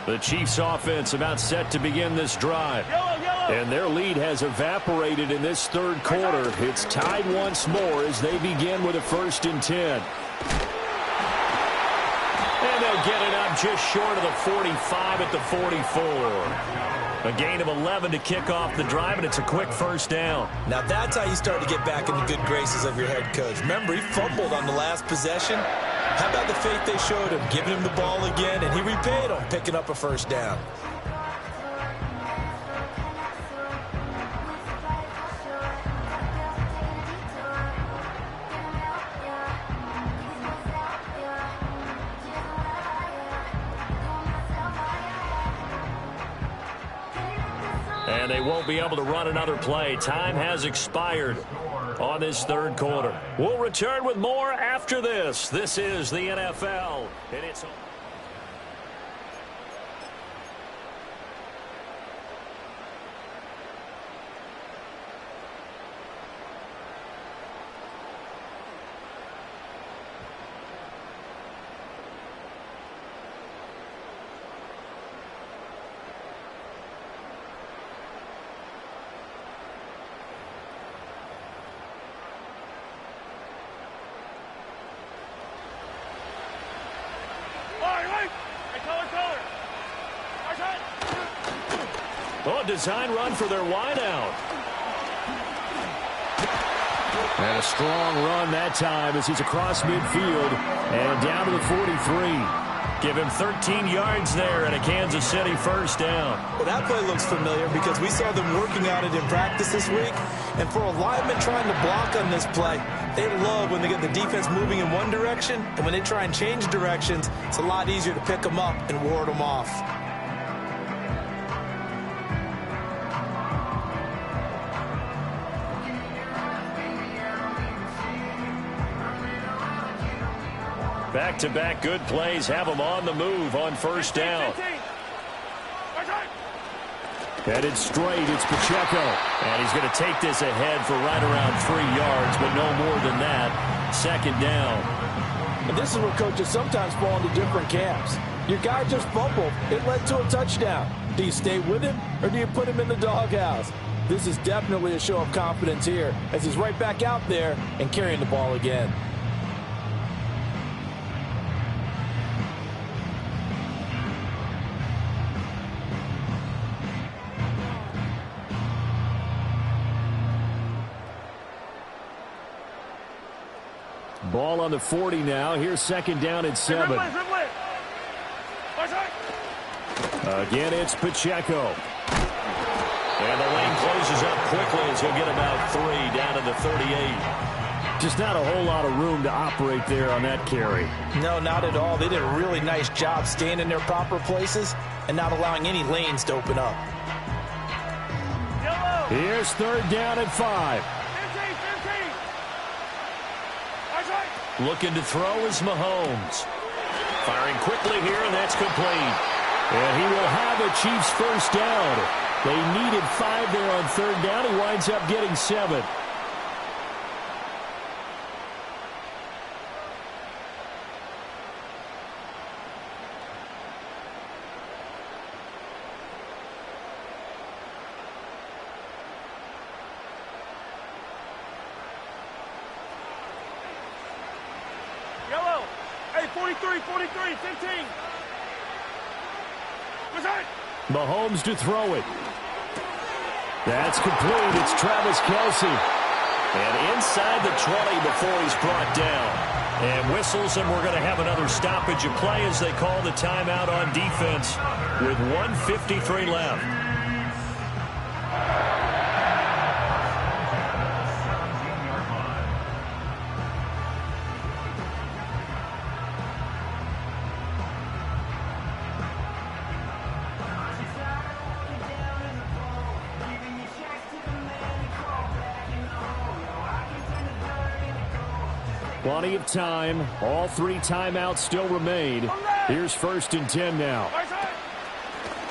The Chiefs offense about set to begin this drive. And their lead has evaporated in this third quarter. It's tied once more as they begin with a 1st and 10. And they'll get it up just short of the 45 at the 44. A gain of 11 to kick off the drive, and it's a quick first down. Now that's how you start to get back in the good graces of your head coach. Remember, he fumbled on the last possession. How about the faith they showed him, giving him the ball again, and he repaid them, picking up a first down. And they won't be able to run another play. Time has expired on this third quarter. We'll return with more after this. This is the NFL, and it's... Oh, design run for their wideout. And a strong run that time as he's across midfield and down to the 43. Give him 13 yards there and a Kansas City first down. Well, that play looks familiar because we saw them working on it in practice this week. And for a lineman trying to block on this play, they love when they get the defense moving in one direction. And when they try and change directions, it's a lot easier to pick them up and ward them off. Back-to-back good plays have them on the move on first down. Headed straight, it's Pacheco. And he's going to take this ahead for right around 3 yards, but no more than that. Second down. And this is where coaches sometimes fall into different camps. Your guy just fumbled. It led to a touchdown. Do you stay with him, or do you put him in the doghouse? This is definitely a show of confidence here, as he's right back out there and carrying the ball again. Ball on the 40 now. Here's second down and 7. Again, it's Pacheco. And the lane closes up quickly as he'll get about 3 down to the 38. Just not a whole lot of room to operate there on that carry. No, not at all. They did a really nice job staying in their proper places and not allowing any lanes to open up. Here's third down and 5. Looking to throw is Mahomes. Firing quickly here, and that's complete. And he will have a Chiefs first down. They needed 5 there on third down. He winds up getting 7. Yellow. Hey, 43, 15. What's that? Mahomes to throw it. That's complete. It's Travis Kelce. And inside the 20 before he's brought down. And whistles, and we're going to have another stoppage of play as they call the timeout on defense with 1:53 left. Plenty of time. All 3 timeouts still remain. Here's first and 10 now.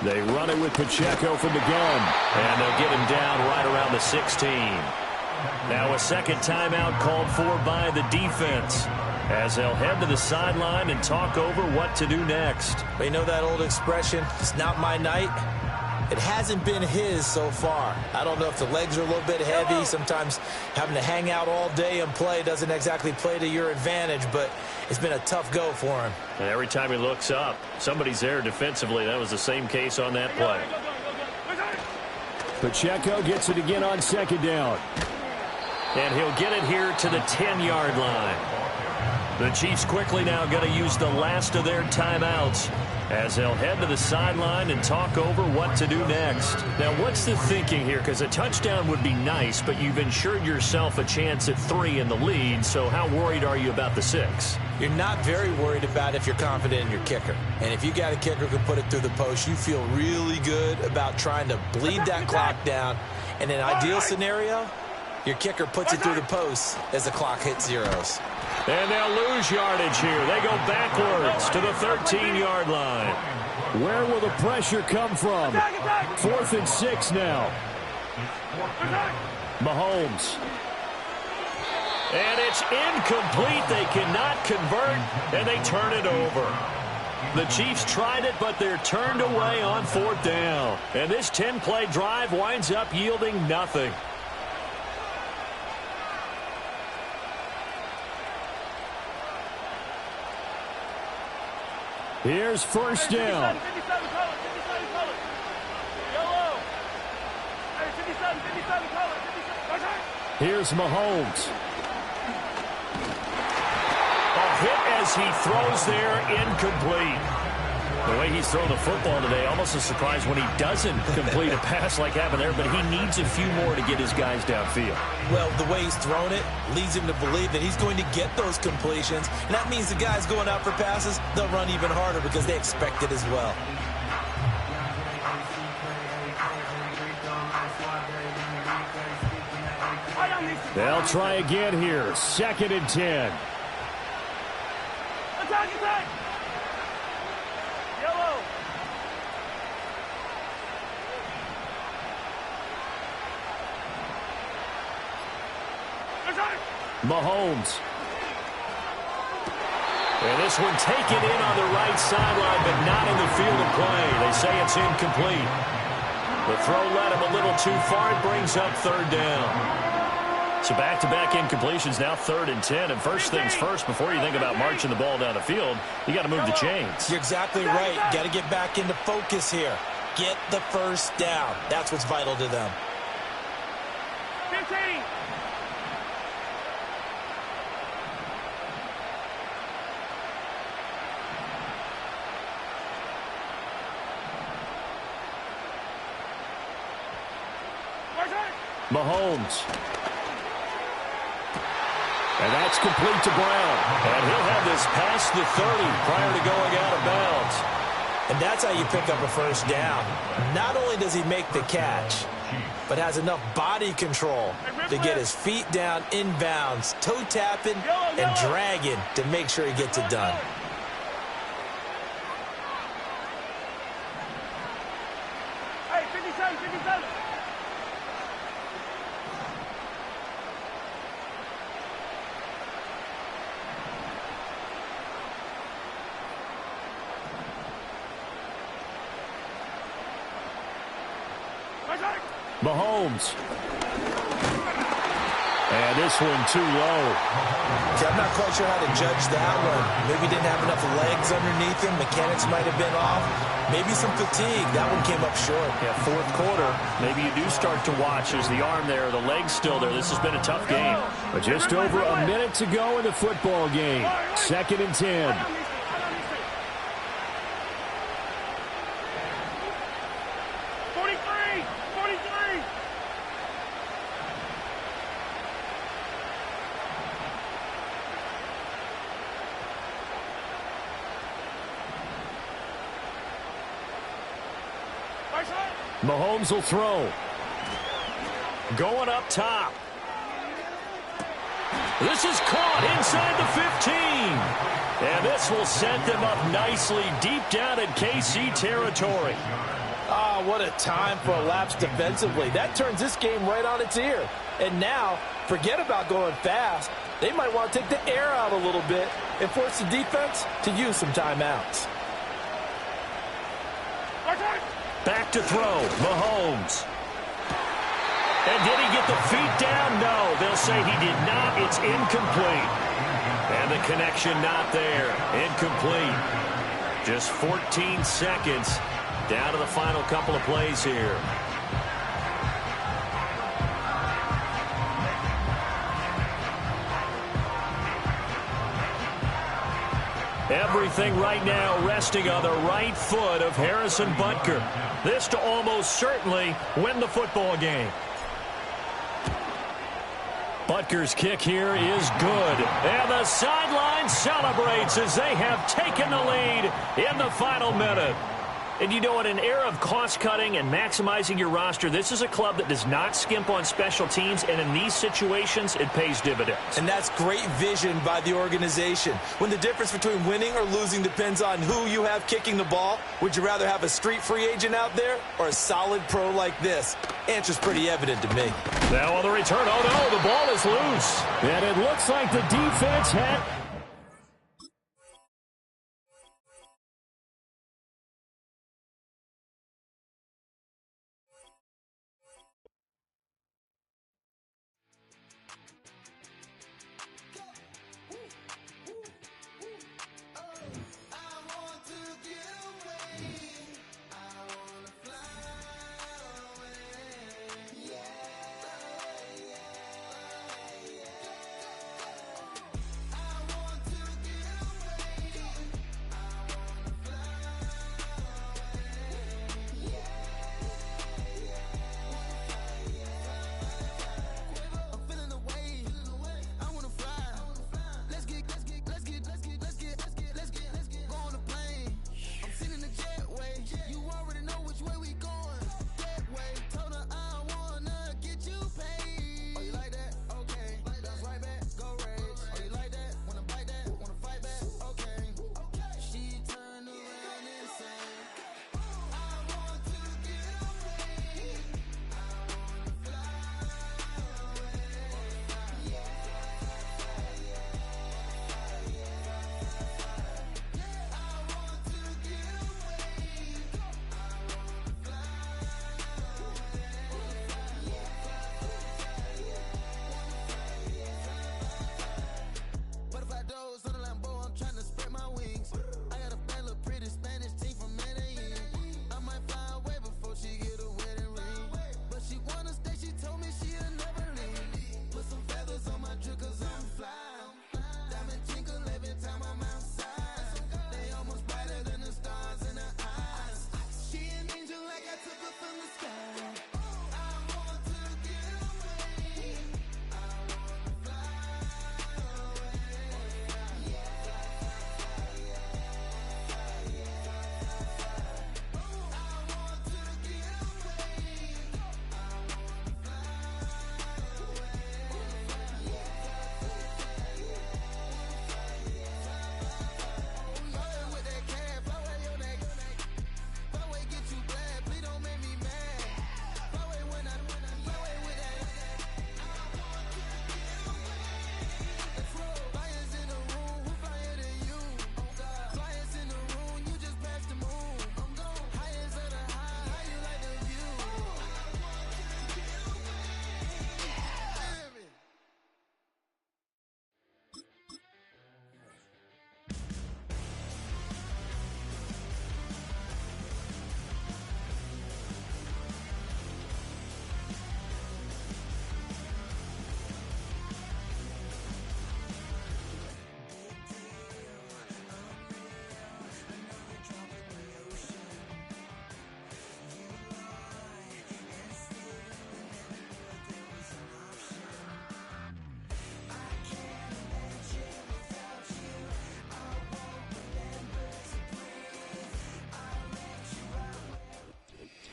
They run it with Pacheco from the gun. And they'll get him down right around the 16. Now a second timeout called for by the defense, as they'll head to the sideline and talk over what to do next. But you know that old expression, it's not my night? It hasn't been his so far. I don't know if the legs are a little bit heavy. Sometimes having to hang out all day and play doesn't exactly play to your advantage, but it's been a tough go for him. And every time he looks up, somebody's there defensively. That was the same case on that play. Pacheco gets it again on second down. And he'll get it here to the 10-yard line. The Chiefs quickly now going to use the last of their timeouts as they'll head to the sideline and talk over what to do next. Now, what's the thinking here? Because a touchdown would be nice, but you've ensured yourself a chance at 3 in the lead, so how worried are you about the 6? You're not very worried about if you're confident in your kicker. And if you got a kicker who can put it through the post, you feel really good about trying to bleed that clock down. In an ideal scenario, your kicker puts it through the post as the clock hits zeros. And they'll lose yardage here. They go backwards to the 13-yard line. Where will the pressure come from? 4th and 6 now. Mahomes. And it's incomplete. They cannot convert, and they turn it over. The Chiefs tried it, but they're turned away on 4th down. And this 10-play drive winds up yielding nothing. Here's first down. 57 color. Yellow. Hey, 57 color. 57. Here's Mahomes. A hit as he throws there, incomplete. The way he's thrown the football today, almost a surprise when he doesn't complete a pass like happened there, but he needs a few more to get his guys downfield. Well, the way he's thrown it leads him to believe that he's going to get those completions, and that means the guys going out for passes, they'll run even harder because they expect it as well. They'll try again here. 2nd and 10. Attack. Yellow. Mahomes. And this one taken in on the right sideline, but not in the field of play. They say it's incomplete. The throw led him a little too far. It brings up 3rd down. So back-to-back incompletions, now 3rd and 10. And first things first, before you think about marching the ball down the field, you got to move the chains. You're exactly right. Got to get back into focus here. Get the first down. That's what's vital to them. 15. Mahomes. And that's complete to Brown. And he'll have this past the 30 prior to going out of bounds. And that's how you pick up a first down. Not only does he make the catch, but has enough body control to get his feet down inbounds, toe tapping and dragging to make sure he gets it done. Hey, 57. Mahomes. And this one too low. See, I'm not quite sure how to judge that one. Maybe didn't have enough legs underneath him. Mechanics might have been off. Maybe some fatigue. That one came up short. Yeah, 4th quarter. Maybe you do start to watch as the arm there, the leg's still there. This has been a tough game. But just over a minute to go in the football game. 2nd and 10. 43. Mahomes will throw. Going up top. This is caught inside the 15. And this will set them up nicely deep down in KC territory. Ah, what a time for a lapse defensively. That turns this game right on its ear. And now, forget about going fast. They might want to take the air out a little bit and force the defense to use some timeouts. Back to throw, Mahomes. And did he get the feet down? No, they'll say he did not. It's incomplete. And the connection not there. Incomplete. Just 14 seconds down to the final couple of plays here. Everything right now resting on the right foot of Harrison Butker. This to almost certainly win the football game. Butker's kick here is good. And the sideline celebrates as they have taken the lead in the final minute. And you know, in an era of cost-cutting and maximizing your roster, this is a club that does not skimp on special teams, and in these situations, it pays dividends. And that's great vision by the organization. When the difference between winning or losing depends on who you have kicking the ball, would you rather have a street free agent out there or a solid pro like this? Answer's pretty evident to me. Now on the return, oh no, the ball is loose. And it looks like the defense had...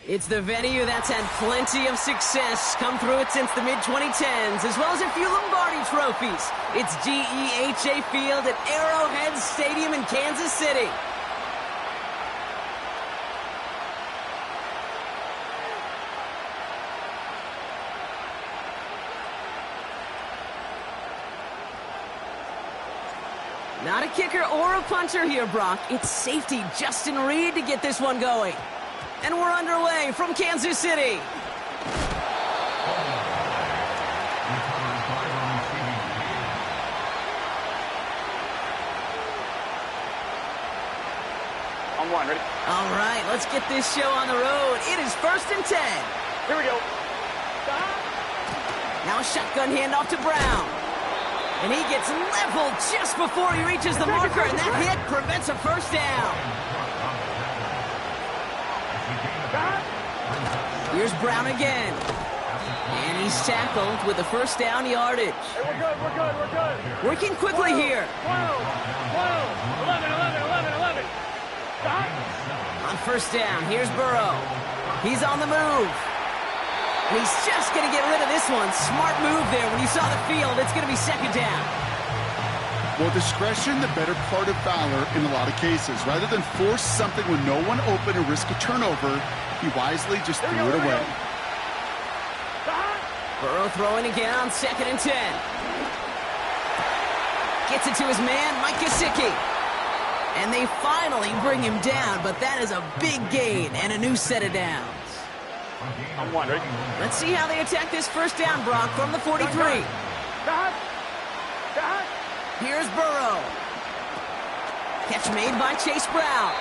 It's the venue that's had plenty of success, come through it since the mid-2010s, as well as a few Lombardi trophies. It's GEHA Field at Arrowhead Stadium in Kansas City. Not a kicker or a puncher here, Brock. It's safety Justin Reed to get this one going. And we're underway from Kansas City. On one, ready? All right, let's get this show on the road. It is 1st and 10. Here we go. Now a shotgun handoff to Brown. And he gets leveled just before he reaches the marker, and that hit prevents a first down. Here's Brown again. And he's tackled with the first down yardage. Hey, we're good. Working quickly here. 12, 11. Stop. On first down, here's Burrow. He's on the move. And he's just going to get rid of this one. Smart move there. When you saw the field, it's going to be 2nd down. Well, discretion, the better part of valor in a lot of cases. Rather than force something with no one open and risk a turnover, he wisely just threw it away. Burrow throwing again on 2nd and 10. Gets it to his man, Mike Gesicki. And they finally bring him down, but that is a big gain and a new set of downs. On one, ready? Let's see how they attack this first down, Brock, from the 43. Here's Burrow. Catch made by Chase Brown.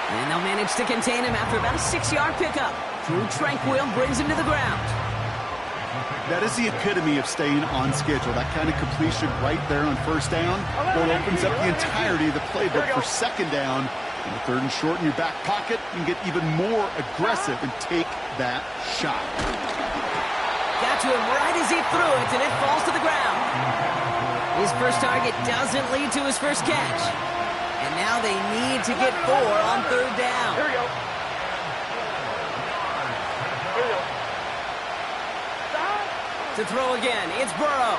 And they'll manage to contain him after about a 6-yard pickup. Drew Tranquil brings him to the ground. That is the epitome of staying on schedule. That kind of completion right there on first down. Well, opens up the entirety of the playbook for 2nd down. And the 3rd and short in your back pocket, you can get even more aggressive and take that shot. Got to him right as he threw it, and it falls to the ground. His first target doesn't lead to his first catch. And now they need to get 4 on 3rd down. Here we go. To throw again, it's Burrow.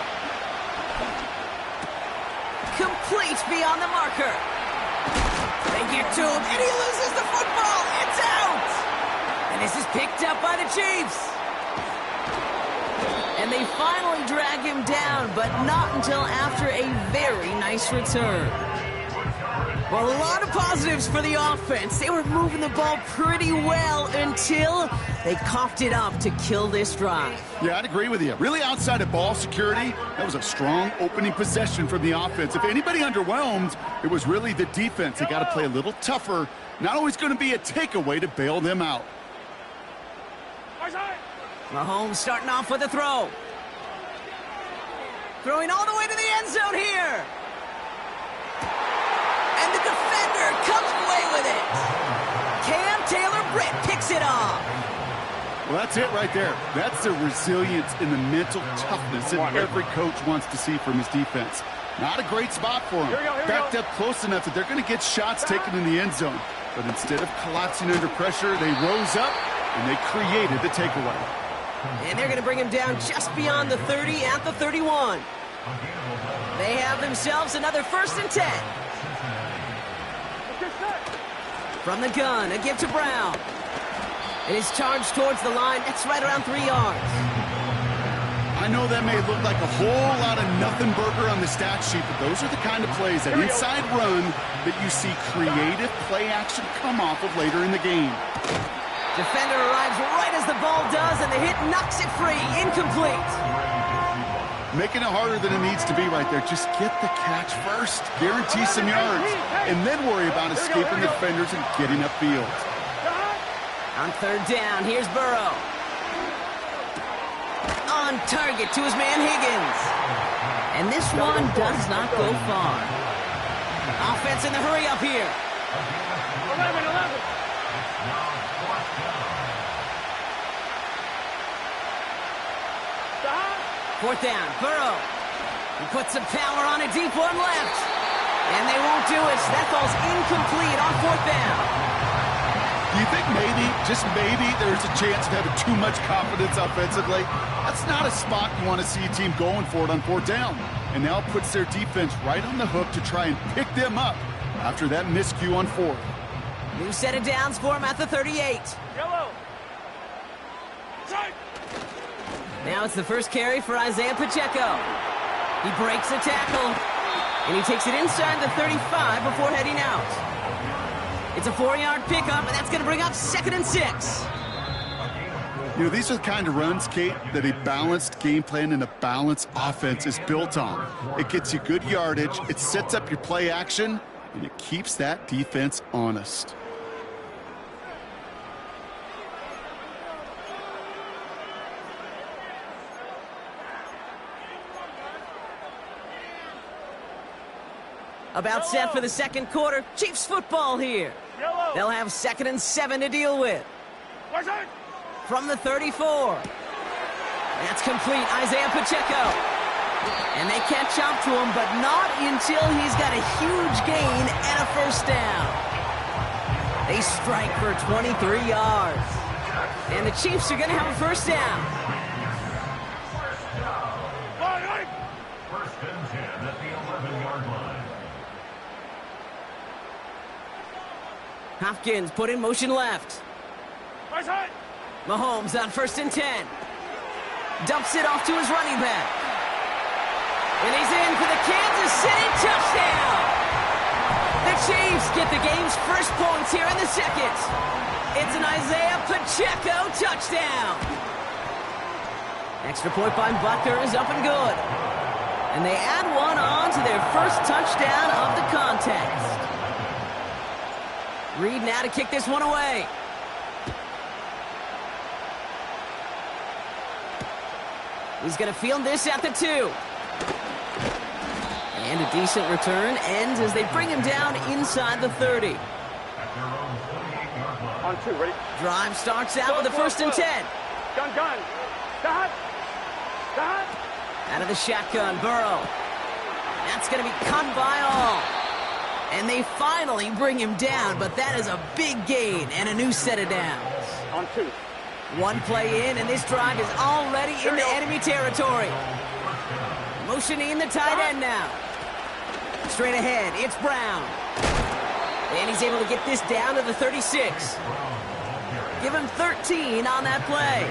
Complete beyond the marker. They get to him, and he loses the football. It's out! And this is picked up by the Chiefs. And they finally drag him down, but not until after a very nice return. Well, a lot of positives for the offense. They were moving the ball pretty well until they coughed it up to kill this drive. Yeah, I'd agree with you. Really outside of ball security, that was a strong opening possession from the offense. If anybody underwhelmed, it was really the defense. They got to play a little tougher. Not always going to be a takeaway to bail them out. Mahomes starting off with a throw. Throwing all the way to the end zone here. And the defender comes away with it. Cam Taylor-Britt picks it off. Well, that's it right there. That's the resilience and the mental toughness that every coach wants to see from his defense. Not a great spot for him. Backed up close enough that they're going to get shots taken in the end zone. But instead of collapsing under pressure, they rose up and they created the takeaway. And they're going to bring him down just beyond the 30 at the 31. They have themselves another 1st and 10. From the gun, a give to Brown. It is charged towards the line. That's right around 3 yards. I know that may look like a whole lot of nothing burger on the stat sheet, but those are the kind of plays, that inside run, that you see creative play action come off of later in the game. Defender arrives right as the ball does, and the hit knocks it free. Incomplete. Making it harder than it needs to be right there. Just get the catch first. Guarantee some yards. And then worry about escaping defenders and getting upfield. On 3rd down, here's Burrow. On target to his man Higgins. And this one does not go far. Offense in the hurry up here. 11. 4th down, Burrow. He puts some power on a deep one left. And they won't do it. That falls incomplete on 4th down. Do you think maybe, just maybe, there's a chance of having too much confidence offensively? That's not a spot you want to see a team going for it on 4th down. And now it puts their defense right on the hook to try and pick them up after that miscue on 4th. New set of downs for him at the 38. Yellow. Now it's the first carry for Isaiah Pacheco. He breaks a tackle, and he takes it inside the 35 before heading out. It's a 4-yard pickup, and that's going to bring up 2nd and 6. You know, these are the kind of runs, Kate, that a balanced game plan and a balanced offense is built on. It gets you good yardage, it sets up your play action, and it keeps that defense honest. About set for the 2nd quarter. Chiefs football here. They'll have 2nd and 7 to deal with. From the 34. That's complete. Isaiah Pacheco. And they catch up to him, but not until he's got a huge gain and a 1st down. They strike for 23 yards. And the Chiefs are going to have a 1st down. 1st and 10 at the 11-yard line. Hopkins put in motion left. Mahomes on 1st and 10. Dumps it off to his running back. And he's in for the Kansas City touchdown. The Chiefs get the game's first points here in the 2nd. It's an Isaiah Pacheco touchdown. Extra point by Butker is up and good. And they add one on to their first touchdown of the contest. Reed now to kick this one away. He's going to field this at the 2. And a decent return ends as they bring him down inside the 30. On 2, ready? Drive starts out with the 1st and 10. Gun. Dot. Out of the shotgun, Burrow. That's going to be cut by all. And they finally bring him down, but that is a big gain and a new set of downs. On 2. One play in, and this drive is already into enemy territory. Motioning the tight end now. Straight ahead, it's Brown. And he's able to get this down to the 36. Give him 13 on that play.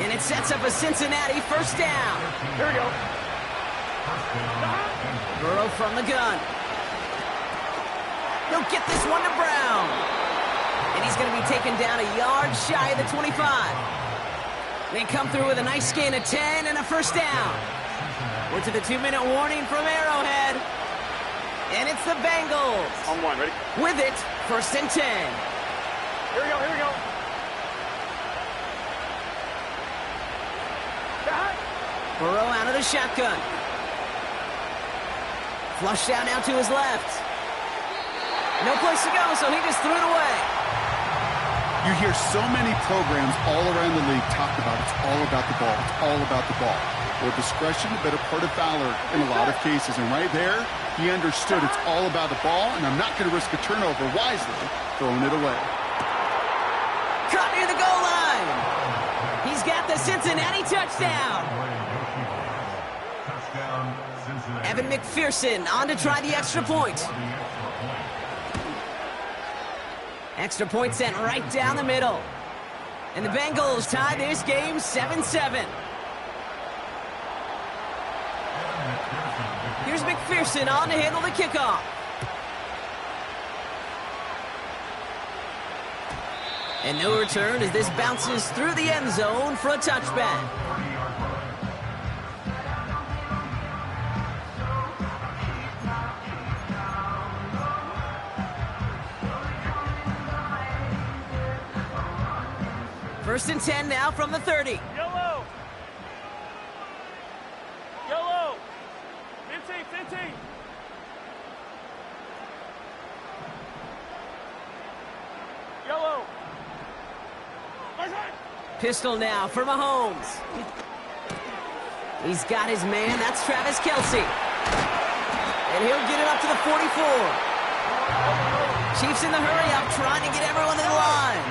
And it sets up a Cincinnati 1st down. Here we go. Burrow from the gun. He'll get this one to Brown. And he's going to be taken down a yard shy of the 25. They come through with a nice gain of 10 and a 1st down. We're to the 2-minute warning from Arrowhead. And it's the Bengals. On 1, ready? With it, 1st and 10. Here we go. Burrow out of the shotgun. Flushed out now to his left. No place to go, so he just threw it away. You hear so many programs all around the league talk about it's all about the ball. It's all about the ball. Well, discretion, a better part of valor in a lot of cases. And right there, he understood it's all about the ball, and I'm not going to risk a turnover wisely, throwing it away. Caught near the goal line. He's got the Cincinnati touchdown. Evan McPherson on to try the extra point. Extra point sent right down the middle. And the Bengals tie this game 7-7. Here's McPherson on to handle the kickoff. And no return as this bounces through the end zone for a touchback. First and 10 now from the 30. Yellow. 15. Yellow. Pistol now for Mahomes. He's got his man. That's Travis Kelce. And he'll get it up to the 44. Chiefs in the hurry-up, trying to get everyone to the line.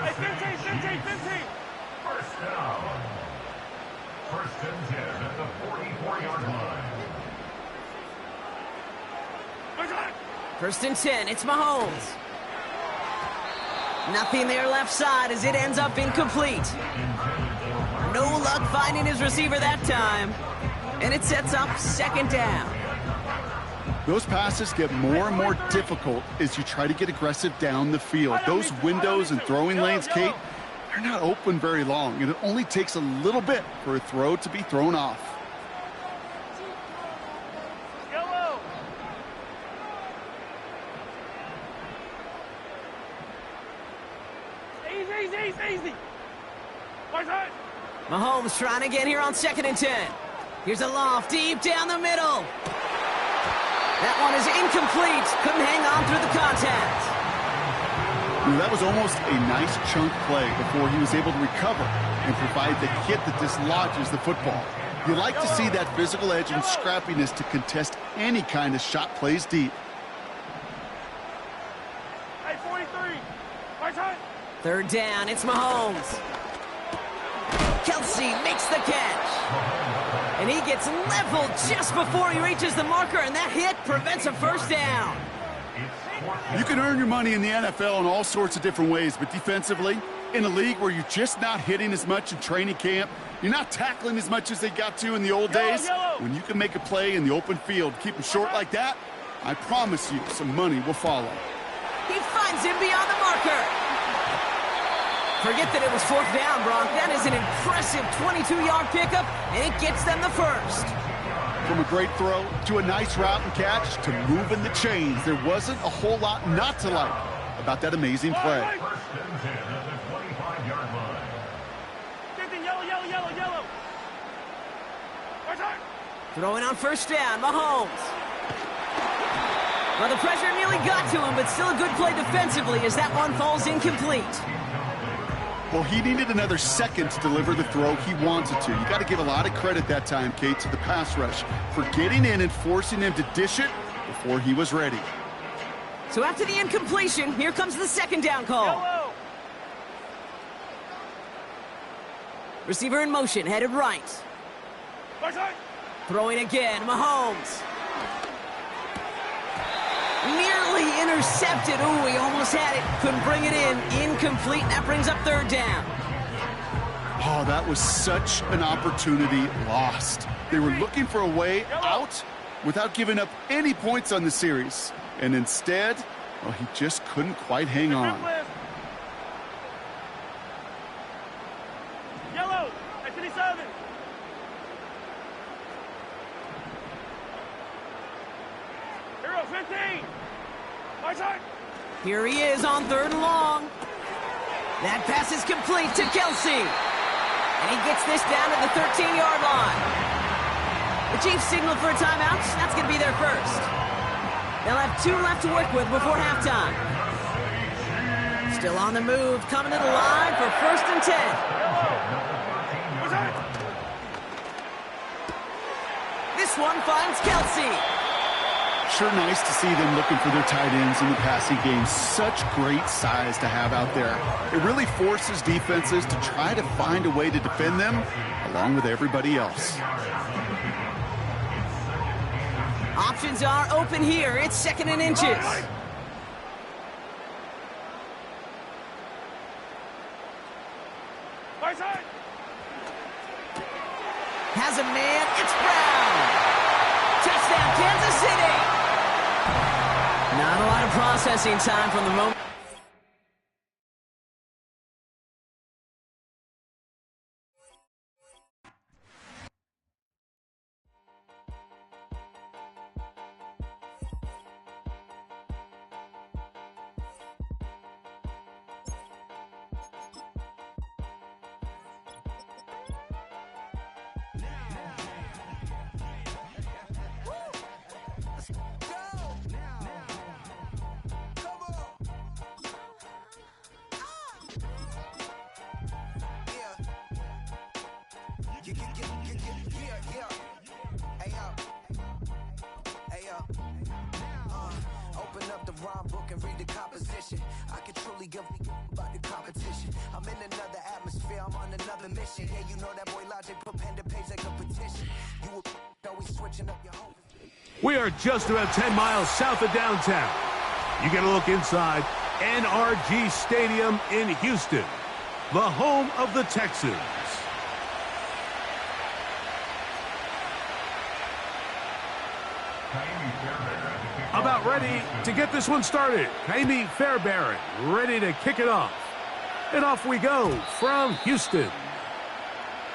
Hey, 15. First down. First and 10 at the 44-yard line. First and 10, it's Mahomes. Nothing there left side as it ends up incomplete. No luck finding his receiver that time. And it sets up second down. Those passes get more and more difficult as you try to get aggressive down the field. Those windows and throwing lanes, Kate, they're not open very long, and it only takes a little bit for a throw to be thrown off. Yellow. Easy. What's that? Mahomes trying to get here on second and 10. Here's a loft deep down the middle. That one is incomplete. Couldn't hang on through the contact. That was almost a nice chunk play before he was able to recover and provide the hit that dislodges the football. You like to see that physical edge and scrappiness to contest any kind of shot plays deep. Hey, 43. What's that? Third down, it's Mahomes. Kelsey makes the catch. And he gets leveled just before he reaches the marker, and that hit prevents a first down. You can earn your money in the NFL in all sorts of different ways, but defensively, in a league where you're just not hitting as much in training camp, you're not tackling as much as they got to in the old days, when you can make a play in the open field, keep them short like that, I promise you some money will follow. He finds him beyond the marker. Forget that it was fourth down, Bronk. That is an impressive 22-yard pickup, and it gets them the first. From a great throw to a nice route and catch to moving the chains, there wasn't a whole lot not to like about that amazing play. First and 10 at the 25-yard line. 50, yellow. What's that? Throwing on first down, Mahomes. Well, the pressure nearly got to him, but still a good play defensively as that one falls incomplete. Well, he needed another second to deliver the throw he wanted to. You got to give a lot of credit that time, Kate, to the pass rush for getting in and forcing him to dish it before he was ready. So after the incompletion, here comes the second down call. Yellow. Receiver in motion, headed right. What's that? Throwing again, Mahomes. Nearly intercepted. Ooh, he almost had it. Couldn't bring it in. Incomplete. That brings up third down. Oh, that was such an opportunity lost. They were looking for a way out without giving up any points on the series. And instead, well, he just couldn't quite hang on. Yellow. Hey, 57. Hero, 15. What's that? Here he is on third and long. That pass is complete to Kelsey. And he gets this down to the 13-yard line. The Chiefs signal for a timeout. That's going to be their first. They'll have 2 left to work with before halftime. Still on the move, coming to the line for first and 10. This one finds Kelsey. Sure nice to see them looking for their tight ends in the passing game. Such great size to have out there. It really forces defenses to try to find a way to defend them along with everybody else. Options are open here. It's second and inches. Has a man. It's Brown. Touchdown, Kansas City. Not a lot of processing time from the moment. Open up the rhyme book and read the composition. I can truly give about the competition. I'm in another atmosphere, I'm on another mission. Yeah, you know that boy Logic put pen to page like a petition. You always switching up your home. We are just about 10 miles south of downtown. You get a look inside NRG Stadium in Houston, the home of the Texans. About ready to get this one started. Jaime Fairbairn ready to kick it off. And off we go from Houston.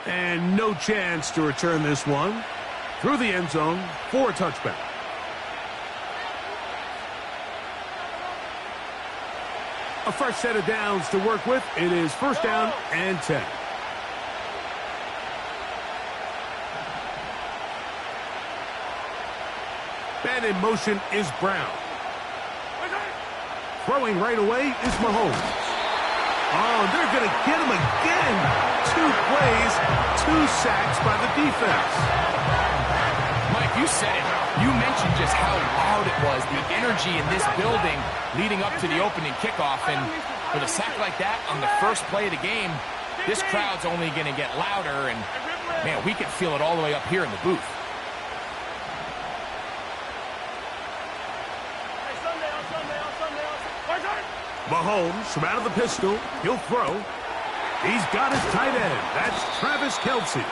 And no chance to return this one through the end zone for a touchback. A fresh set of downs to work with. It is first down and 10. And in motion is Brown. Throwing right away is Mahomes. Oh, they're going to get him again. 2 plays, 2 sacks by the defense. Mike, you said it. You mentioned just how loud it was, the energy in this building leading up to the opening kickoff. And with a sack like that on the first play of the game, this crowd's only going to get louder. And, man, we could feel it all the way up here in the booth. Mahomes from out of the pistol. He'll throw. He's got his tight end. That's Travis Kelce.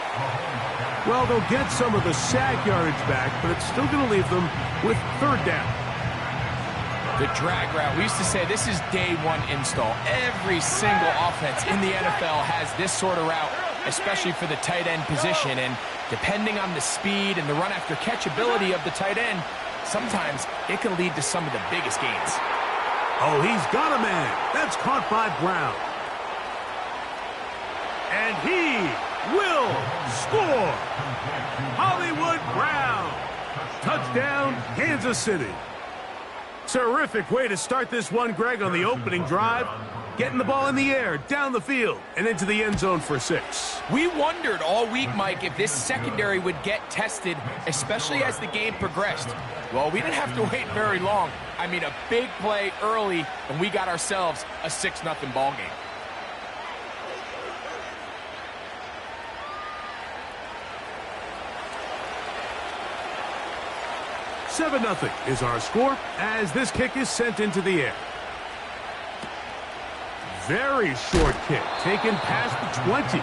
Well, they'll get some of the sack yardage back, but it's still going to leave them with third down. The drag route. We used to say this is day one install. Every single offense in the NFL has this sort of route, especially for the tight end position. And depending on the speed and the run after catch ability of the tight end, sometimes it can lead to some of the biggest gains. Oh, he's got a man. That's caught by Brown. And he will score. Hollywood Brown. Touchdown, Kansas City. Terrific way to start this one, Greg, on the opening drive. Getting the ball in the air, down the field, and into the end zone for 6. We wondered all week, Mike, if this secondary would get tested, especially as the game progressed. Well, we didn't have to wait very long. I mean, a big play early, and we got ourselves a 6-0 ball game. $7-0 is our score as this kick is sent into the air. Very short kick, taken past the 20.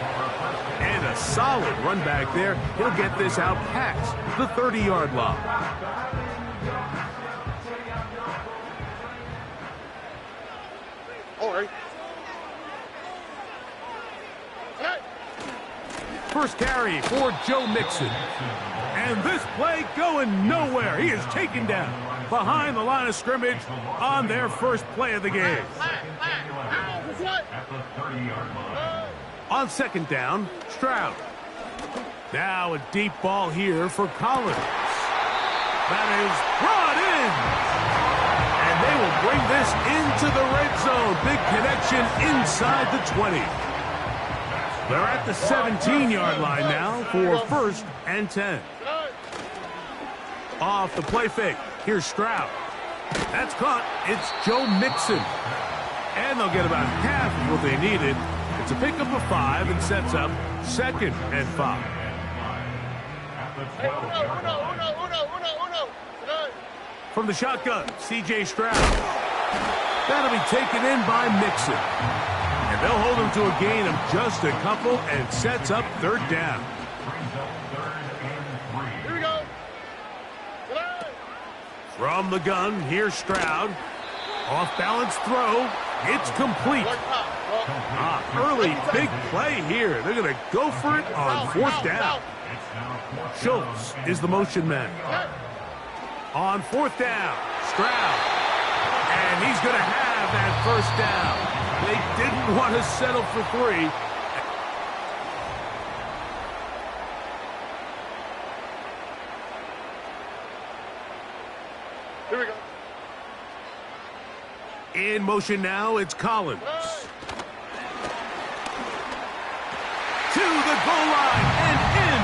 And a solid run back there. He'll get this out past the 30-yard line. All right. First carry for Joe Mixon. And this play going nowhere. He is taken down behind the line of scrimmage on their first play of the game. On second down, Stroud. Now a deep ball here for Collins. That is brought in. And they will bring this into the red zone. Big connection inside the 20. They're at the 17-yard line now for first and 10. Off the play fake. Here's Stroud. That's caught. It's Joe Mixon. And they'll get about half of what they needed. It's a pickup of 5 and sets up second and 5. From the shotgun, C.J. Stroud. That'll be taken in by Mixon. And they'll hold him to a gain of just a couple and sets up third down. Here we go. From the gun, here's Stroud. Off-balance throw. It's complete. Early big play here. They're going to go for it on fourth down. Schultz is the motion man. On fourth down, Stroud. And he's going to have that first down. They didn't want to settle for 3. Here we go. In motion now, it's Collins. To the goal line and in.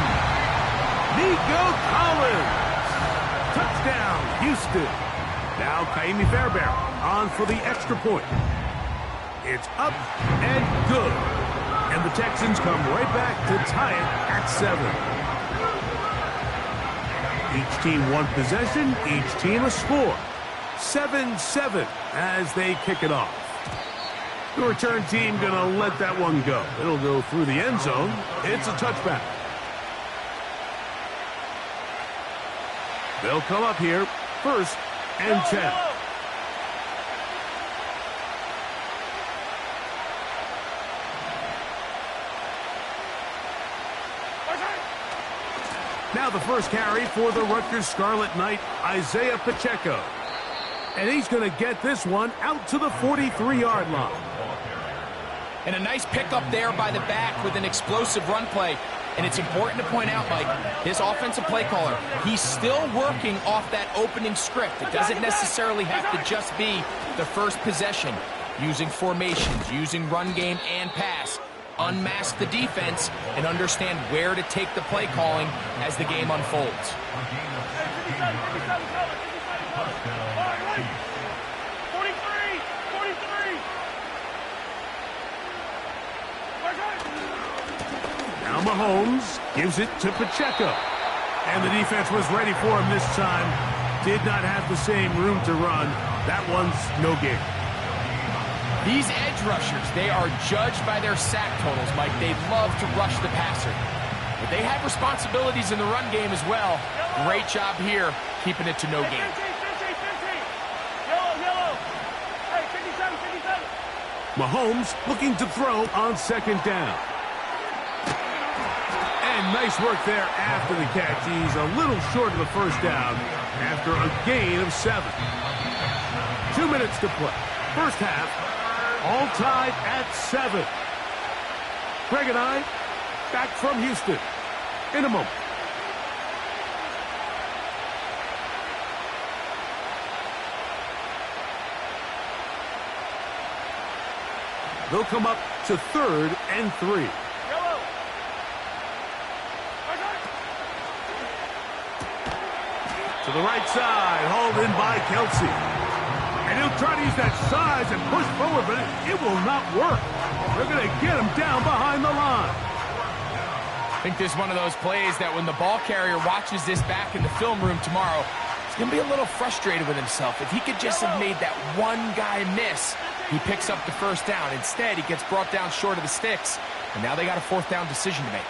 Nico Collins. Touchdown, Houston. Now Kaimi Fairbairn on for the extra point. It's up and good. And the Texans come right back to tie it at 7. Each team one possession, each team a score. 7-7 as they kick it off. The return team going to let that one go. It'll go through the end zone. It's a touchback. They'll come up here, 1st and 10. Now the first carry for the Rutgers Scarlet Knight, Isaiah Pacheco. And he's going to get this one out to the 43-yard line. And a nice pickup there by the back with an explosive run play. And it's important to point out, Mike, this offensive play caller, he's still working off that opening script. It doesn't necessarily have to just be the first possession. Using formations, using run game and pass. Unmask the defense and understand where to take the play calling as the game unfolds. Now Mahomes gives it to Pacheco. And the defense was ready for him this time. Did not have the same room to run. That one's no gain. These edge rushers, they are judged by their sack totals, Mike. They love to rush the passer. But they have responsibilities in the run game as well. Great job here, keeping it to no gain. Mahomes looking to throw on 2nd down. And nice work there after the catch. He's a little short of the 1st down after a gain of 7. 2 minutes to play. First half, all tied at 7. Greg and I back from Houston in a moment. They'll come up to 3rd and 3. To the right side, hauled in by Kelsey. And he'll try to use that size and push forward, but it will not work. They're going to get him down behind the line. I think this is one of those plays that when the ball carrier watches this back in the film room tomorrow, he's going to be a little frustrated with himself. If he could just have made that one guy miss, he picks up the 1st down. Instead, he gets brought down short of the sticks, and now they got a 4th down decision to make.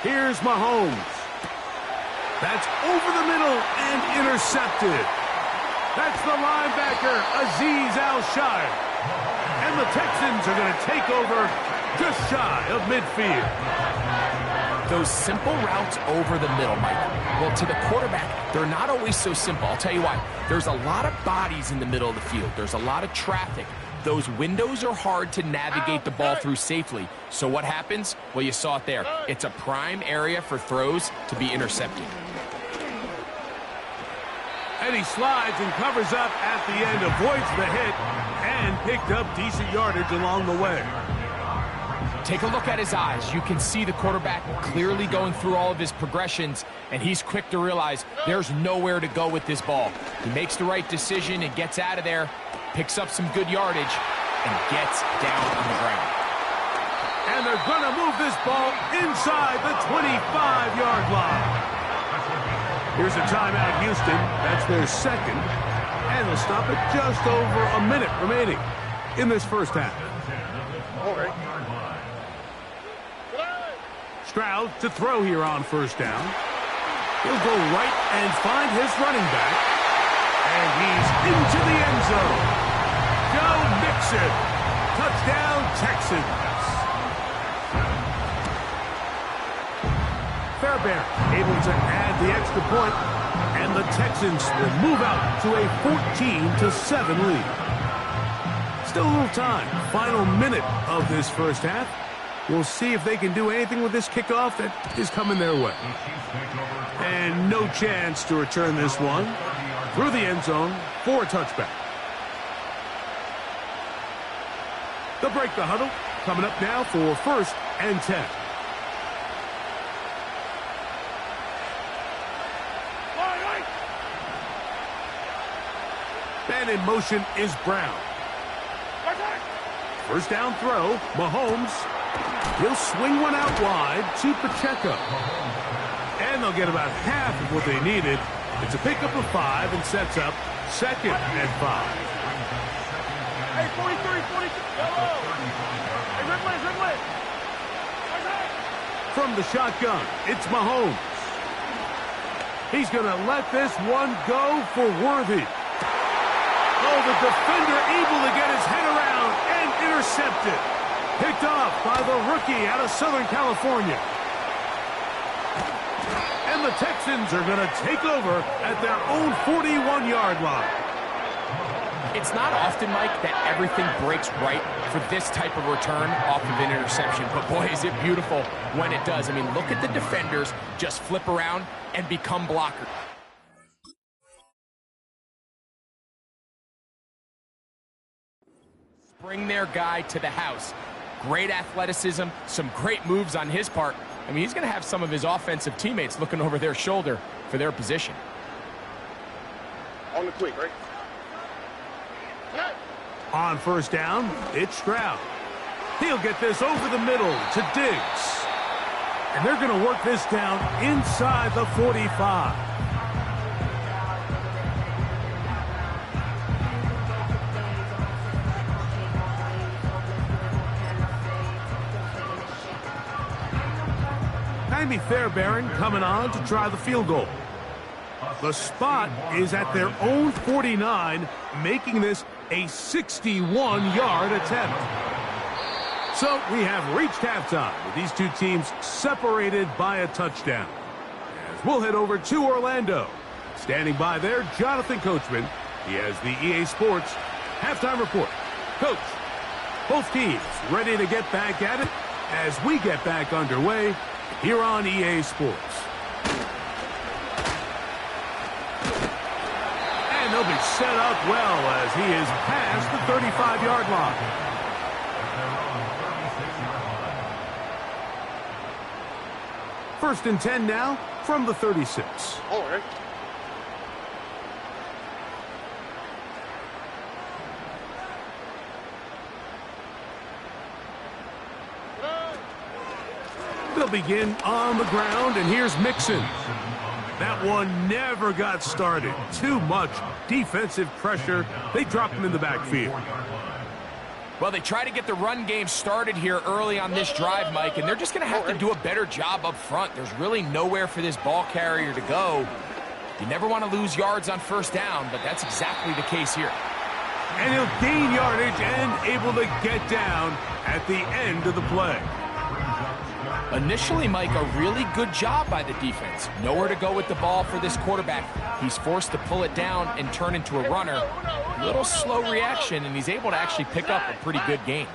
Here's Mahomes. That's over the middle and intercepted. That's the linebacker, Azeez Al-Shire. And the Texans are going to take over just shy of midfield. Those simple routes over the middle, Mike. Well, to the quarterback, they're not always so simple. I'll tell you why. There's a lot of bodies in the middle of the field. There's a lot of traffic. Those windows are hard to navigate the ball through safely. So what happens? Well, you saw it there. It's a prime area for throws to be intercepted. And he slides and covers up at the end, avoids the hit, and picked up decent yardage along the way. Take a look at his eyes. You can see the quarterback clearly going through all of his progressions, and he's quick to realize there's nowhere to go with this ball. He makes the right decision and gets out of there, picks up some good yardage, and gets down on the ground. And they're going to move this ball inside the 25-yard line. Here's a timeout, Houston. That's their 2nd. And they'll stop it just over a minute remaining in this first half. Okay. Stroud to throw here on 1st down. He'll go right and find his running back. And he's into the end zone. Joe Mixon. Touchdown, Texans. Fairbairn able to add the extra point, and the Texans will move out to a 14-7 lead. Still a little time. Final minute of this first half. We'll see if they can do anything with this kickoff that is coming their way. And no chance to return this one through the end zone for a touchback. They'll break the huddle. Coming up now for 1st and 10. And in motion is Brown. First down throw, Mahomes. He'll swing one out wide to Pacheco. And they'll get about half of what they needed. It's a pickup of 5 and sets up 2nd and 5. Hey, 43, 42. Yellow. Hey, red way. From the shotgun, it's Mahomes. He's going to let this one go for Worthy. Oh, the defender able to get his head around and intercept it. Picked off by the rookie out of Southern California. And the Texans are going to take over at their own 41-yard line. It's not often, Mike, that everything breaks right for this type of return off of an interception. But, boy, is it beautiful when it does. I mean, look at the defenders just flip around and become blockers. Bring their guy to the house. Great athleticism, some great moves on his part. I mean, he's going to have some of his offensive teammates looking over their shoulder for their position. On the quick, right? On first down, it's Stroud. He'll get this over the middle to Diggs. And they're going to work this down inside the 45. Jamie Fairbairn coming on to try the field goal. The spot is at their own 49, making this a 61-yard attempt. So we have reached halftime with these two teams separated by a touchdown. As we'll head over to Orlando. Standing by there, Jonathan Coachman. He has the EA Sports halftime report. Coach, both teams ready to get back at it as we get back underway here on EA Sports. And they'll be set up well as he is past the 35-yard line. First and 10 now from the 36. Oh, right. They'll begin on the ground, and here's Mixon. That one never got started. Too much defensive pressure. They dropped him in the backfield. Well, they try to get the run game started here early on this drive, Mike, and they're just going to have to do a better job up front. There's really nowhere for this ball carrier to go. You never want to lose yards on first down, but that's exactly the case here. And he'll gain yardage and able to get down at the end of the play. Initially, Mike, a really good job by the defense. Nowhere to go with the ball for this quarterback. He's forced to pull it down and turn into a runner. A little slow reaction, and he's able to actually pick up a pretty good gain.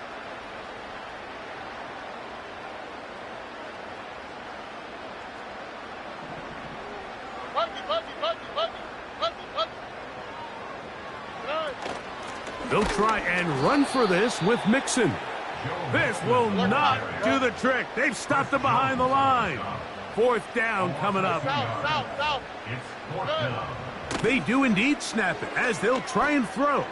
They'll try and run for this with Mixon. This will not do the trick. They've stopped him behind the line. Fourth down coming up. It's fourth down. They do indeed snap it as they'll try and throw.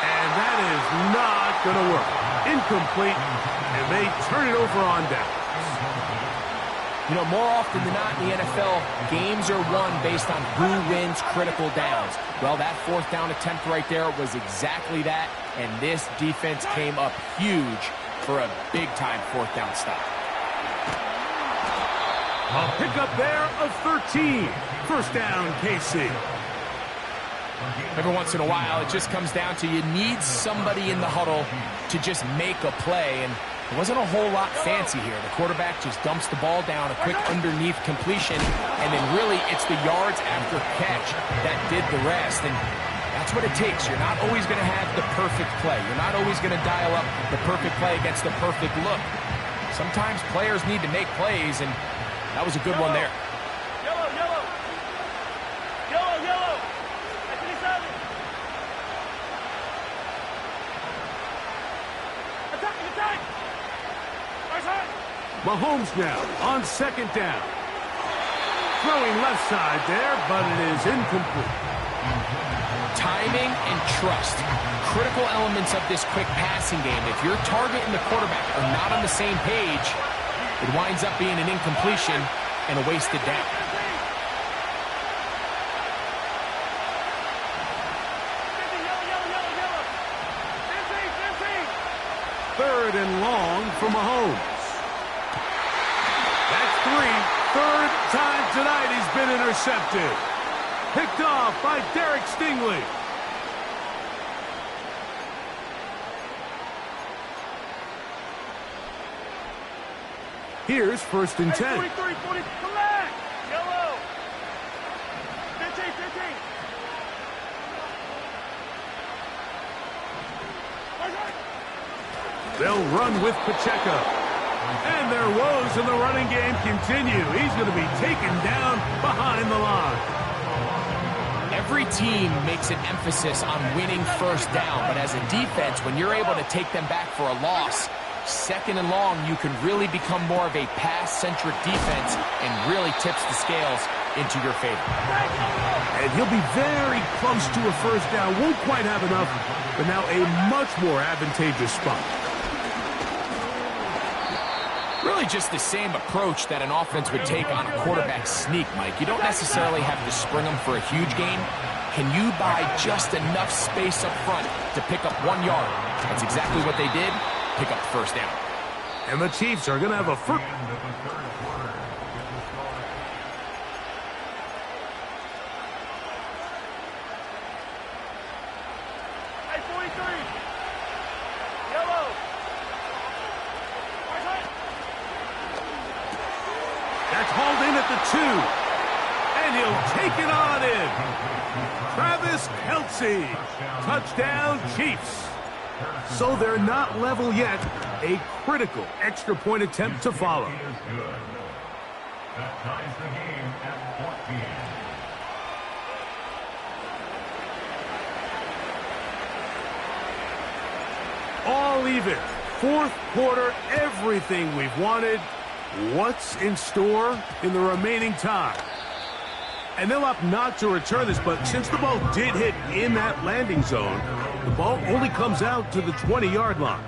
And that is not going to work. Incomplete, and they turn it over on down. You know, more often than not in the NFL, games are won based on who wins critical downs. Well, that fourth down attempt right there was exactly that, and this defense came up huge for a big-time fourth down stop. A pickup there of 13. First down, KC. Every once in a while, it just comes down to you need somebody in the huddle to just make a play, and it wasn't a whole lot fancy here. The quarterback just dumps the ball down, a quick underneath completion, and then really it's the yards after catch that did the rest. And that's what it takes. You're not always going to have the perfect play. You're not always going to dial up the perfect play against the perfect look. Sometimes players need to make plays, and that was a good one there. Yellow, yellow. Yellow, yellow. Attack, attack. Mahomes now on second down. Throwing left side there, but it is incomplete. Timing and trust. Critical elements of this quick passing game. If your target and the quarterback are not on the same page, it winds up being an incompletion and a wasted down. Third and long for Mahomes. That's 3. Third time tonight he's been intercepted. Picked off by Derek Stingley. Here's 1st and 10. 43, 40, come back! Yellow! 15, 15. They'll run with Pacheco. And their woes in the running game continue. He's going to be taken down behind the line. Every team makes an emphasis on winning first down, but as a defense, when you're able to take them back for a loss, 2nd and long, you can really become more of a pass-centric defense and really tips the scales into your favor. And he'll be very close to a first down. Won't quite have enough, but now a much more advantageous spot. Really just the same approach that an offense would take on a quarterback sneak, Mike. You don't necessarily have to spring them for a huge gain. Can you buy just enough space up front to pick up 1 yard? That's exactly what they did. Pick up the first down. And the Chiefs are going to have a first. Hey, 43. Yellow. That's hauled in at the 2. And he'll take it on in. Travis Kelce. Touchdown, Chiefs. So they're not level yet. A critical extra point attempt to follow. That ties the game at 14. All even. 4th quarter, everything we've wanted. What's in store in the remaining time? And they'll opt not to return this, but since the ball did hit in that landing zone, the ball only comes out to the 20-yard line.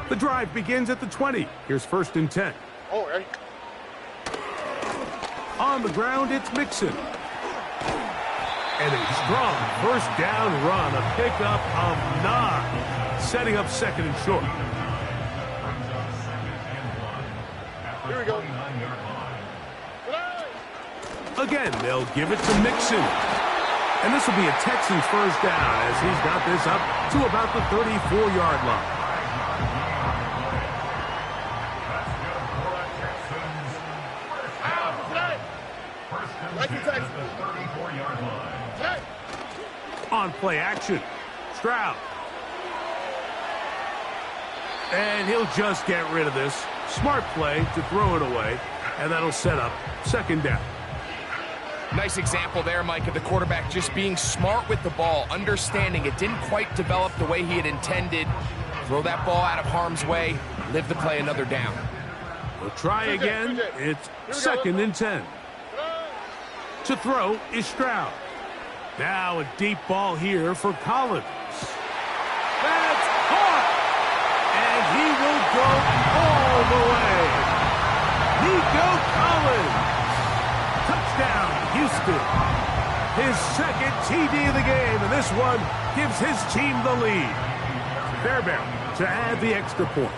The drive begins at the 20. Here's 1st and 10. Oh, hey. On the ground, it's Mixon. And a strong first down run, a pickup of 9, setting up 2nd and short. Here we go. Again, they'll give it to Mixon. And this will be a Texans first down as he's got this up to about the 34-yard line. On play action, Stroud. And he'll just get rid of this. Smart play to throw it away, and that'll set up 2nd down. Nice example there, Mike, of the quarterback just being smart with the ball, understanding it didn't quite develop the way he had intended. Throw that ball out of harm's way, live the play another down. We'll try again. It's 2nd and 10. To throw is Stroud. Now a deep ball here for Collins. That's caught! And he will go all the way. Nico Collins. Touchdown, Houston. His 2nd TD of the game, and this one gives his team the lead. Fairbairn to add the extra point.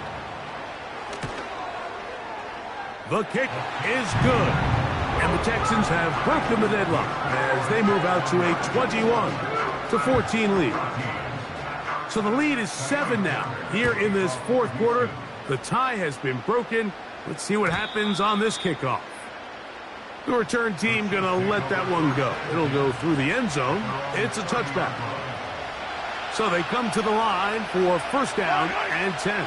The kick is good. And the Texans have broken the deadlock as they move out to a 21-14 lead. So the lead is 7 now. Here in this 4th quarter, the tie has been broken. Let's see what happens on this kickoff. The return team going to let that one go. It'll go through the end zone. It's a touchback. So they come to the line for 1st down and 10.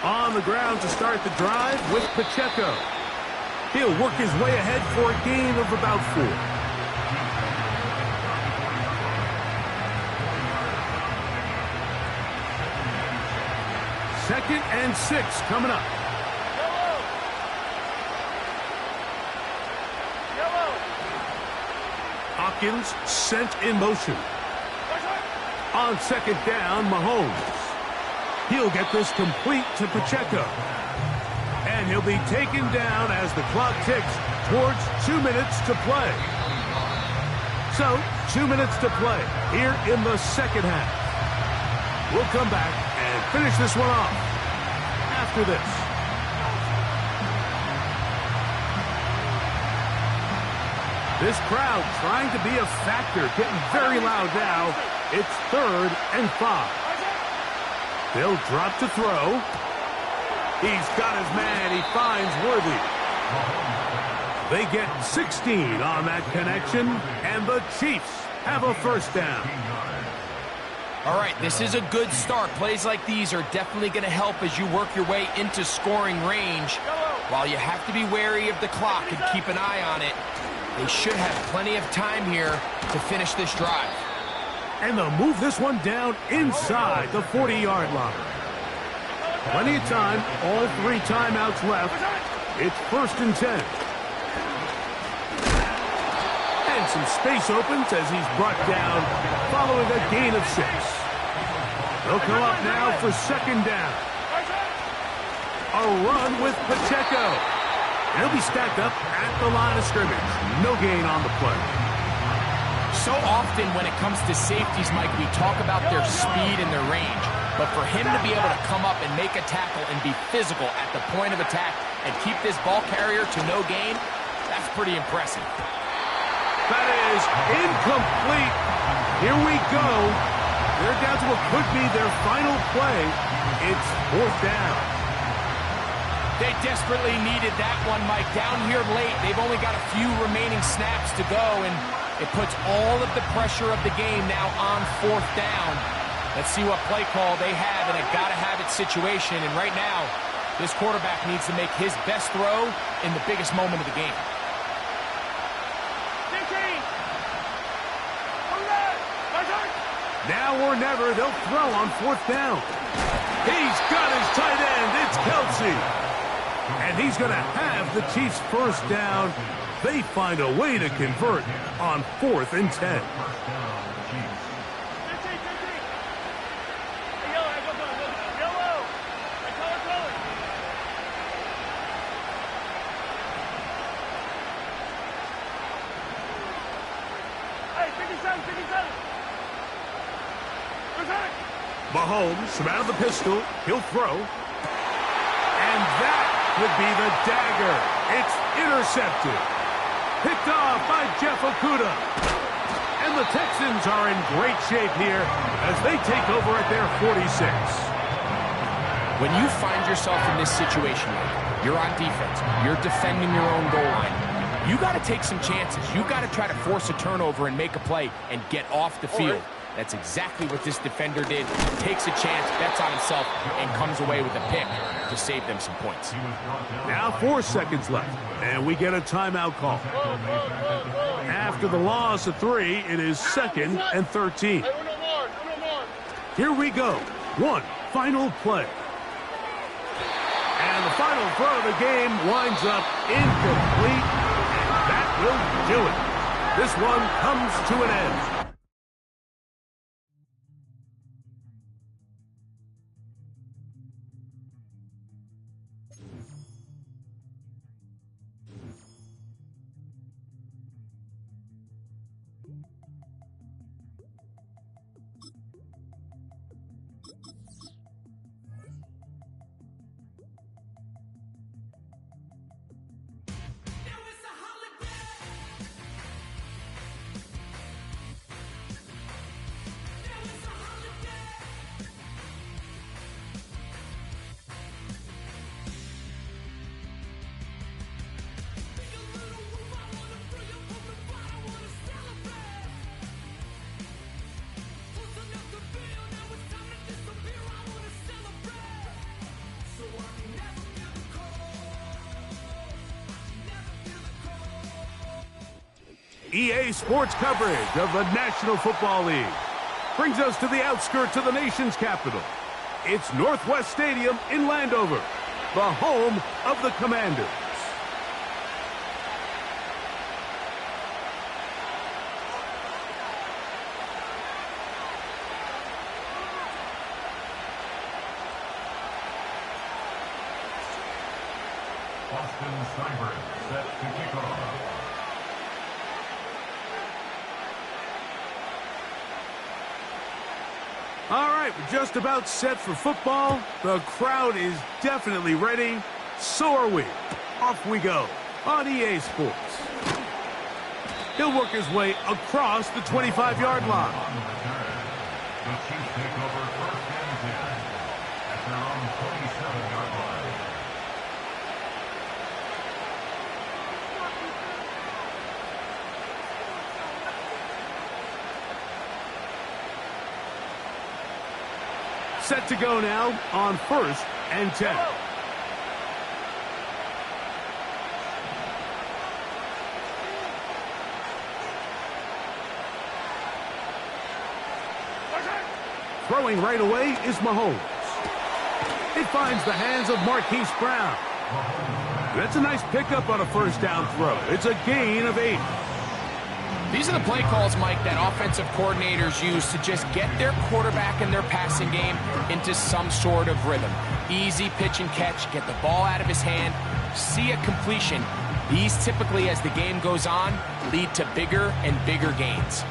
On the ground to start the drive with Pacheco. He'll work his way ahead for a gain of about 4. 2nd and 6 coming up. Hopkins sent in motion. On 2nd down, Mahomes. He'll get this complete to Pacheco. And he'll be taken down as the clock ticks towards 2 minutes to play. So, 2 minutes to play here in the second half. We'll come back and finish this one off after this. This crowd trying to be a factor, getting very loud now. It's 3rd and 5. They'll drop to throw. He's got his man. He finds Worthy. They get 16 on that connection, and the Chiefs have a first down. All right, this is a good start. Plays like these are definitely going to help as you work your way into scoring range. While you have to be wary of the clock and keep an eye on it, they should have plenty of time here to finish this drive. And they'll move this one down inside the 40-yard line. Plenty of time, all 3 timeouts left. It's 1st and 10. And some space opens as he's brought down following a gain of 6. They'll come up now for 2nd down. A run with Pacheco. He'll be stacked up at the line of scrimmage. No gain on the play. So often when it comes to safeties, Mike, we talk about their speed and their range. But for him to be able to come up and make a tackle and be physical at the point of attack and keep this ball carrier to no gain, that's pretty impressive. That is incomplete. Here we go. They're down to what could be their final play. It's 4th down. They desperately needed that one, Mike. Down here late, they've only got a few remaining snaps to go, and it puts all of the pressure of the game now on 4th down. Let's see what play call they have in a gotta-have-it situation. And right now, this quarterback needs to make his best throw in the biggest moment of the game. Now or never, they'll throw on 4th down. He's got his tight end. It's Kelsey. And he's going to have the Chiefs' first down. They find a way to convert on 4th and 10. Mahomes from out of the pistol. He'll throw. And that could be the dagger. It's intercepted. Picked off by Jeff Okudah. And the Texans are in great shape here as they take over at their 46. When you find yourself in this situation, you're on defense, you're defending your own goal line, you got to take some chances. You got to try to force a turnover and make a play and get off the field. That's exactly what this defender did. Takes a chance, bets on himself, and comes away with a pick to save them some points. Now 4 seconds left, and we get a timeout call. After the loss of 3, it is 2nd and 13. Here we go. One final play. And the final throw of the game winds up incomplete, and that will do it. This one comes to an end. EA Sports coverage of the National Football League brings us to the outskirts of the nation's capital. it's Northwest Stadium in Landover, the home of the Commanders. Austin Steinberg set to kick off. All right, we're just about set for football. The crowd is definitely ready. So are we. Off we go on EA Sports. He'll work his way across the 25-yard line. The Chiefs take over first and 10 at their own 27-yard line. Set to go now on first and 10. Throwing right away is Mahomes. It finds the hands of Marquise Brown. That's a nice pickup on a first down throw. It's a gain of 8. These are the play calls, Mike, that offensive coordinators use to just get their quarterback and their passing game into some sort of rhythm. Easy pitch and catch, get the ball out of his hand, see a completion. These typically, as the game goes on, lead to bigger and bigger gains.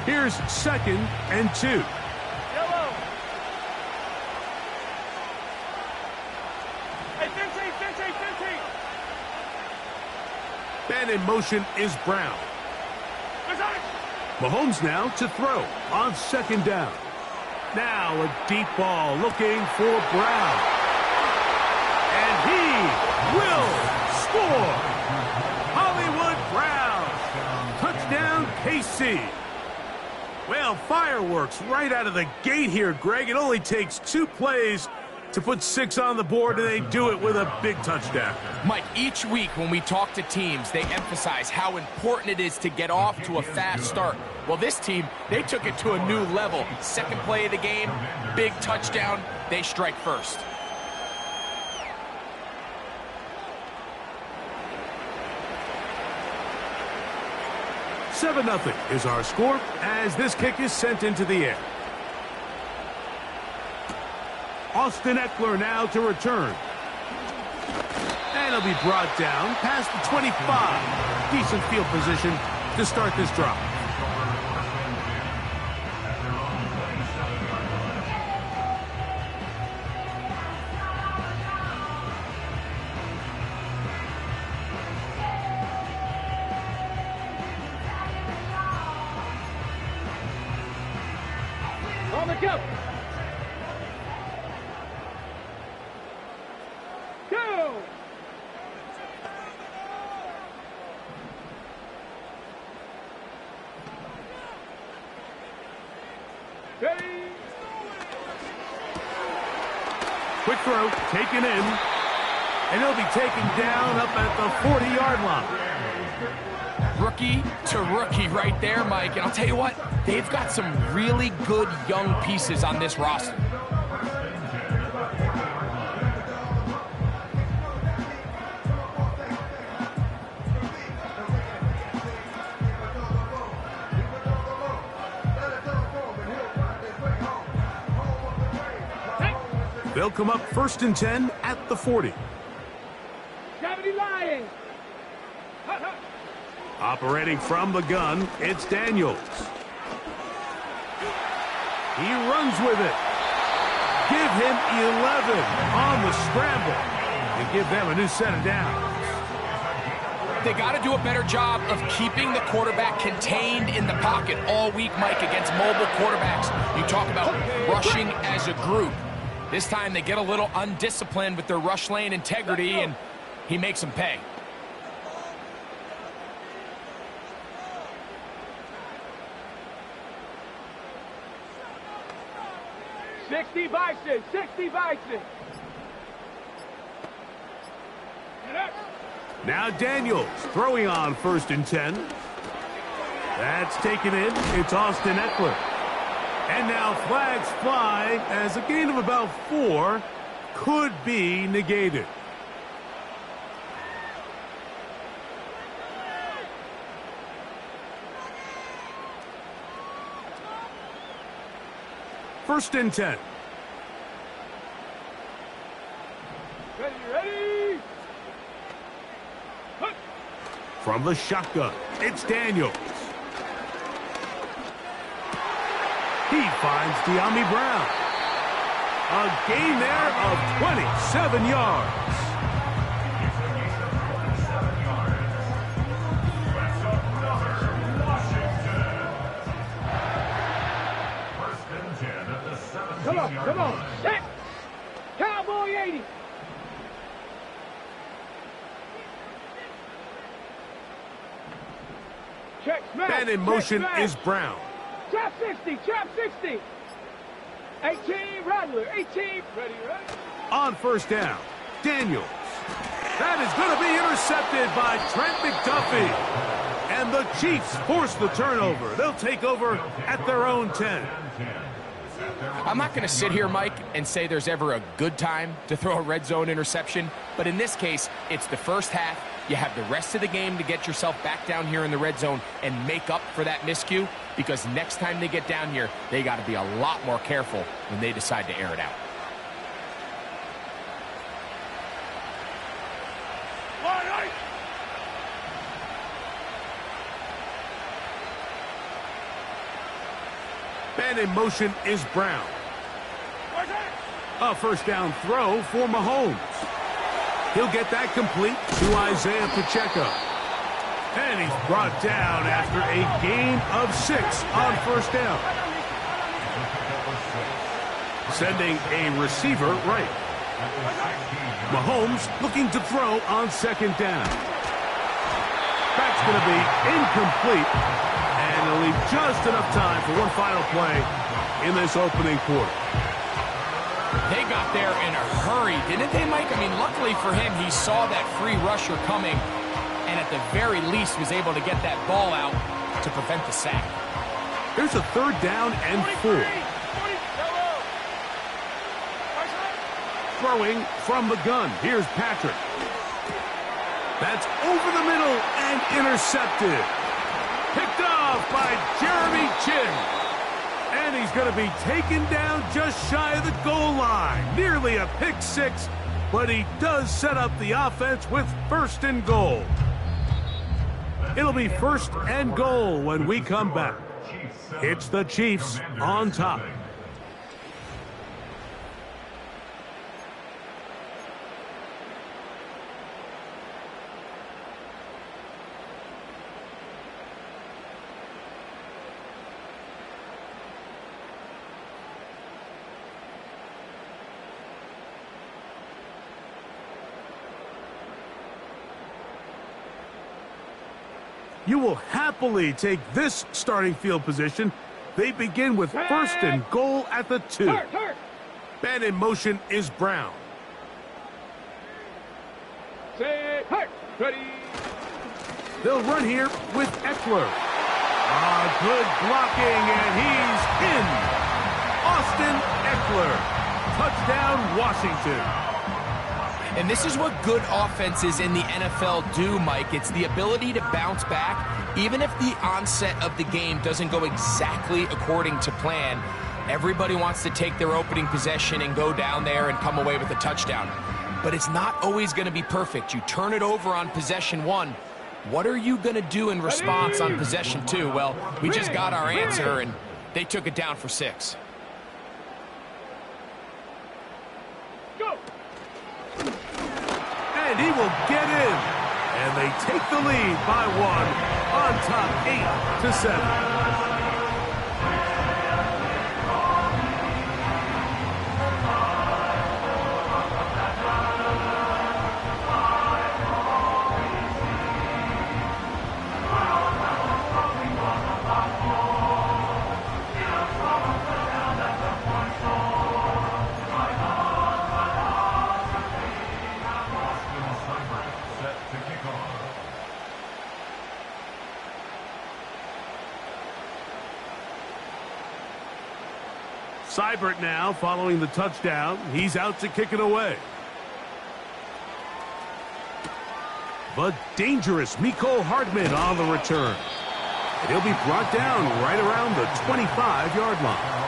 Here's second and 2. Yellow. Hey, 15. And in motion is Brown. Mahomes now to throw on second down. Now a deep ball looking for Brown. And he will score. Hollywood Brown. Touchdown KC. Well, fireworks right out of the gate here, Greg. It only takes 2 plays to put 6 on the board, and they do it with a big touchdown. Mike, each week when we talk to teams, they emphasize how important it is to get off to a fast start. Well, this team, they took it to a new level. Second play of the game, big touchdown, they strike first. $7-0 is our score as this kick is sent into the air. Austin Eckler now to return. And he'll be brought down past the 25. Decent field position to start this drive. On the go. Go. Ready. Quick throw, taken in. And he'll be taken down up at the 40-yard line. Rookie to rookie right there, Mike. And I'll tell you what, they've got some really good young pieces on this roster. They'll come up first and 10 at the 40. Gravity lying. Operating from the gun, it's Daniels. He runs with it. Give him 11 on the scramble and give them a new set of downs. They got to do a better job of keeping the quarterback contained in the pocket all week, Mike, against mobile quarterbacks. You talk about rushing as a group. This time they get a little undisciplined with their rush lane integrity, and he makes them pay. Sixty Bison. Now Daniels throwing on first and 10. That's taken in. It's Austin Eckler. And now flags fly as a gain of about 4 could be negated. First and 10. Ready. From the shotgun, it's Daniels. He finds De'Ami Brown. A gain there of 27 yards. It's a gain of 27 yards. That's another Washington. First and 10 at the 17-yard line. Set. Cowboy 80. Check, smash. Man in motion is Brown. Trap 60, trap 60. 18, Rattler, 18. Ready. On first down, Daniels. That is going to be intercepted by Trent McDuffie. And the Chiefs force the turnover. They'll take over at their own 10. I'm not going to sit here, Mike, and say there's ever a good time to throw a red zone interception, but in this case, it's the first half. You have the rest of the game to get yourself back down here in the red zone and make up for that miscue, because next time they get down here, they got to be a lot more careful when they decide to air it out. Man in motion is Brown. A first down throw for Mahomes. He'll get that complete to Isaiah Pacheco. And he's brought down after a gain of 6 on first down. Sending a receiver right. Mahomes looking to throw on second down. That's going to be incomplete. And it'll leave just enough time for one final play in this opening quarter. They got there in a hurry, didn't they, Mike? I mean, luckily for him, he saw that free rusher coming and at the very least was able to get that ball out to prevent the sack. Here's a third down and 4. Throwing from the gun. Here's Patrick. That's over the middle and intercepted. Picked off by Jeremy Chin. And he's going to be taken down just shy of the goal line. Nearly a pick 6, but he does set up the offense with first and goal. It'll be first and goal when we come back. It's the Chiefs on top. You will happily take this starting field position. They begin with first and goal at the 2. Man in motion is Brown. Ready. They'll run here with Eckler. Good blocking, and he's in. Austin Eckler. Touchdown, Washington. And this is what good offenses in the NFL do, Mike. It's the ability to bounce back. Even if the onset of the game doesn't go exactly according to plan, everybody wants to take their opening possession and go down there and come away with a touchdown. But it's not always going to be perfect. You turn it over on possession 1. What are you going to do in response on possession 2? Well, we just got our answer, and they took it down for 6. And he will get in. And they take the lead by 1 on top 8-7. Seibert now following the touchdown. He's out to kick it away. But dangerous Mecole Hardman on the return. And he'll be brought down right around the 25-yard line.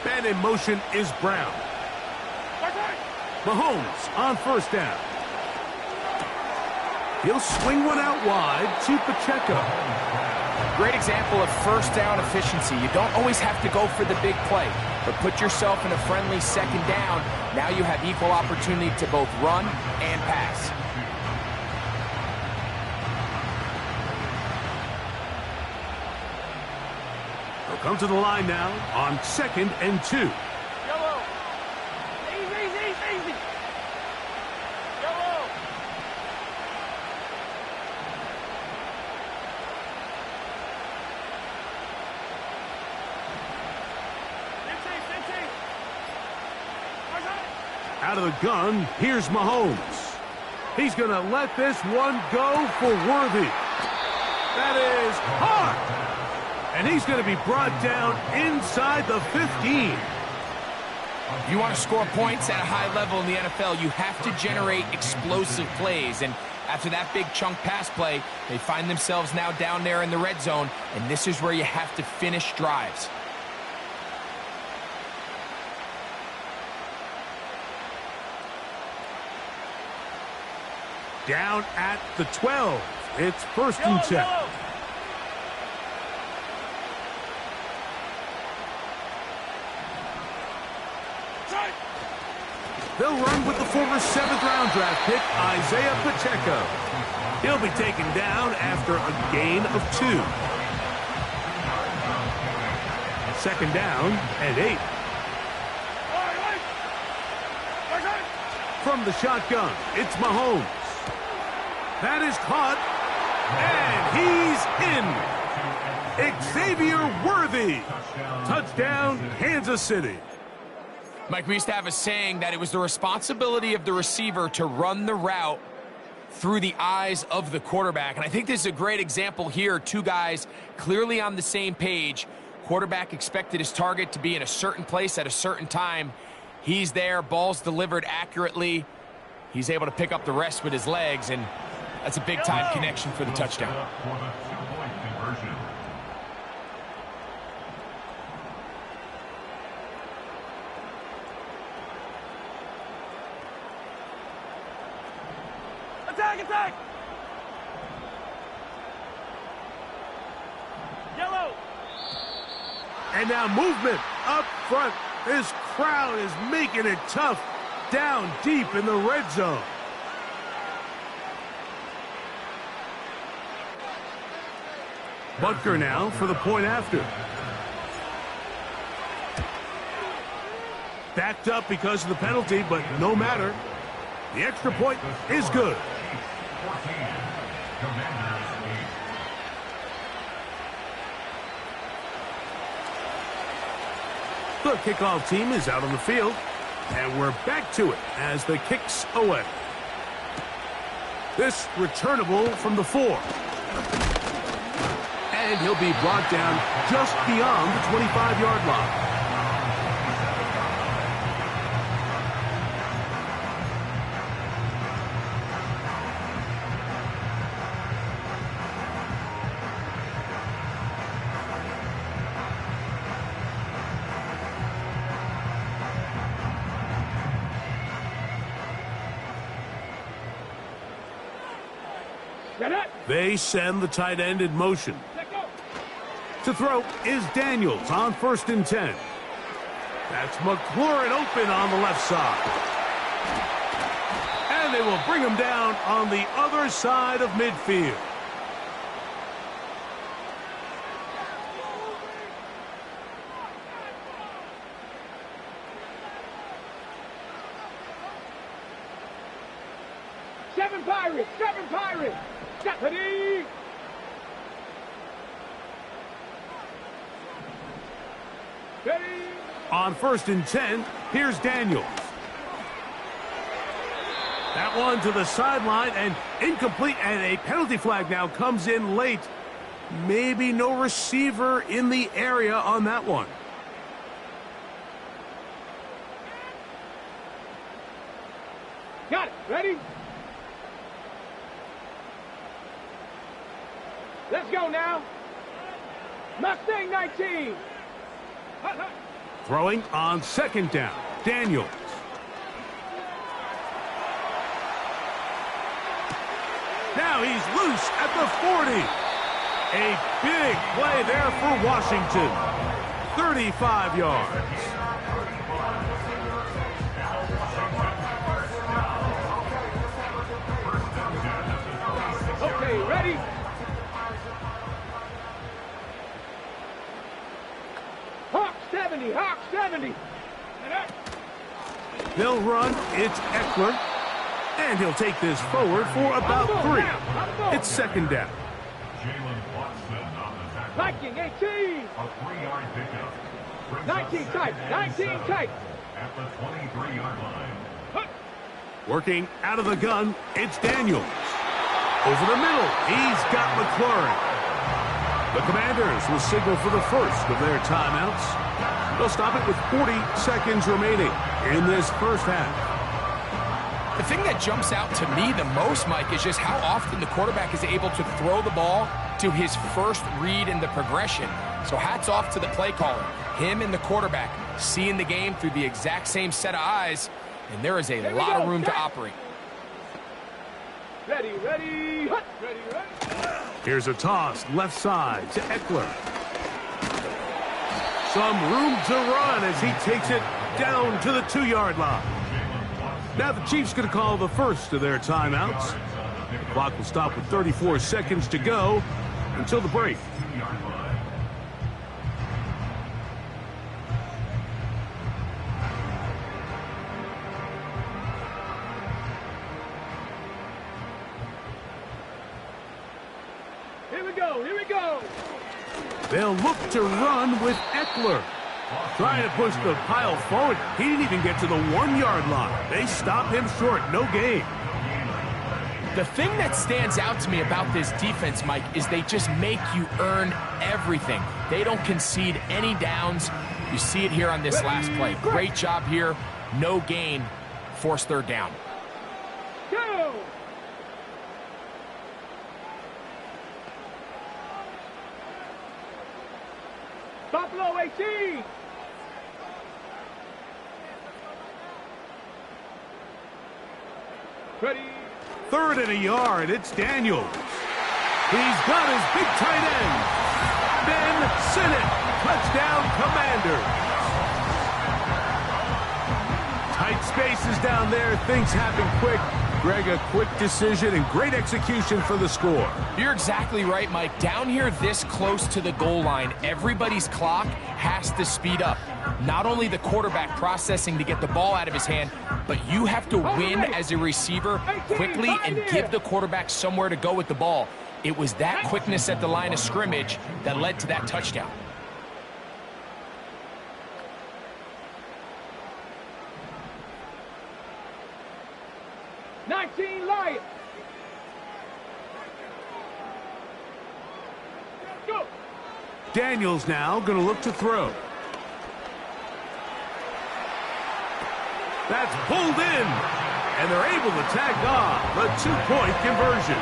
Man in motion is Brown. Mahomes on first down. He'll swing one out wide to Pacheco. Great example of first down efficiency. You don't always have to go for the big play, but put yourself in a friendly second down. Now you have equal opportunity to both run and pass. Come to the line now on 2nd and 2. Yellow. Easy. Yellow. Out of the gun, here's Mahomes. He's going to let this one go for Worthy. That is hard. And he's going to be brought down inside the 15. If you want to score points at a high level in the NFL, you have to generate explosive plays. And after that big chunk pass play, they find themselves now down there in the red zone. And this is where you have to finish drives. Down at the 12. It's 1st and 10. They'll run with the former 7th-round draft pick, Isaiah Pacheco. He'll be taken down after a gain of 2. 2nd down and 8. From the shotgun, it's Mahomes. That is caught, and he's in. Xavier Worthy. Touchdown, Kansas City. Mike, we used to have a saying that it was the responsibility of the receiver to run the route through the eyes of the quarterback. And I think this is a great example here. Two guys clearly on the same page. Quarterback expected his target to be in a certain place at a certain time. He's there, ball's delivered accurately. He's able to pick up the rest with his legs, and that's a big-time connection for the touchdown. Attack! Yellow! And now movement up front. This crowd is making it tough down deep in the red zone. Butker now for the point after. Backed up because of the penalty, but no matter. The extra point is good. The kickoff team is out on the field, and we're back to it as the kick's away. This returnable from the 4. And he'll be brought down just beyond the 25-yard line. They send the tight end in motion. To throw is Daniels on 1st and 10. That's McLaurin open on the left side. And they will bring him down on the other side of midfield. Seven Pirates, go! On 1st and 10, here's Daniels. That one to the sideline and incomplete, and a penalty flag now comes in late. Maybe no receiver in the area on that one. Got it. Ready? Let's go now. Mustang 19. Throwing on 2nd down, Daniels. Now he's loose at the 40. A big play there for Washington. 35 yards. Okay, ready? Hawk 70, Hawk 70. They'll run, it's Eckler. And he'll take this forward for about 3. It's 2nd down. Viking 18. A 3-yard pickup. 19 tight, 19 tight. At the 23-yard line. Working out of the gun, it's Daniels. Over the middle, he's got McLaurin. The Commanders will signal for the first of their timeouts. They'll stop it with 40 seconds remaining in this first half. The thing that jumps out to me the most, Mike, is just how often the quarterback is able to throw the ball to his first read in the progression. So hats off to the play caller. Him and the quarterback seeing the game through the exact same set of eyes, and there is a lot of room to operate. Ready, ready, hut, ready, ready. Here's a toss left side to Eckler. Some room to run as he takes it down to the 2-yard line. Now the Chiefs going to call the first of their timeouts. The clock will stop with 34 seconds to go until the break. Here we go, here we go. They'll look to run with Eckler. Trying to push the pile forward. He didn't even get to the 1-yard line. They stop him short. No gain. The thing that stands out to me about this defense, Mike, is they just make you earn everything. They don't concede any downs. You see it here on this last play. Great job here. No gain. Forced 3rd down. Go! Buffalo 18. Ready. 3rd and a yard. It's Daniels. He's got his big tight end. Ben Sinnott. Touchdown, Commanders. Tight spaces down there. Things happen quick. Greg, a quick decision and great execution for the score. You're exactly right, Mike. Down here this close to the goal line, everybody's clock has to speed up. Not only the quarterback processing to get the ball out of his hand, but you have to win as a receiver quickly and give the quarterback somewhere to go with the ball. It was that quickness at the line of scrimmage that led to that touchdown. Lions. Go. Daniels now going to look to throw. That's pulled in, and they're able to tack on the 2-point conversion.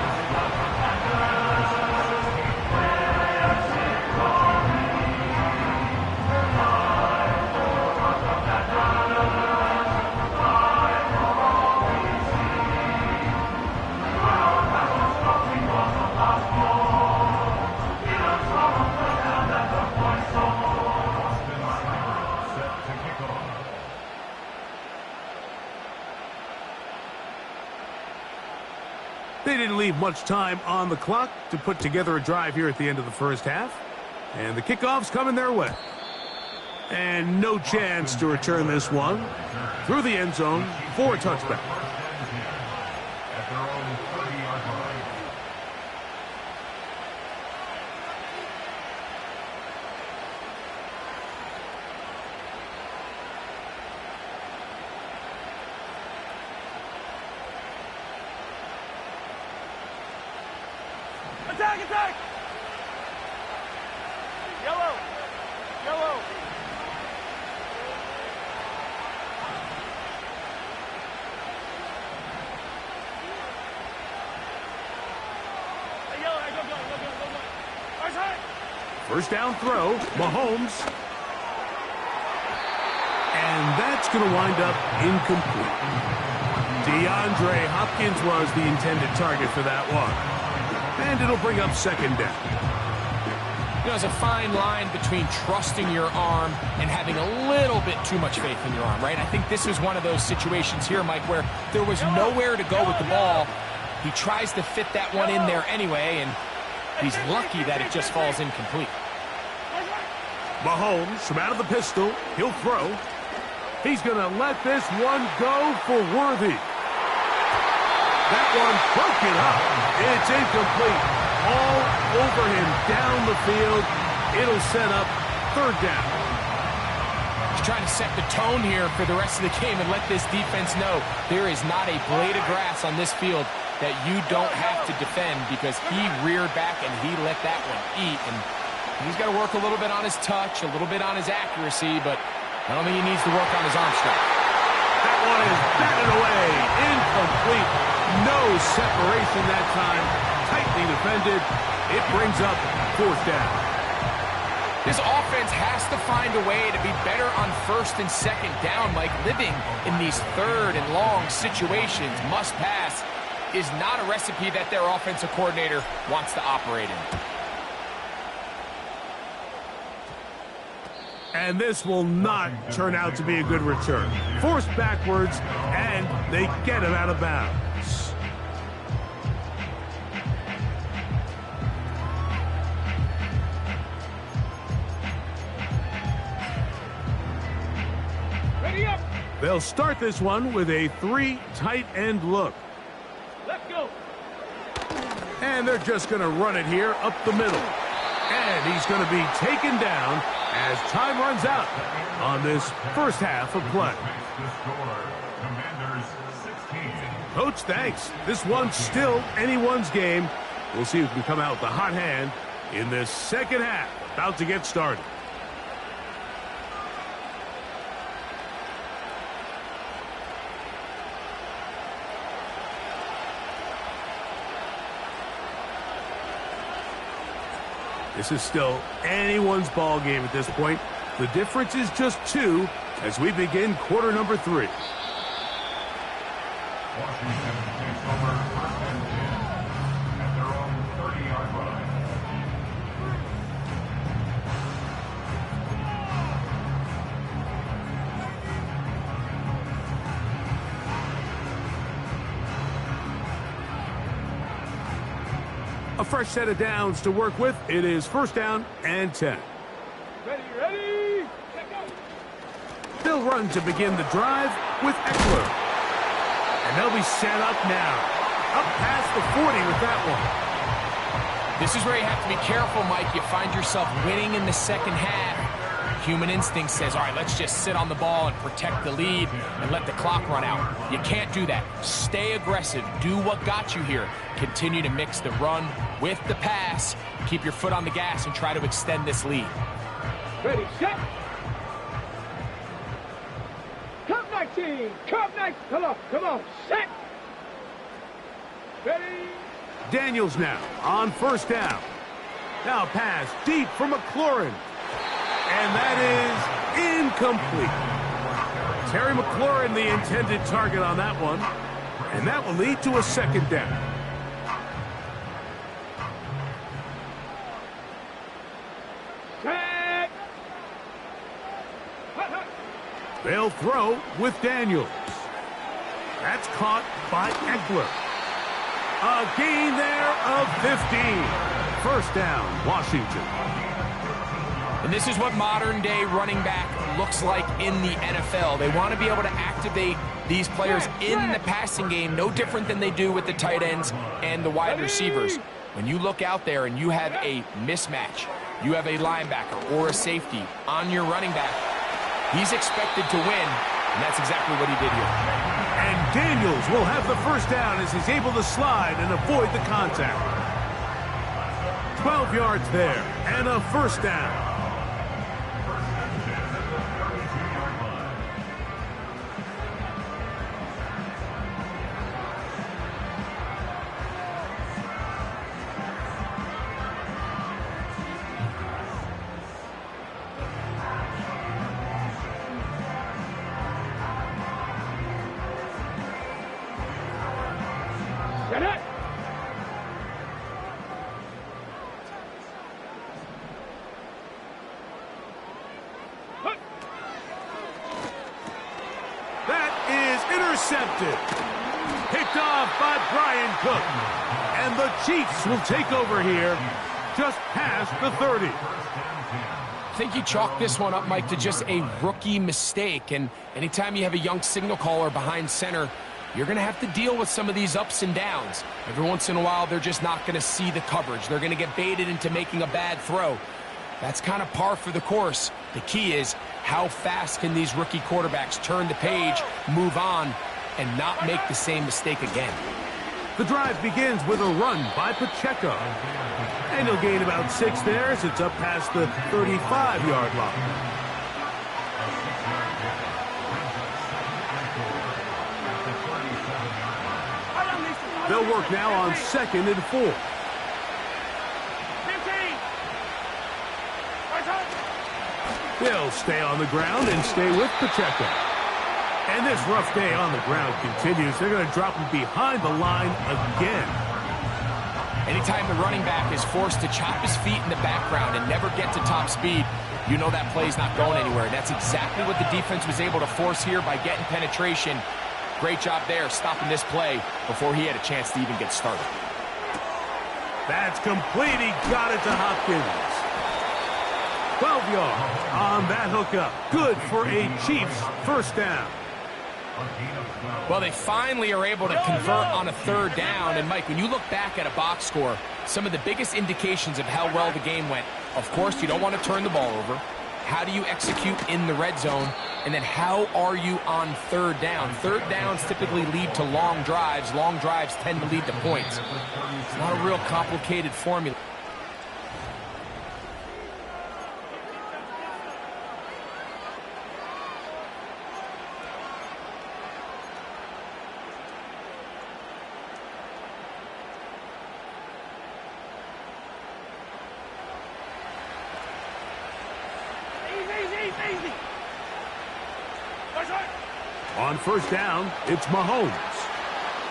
They didn't leave much time on the clock to put together a drive here at the end of the first half. And the kickoff's coming their way. And no chance to return this one through the end zone for a touchback. At their own 30-yard line. Attack, attack! Yellow! Yellow! Hey, yellow, hey, go. Arch high! First down throw, Mahomes. And that's going to wind up incomplete. DeAndre Hopkins was the intended target for that one. And it'll bring up second down. You know, there's a fine line between trusting your arm and having a little bit too much faith in your arm, right? I think this is one of those situations here, Mike, where there was nowhere to go with the ball. He tries to fit that one in there anyway, and he's lucky that it just falls incomplete. Mahomes from out of the pistol. He'll throw. He's going to let this one go for Worthy. That one broken up. It's incomplete. All over him down the field. It'll set up third down. He's trying to set the tone here for the rest of the game and let this defense know there is not a blade of grass on this field that you don't have to defend, because he reared back and he let that one eat. And he's got to work a little bit on his touch, a little bit on his accuracy, but I don't think he needs to work on his arm strength. That one is batted away. Incomplete. No separation that time. Tightly defended. It brings up fourth down. This offense has to find a way to be better on first and second down. Like, living in these third and long situations, must pass, is not a recipe that their offensive coordinator wants to operate in. And this will not turn out to be a good return. Forced backwards, and they get him out of bounds. Ready up! They'll start this one with a 3 tight end look. Let's go! And they're just going to run it here up the middle. And he's going to be taken down as time runs out on this first half of play. Coach, thanks. This one's still anyone's game. We'll see who can come out with the hot hand in this second half. About to get started. This is still anyone's ball game at this point. The difference is just 2 as we begin quarter number 3. Washington takes over first and 10 at their own 30-yard line. A fresh set of downs to work with. It is first down and 10. Ready! They'll run to begin the drive with Eckler. And they'll be set up now. Up past the 40 with that one. This is where you have to be careful, Mike. You find yourself winning in the second half. Human instinct says, all right, let's just sit on the ball and protect the lead and let the clock run out. You can't do that. Stay aggressive. Do what got you here. Continue to mix the run with the pass. Keep your foot on the gas and try to extend this lead. Ready, set! Cup 19! Cup 19! Come on, set! Ready! Daniels now on first down. Now pass deep for McLaurin. And that is incomplete. Terry McLaurin, the intended target on that one. And that will lead to a second down. Set! They'll throw with Daniels. That's caught by Eckler. A gain there of 15. First down, Washington. And this is what modern-day running back looks like in the NFL. They want to be able to activate these players in the passing game, no different than they do with the tight ends and the wide receivers. When you look out there and you have a mismatch, you have a linebacker or a safety on your running back, he's expected to win, and that's exactly what he did here. And Daniels will have the first down as he's able to slide and avoid the contact. 12 yards there, and a first down. Get it! That is intercepted. Picked off by Brian Cook. And the Chiefs will take over here just past the 30. I think you chalk this one up, Mike, to just a rookie mistake. And anytime you have a young signal caller behind center, you're going to have to deal with some of these ups and downs. Every once in a while, they're just not going to see the coverage. They're going to get baited into making a bad throw. That's kind of par for the course. The key is, how fast can these rookie quarterbacks turn the page, move on, and not make the same mistake again? The drive begins with a run by Pacheco. And he'll gain about 6 there as it's up past the 35-yard line. They'll work now on 2nd and 4. 15! They'll stay on the ground and stay with Pacheco. And this rough day on the ground continues. They're going to drop him behind the line again. Anytime the running back is forced to chop his feet in the background and never get to top speed, you know that play's not going anywhere. That's exactly what the defense was able to force here by getting penetration. Great job there, stopping this play before he had a chance to even get started. That's complete. He got it to Hopkins. 12 yards on that hookup. Good for a Chiefs first down. Well, they finally are able to convert on a 3rd down. And, Mike, when you look back at a box score, some of the biggest indications of how well the game went, of course, you don't want to turn the ball over. How do you execute in the red zone? And then how are you on 3rd down? 3rd downs typically lead to long drives. Long drives tend to lead to points. It's not a real complicated formula. On 1st down, it's Mahomes.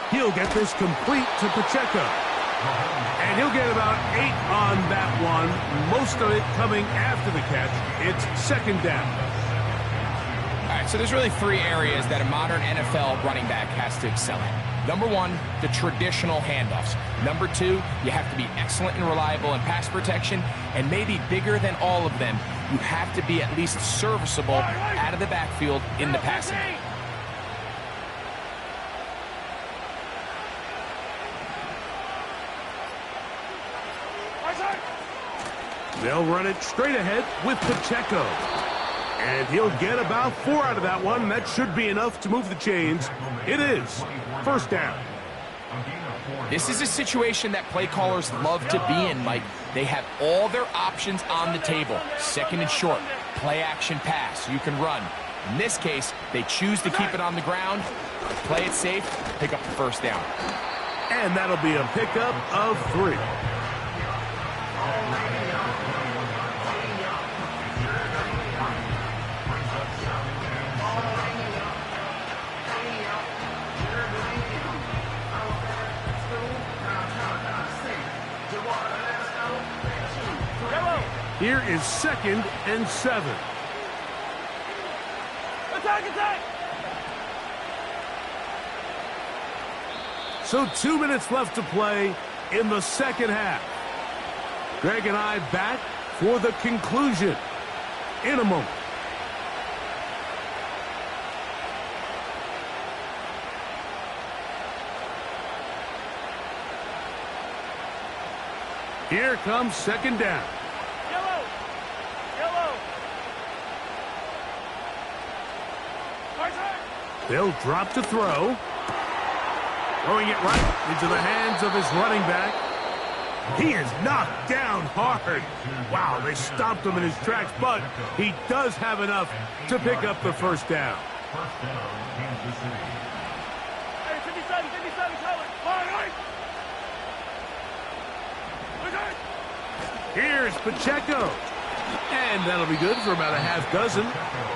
He'll get this complete to Pacheco. And he'll get about 8 on that one, most of it coming after the catch. It's 2nd down. All right, so there's really 3 areas that a modern NFL running back has to excel at. Number 1, the traditional handoffs. Number 2, you have to be excellent and reliable in pass protection. And maybe bigger than all of them, you have to be at least serviceable out of the backfield in the passing game. They'll run it straight ahead with Pacheco. And he'll get about 4 out of that one. That should be enough to move the chains. It is 1st down. This is a situation that play callers love to be in, Mike. They have all their options on the table. 2nd and short, play action pass. You can run. In this case, they choose to keep it on the ground, play it safe, pick up the 1st down. And that'll be a pickup of 3. Here is 2nd and 7. Attack, attack! So 2 minutes left to play in the 2nd half. Greg and I back for the conclusion in a moment. Here comes 2nd down. They'll drop to throw. Throwing it right into the hands of his running back. He is knocked down hard. Wow, they stomped him in his tracks, but he does have enough to pick up the first down. First down, Kansas City. Hey, 57, 57, color. All right. Here's Pacheco. And that'll be good for about a half dozen.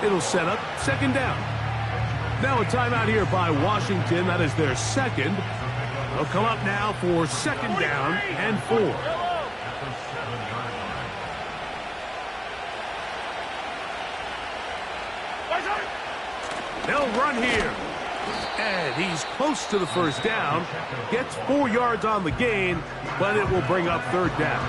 It'll set up second down. Now a timeout here by Washington. That is their second. They'll come up now for second down and 4. They'll run here. And he's close to the first down. Gets 4 yards on the gain, but it will bring up third down.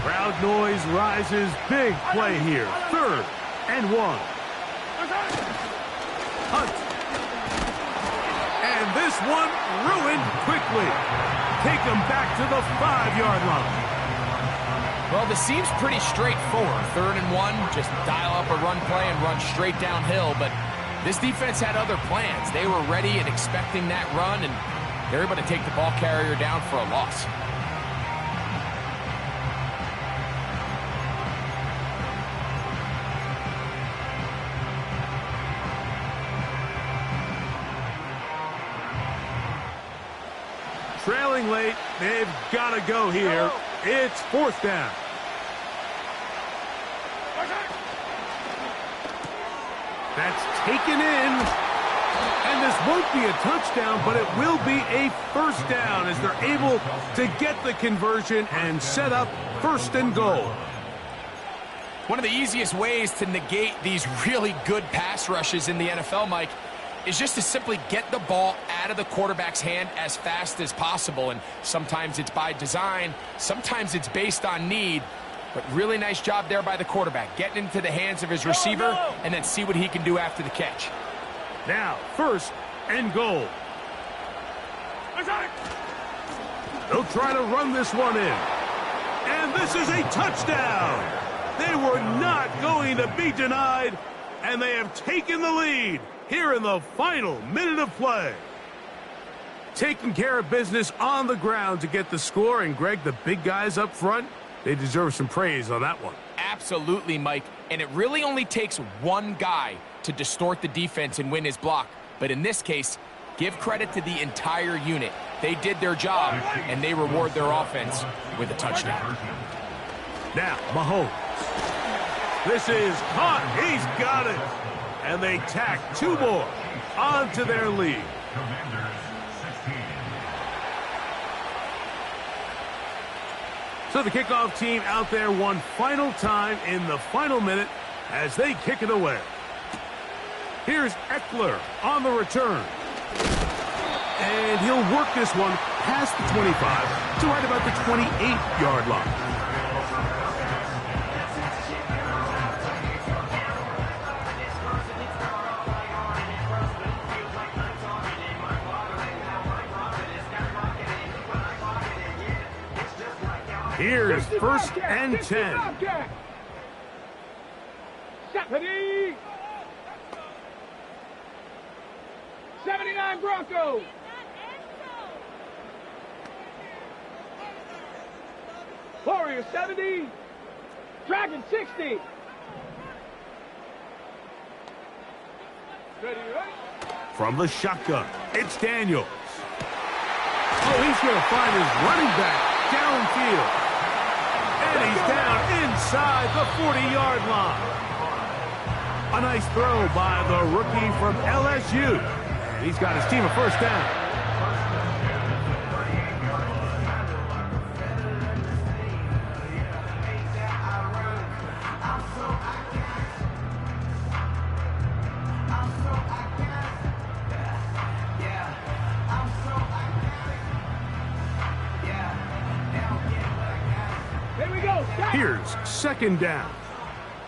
Crowd noise rises. Big play here. Third and 1. Hunt. And this one ruined quickly. Take him back to the 5-yard line. Well, this seems pretty straightforward. Third and 1, just dial up a run play and run straight downhill. But this defense had other plans. They were ready and expecting that run, and they're able to take the ball carrier down for a loss. Trailing late, they've got to go here. It's fourth down. That's taken in. And this won't be a touchdown, but it will be a first down as they're able to get the conversion and set up first and goal. One of the easiest ways to negate these really good pass rushes in the NFL, Mike, is just to simply get the ball out of the quarterback's hand as fast as possible. And sometimes it's by design, sometimes it's based on need. But really nice job there by the quarterback, getting into the hands of his receiver and then see what he can do after the catch. Now, first and goal. They'll try to run this one in. And this is a touchdown. They were not going to be denied, and they have taken the lead here in the final minute of play. Taking care of business on the ground to get the score. And, Greg, the big guys up front, they deserve some praise on that one. Absolutely, Mike. And it really only takes one guy to distort the defense and win his block. But in this case, give credit to the entire unit. They did their job, and they reward their offense with a touchdown. Now, Mahomes. This is caught. He's got it. And they tack 2 more onto their lead. So the kickoff team out there one final time in the final minute as they kick it away. Here's Eckler on the return. And he'll work this one past the 25 to right about the 28-yard line. Here's first and 10. Ready? 79 Broncos. Warriors 70. Dragon 60. Ready, right? From the shotgun, it's Daniels. Oh, he's going to find his running back downfield. And he's down inside the 40-yard line. A nice throw by the rookie from LSU. And he's got his team a first down. Here we go. Here's second down.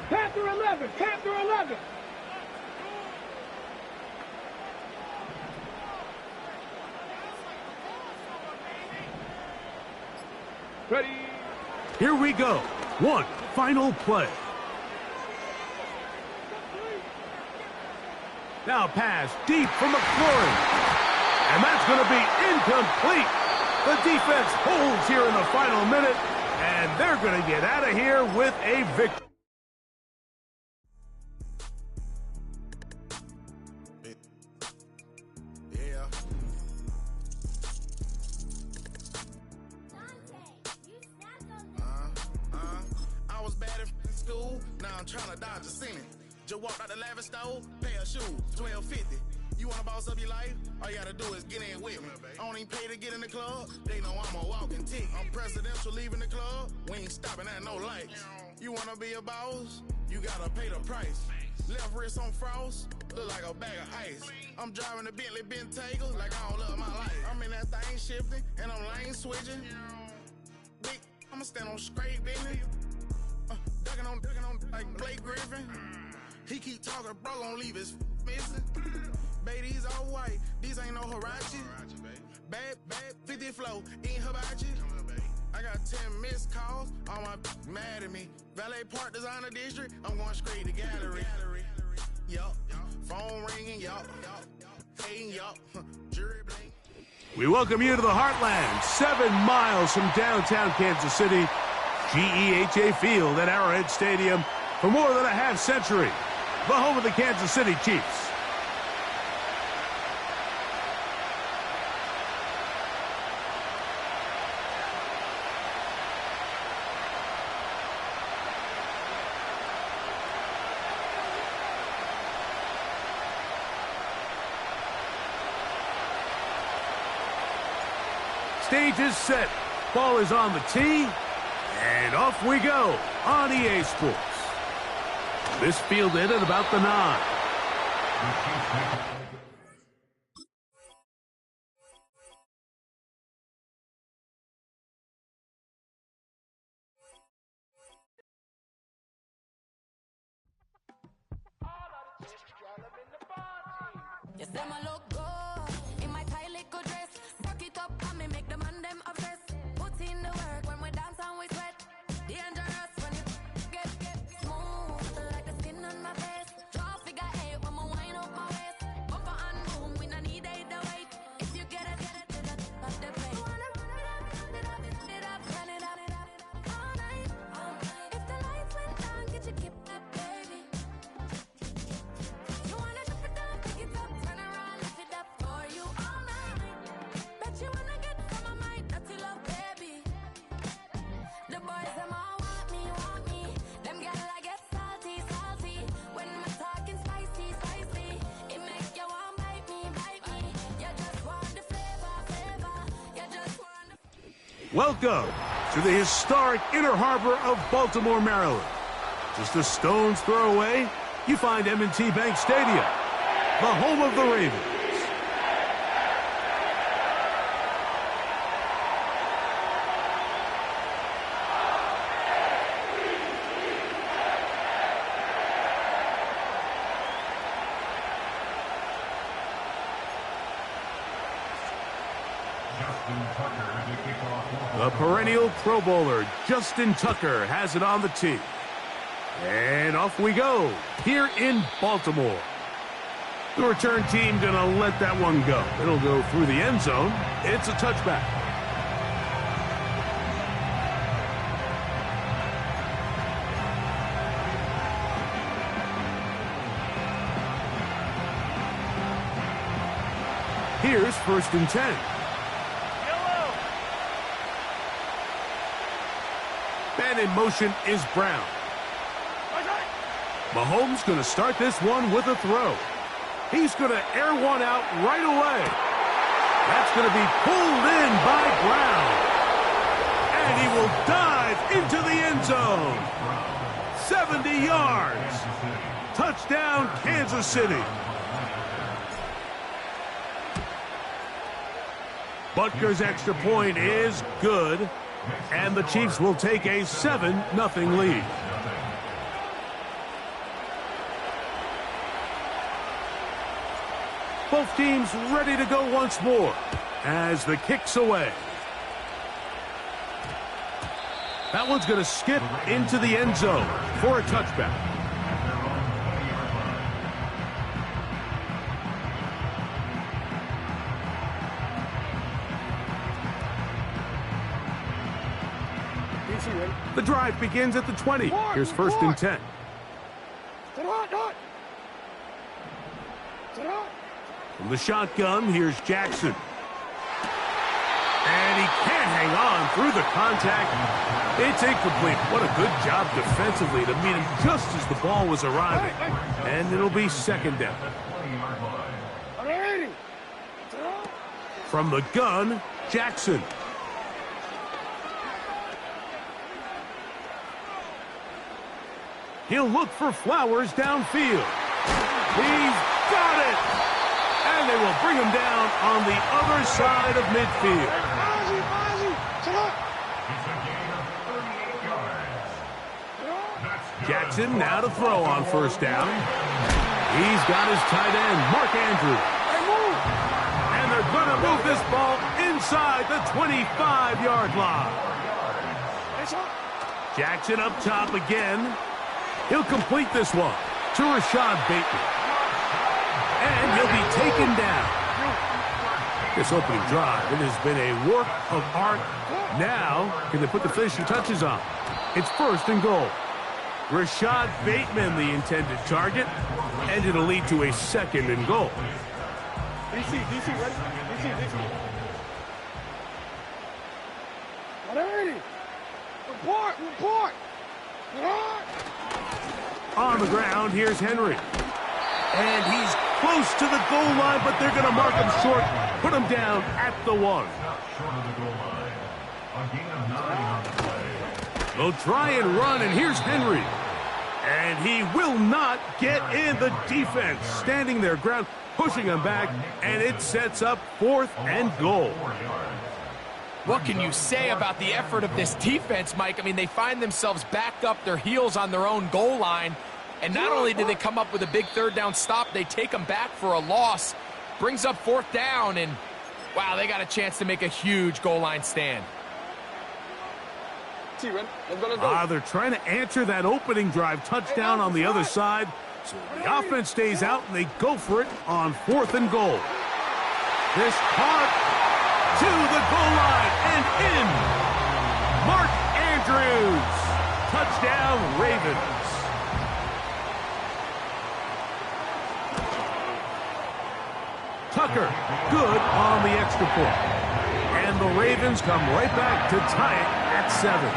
Panther 11. Panther 11. Ready. Here we go. One final play. Now pass deep for McLaurin. And that's going to be incomplete. The defense holds here in the final minute, and they're going to get out of here with a victory. Yeah. I was bad in school, now I'm trying to dodge a sentence. Just walked out the lavish store, pair of shoes, $12.50. You wanna boss up your life? All you gotta do is get in with me. I don't even pay to get in the club. They know I'm a walking tick. I'm presidential leaving the club. We ain't stopping at no lights. You wanna be a boss? You gotta pay the price. Left wrist on frost, look like a bag of ice. I'm driving a Bentley Bentayga like I don't love my life. I'm in that thing shifting and I'm lane switching. Big, I'ma stand on straight business. Ducking on like Blake Griffin. He keep talking, bro, gon' leave his missing. Baby, these all white, these ain't no Hirachi. Bad, 50 flow, ain't hibachi. I got 10 missed calls, all my mad at me. Valet Park Designer District, I'm going straight to gallery. Yup, phone ringing, yup, hating, yup, jury bling. We welcome you to the Heartland, 7 miles from downtown Kansas City. GEHA Field at Arrowhead Stadium for more than a half century. The home of the Kansas City Chiefs. Stage is set. Ball is on the tee. And off we go on EA Sports. This fielded at about the 9. You say my look good in my tight little dress. Rock it up and me make the man them obsessed. Put in the work when we dance and we sweat. Dangerous when you get smooth like the skin on my face. Draw figure 8 when I wind up my waist. Bumper and boom, we no need the weight. If you get it, at the place. Wanna run it up all night. If the lights went down, get you keep that baby. You wanna drop it down, pick it up, turn around, lift it up for you all night. Bet you wanna get some of my dirty love, baby. The boys them all want me. Them gyal I get salty. When we're talking spicy. It make you want bite me. You just want the flavor. You just want the... Welcome to the historic Inner Harbor of Baltimore, Maryland. Just a stone's throw away, you find M&T Bank Stadium, the home of the Ravens. The perennial Pro Bowler, Justin Tucker, has it on the tee. And off we go, here in Baltimore. The return team gonna let that one go. It'll go through the end zone. It's a touchback. Here's 1st and 10. Man in motion is Brown. Mahomes going to start this one with a throw. He's going to air one out right away. That's going to be pulled in by Brown. And he will dive into the end zone. 70 yards. Touchdown, Kansas City. Butker's extra point is good. And the Chiefs will take a 7-0 lead. Both teams ready to go once more as the kick's away. That one's going to skip into the end zone for a touchback. The drive begins at the 20. Here's first and 10. From the shotgun, here's Jackson. And he can't hang on through the contact. It's incomplete. What a good job defensively to meet him just as the ball was arriving. And it'll be second down. From the gun, Jackson. He'll look for Flowers downfield. He's got it! And they will bring him down on the other side of midfield. Jackson now to throw on first down. He's got his tight end, Mark Andrews. And they're going to move this ball inside the 25-yard line. Jackson up top again. He'll complete this one to Rashad Bateman. And he'll be taken down. This opening drive, it has been a work of art. Now, can they put the finishing touches on? It's first and goal. Rashad Bateman, the intended target, and it'll lead to a second and goal. DC, ready? DC. Ready? Report. On the ground, here's Henry. And he's close to the goal line, but they're going to mark him short. Put him down at the 1. Short of the goal line. A gain of 9 on the play. They'll try and run, and here's Henry. And he will not get in. The defense standing their ground, pushing him back, and it sets up 4th and goal. What can you say about the effort of this defense, Mike? I mean, they find themselves backed up their heels on their own goal line. And not only did they come up with a big third down stop, they take them back for a loss. Brings up 4th down, and wow, they got a chance to make a huge goal line stand. They're trying to answer that opening drive touchdown on the other side. So the offense stays out, and they go for it on 4th and goal. This caught to the goal line and in. Mark Andrews. Touchdown, Ravens. Tucker, good on the extra point. And the Ravens come right back to tie it at 7.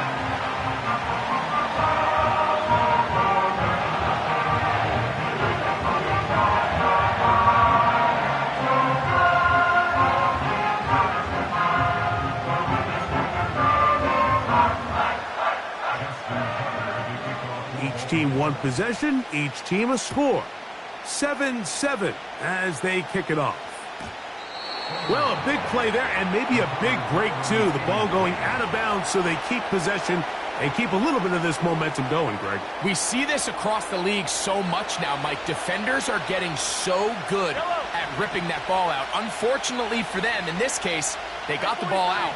Each team one possession, each team a score. 7-7 as they kick it off. Well, a big play there and maybe a big break, too. The ball going out of bounds so they keep possession and keep a little bit of this momentum going, Greg. We see this across the league so much now, Mike. Defenders are getting so good at ripping that ball out. Unfortunately for them, in this case, they got the ball out,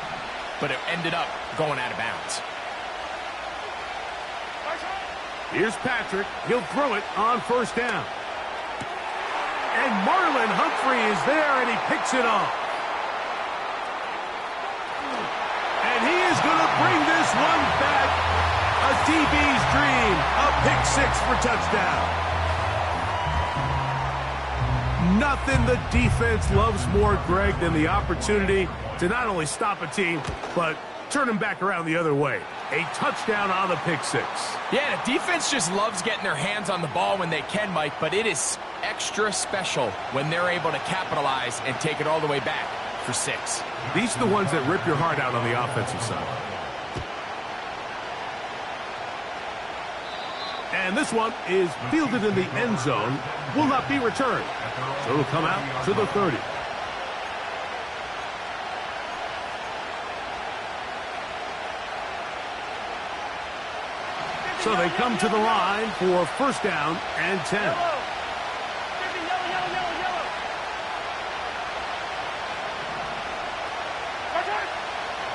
but it ended up going out of bounds. Here's Patrick. He'll throw it on first down. And Marlon Humphrey is there, and he picks it off. And he is going to bring this one back. A DB's dream. A pick 6 for touchdown. Nothing the defense loves more, Greg, than the opportunity to not only stop a team, but turn them back around the other way. A touchdown on the pick 6. Yeah, the defense just loves getting their hands on the ball when they can, Mike, but it is extra special when they're able to capitalize and take it all the way back for 6. These are the ones that rip your heart out on the offensive side. And this one is fielded in the end zone, will not be returned. So it'll come out to the 30. So they come to the line for first down and 10.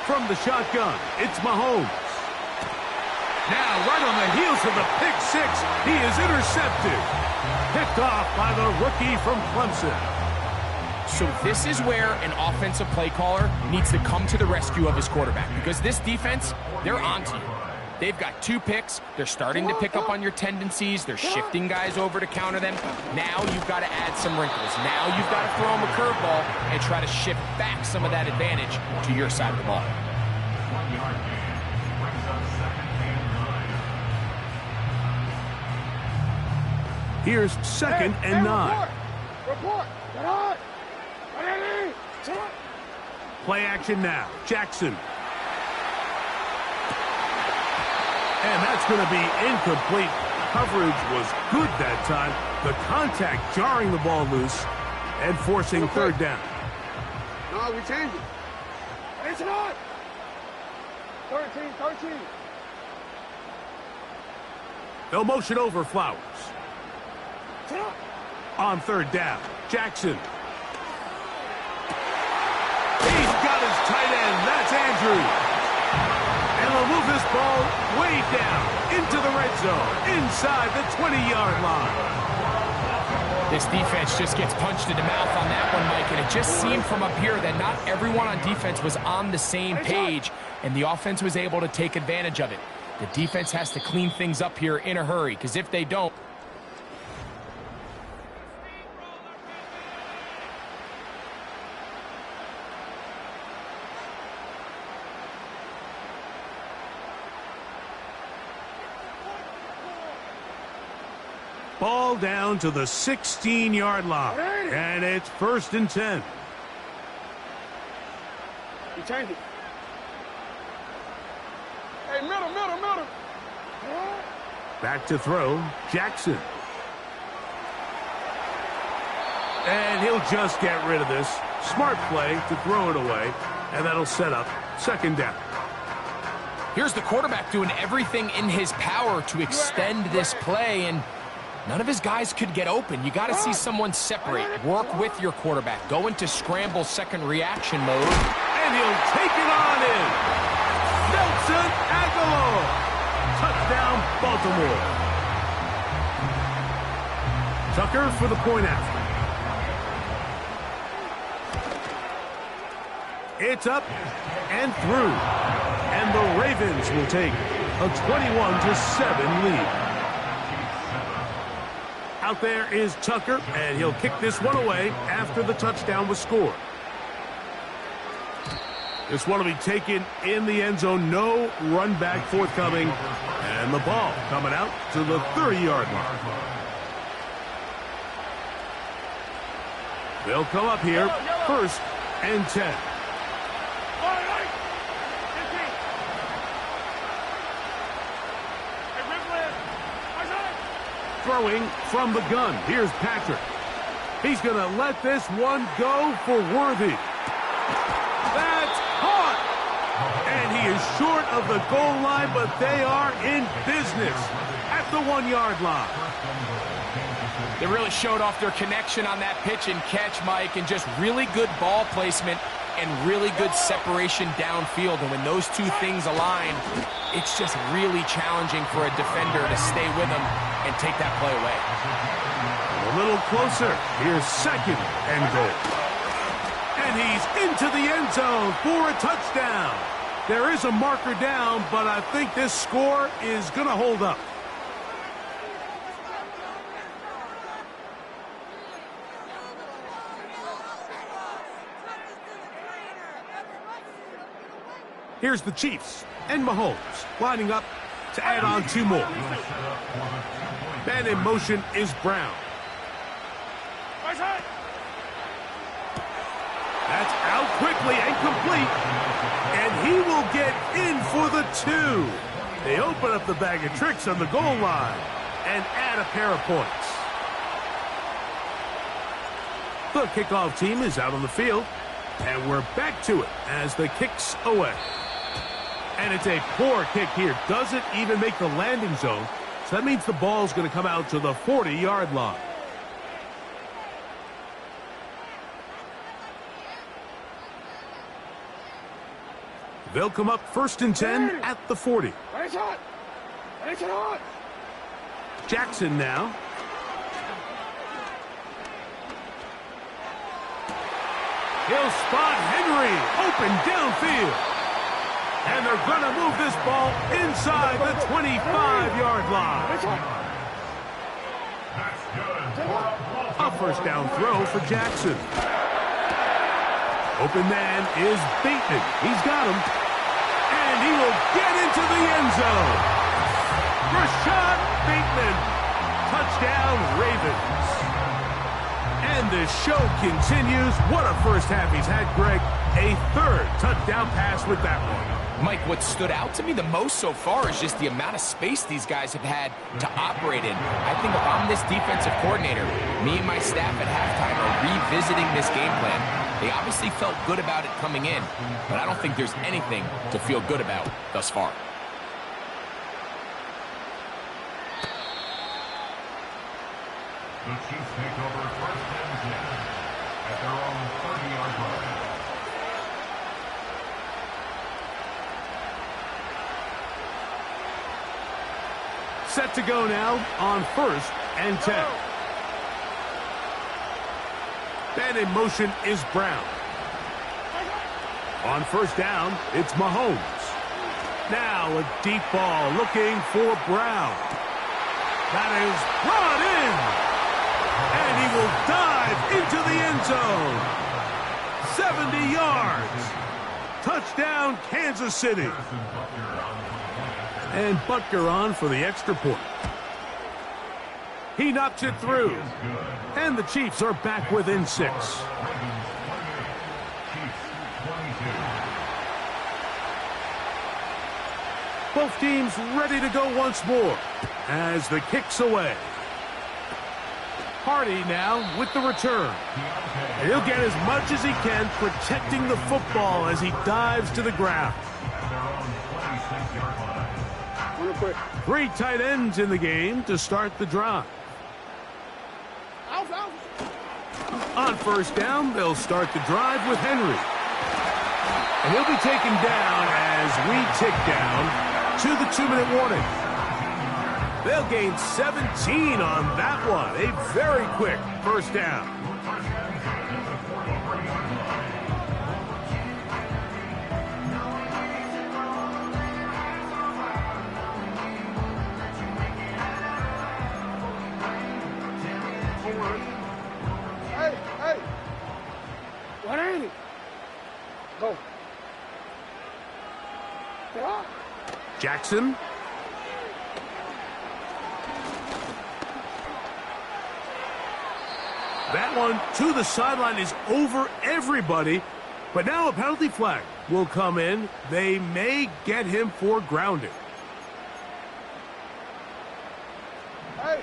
From the shotgun, it's Mahomes. Now, right on the heels of the pick six, he is intercepted. Picked off by the rookie from Clemson. So this is where an offensive play caller needs to come to the rescue of his quarterback, because this defense, they're onto you. They've got 2 picks. They're starting to pick up on your tendencies. They're shifting guys over to counter them. Now you've got to add some wrinkles. Now you've got to throw them a curveball and try to shift back some of that advantage to your side of the ball. Here's 2nd and 9. Report. Play action now. Jackson. And that's going to be incomplete. Coverage was good that time. The contact jarring the ball loose and forcing 3rd down. No, we changed it. It's not. 13. They'll motion over Flowers. On 3rd down, Jackson. He's got his tight end. That's Andrews. And they'll move this ball way down into the red zone, inside the 20-yard line. This defense just gets punched in the mouth on that one, Mike, and it just seemed from up here that not everyone on defense was on the same page, and the offense was able to take advantage of it. The defense has to clean things up here in a hurry, because if they don't... Ball down to the 16-yard line, and it's 1st and 10. We changed it. Hey, middle. Back to throw, Jackson. And he'll just get rid of this. Smart play to throw it away, and that'll set up 2nd down. Here's the quarterback doing everything in his power to extend this play, and none of his guys could get open. You got to see someone separate. Work with your quarterback. Go into scramble second reaction mode. And he'll take it on in. Nelson Aguilar. Touchdown, Baltimore. Tucker for the point after. It's up and through. And the Ravens will take a 21-7 lead. Out there is Tucker, and he'll kick this one away after the touchdown was scored. This one will be taken in the end zone. No run back forthcoming. And the ball coming out to the 30-yard line. They'll come up here, 1st and 10. Throwing from the gun. Here's Patrick. He's going to let this one go for Worthy. That's caught. And he is short of the goal line, but they are in business at the 1-yard line. They really showed off their connection on that pitch and catch, Mike, and just really good ball placement and really good separation downfield. And when those two things align, it's just really challenging for a defender to stay with them and take that play away. A little closer. Here's 2nd and goal. And he's into the end zone for a touchdown. There is a marker down, but I think this score is going to hold up. Here's the Chiefs and Mahomes lining up to add on 2 more. Man in motion is Brown. That's out quickly and complete. And he will get in for the 2. They open up the bag of tricks on the goal line and add a pair of points. The kickoff team is out on the field. And we're back to it as the kick's away. And it's a poor kick here. Doesn't even make the landing zone. So that means the ball's going to come out to the 40-yard line. They'll come up 1st and 10 at the 40. Jackson now. He'll spot Henry open downfield. And they're going to move this ball inside the 25-yard line. A first down throw for Jackson. Open man is Bateman. He's got him. And he will get into the end zone. Rashad Bateman. Touchdown, Ravens. And the show continues. What a first half he's had, Greg. A third touchdown pass with that one. Mike, what stood out to me the most so far is just the amount of space these guys have had to operate in. I think if I'm this defensive coordinator, me and my staff at halftime are revisiting this game plan. They obviously felt good about it coming in, but I don't think there's anything to feel good about thus far. The Chiefs take over first and 10 at their own 30-yard line. Set to go now on first and 10. Man in motion is Brown. On first down, it's Mahomes. Now a deep ball looking for Brown. That is brought in. And he will dive into the end zone. 70 yards. Touchdown, Kansas City. And Butker on for the extra point. He knocks it through. And the Chiefs are back within 6. Both teams ready to go once more as the kick's away. Hardy now with the return. And he'll get as much as he can protecting the football as he dives to the ground. 3 tight ends in the game to start the drive. On first down, they'll start the drive with Henry. And he'll be taken down as we tick down to the 2-minute warning. They'll gain 17 on that one. A very quick first down. Hey! What ain't it? Go. Jackson. That one to the sideline is over everybody. But now a penalty flag will come in. They may get him for grounding. Hey!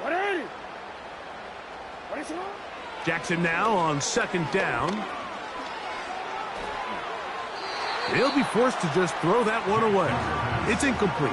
What ain't it? What is it on? Jackson now on second down. He'll be forced to just throw that one away. It's incomplete.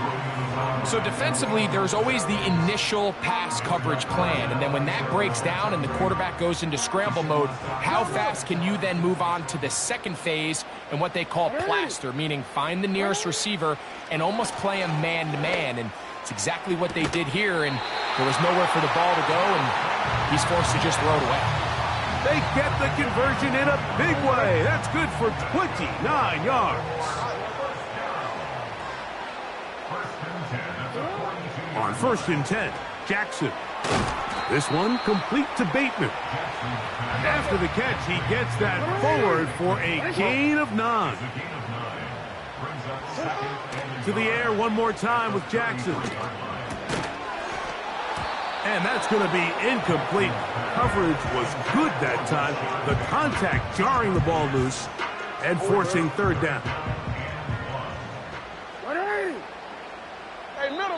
So defensively, there's always the initial pass coverage plan. And then when that breaks down and the quarterback goes into scramble mode, how fast can you then move on to the second phase and what they call plaster, meaning find the nearest receiver and almost play him man-to-man. And it's exactly what they did here. And there was nowhere for the ball to go, and he's forced to just throw it away. They get the conversion in a big way. That's good for 29 yards. On first and 10, Jackson. This one complete to Bateman. After the catch, he gets that forward for a gain of 9. To the air one more time with Jackson. And that's going to be incomplete. Coverage was good that time. The contact jarring the ball loose and forcing third down. Hey, middle.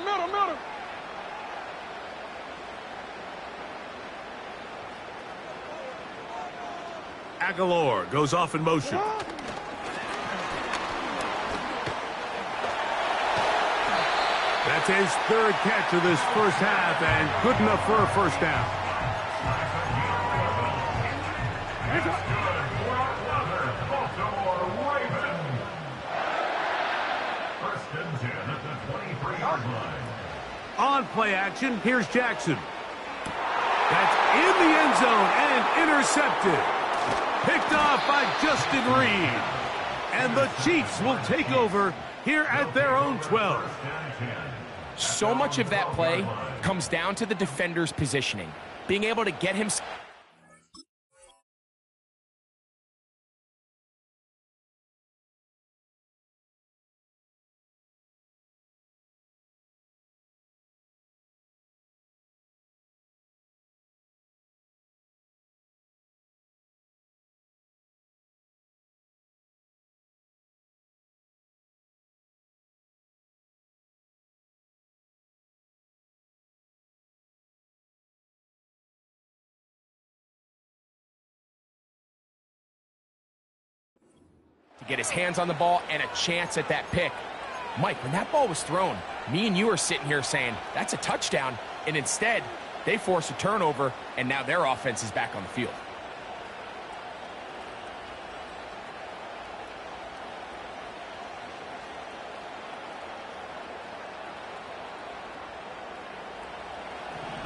Aguilar goes off in motion. That's his third catch of this first half, and good enough for a first down. First and play action. Here's Jackson. That's in the end zone and intercepted. Picked off by Justin Reed. And the Chiefs will take over here at their own 12. So much of that play comes down to the defender's positioning. Being able to get him... to get his hands on the ball and a chance at that pick. Mike, when that ball was thrown, me and you are sitting here saying, that's a touchdown, and instead, they force a turnover, and now their offense is back on the field.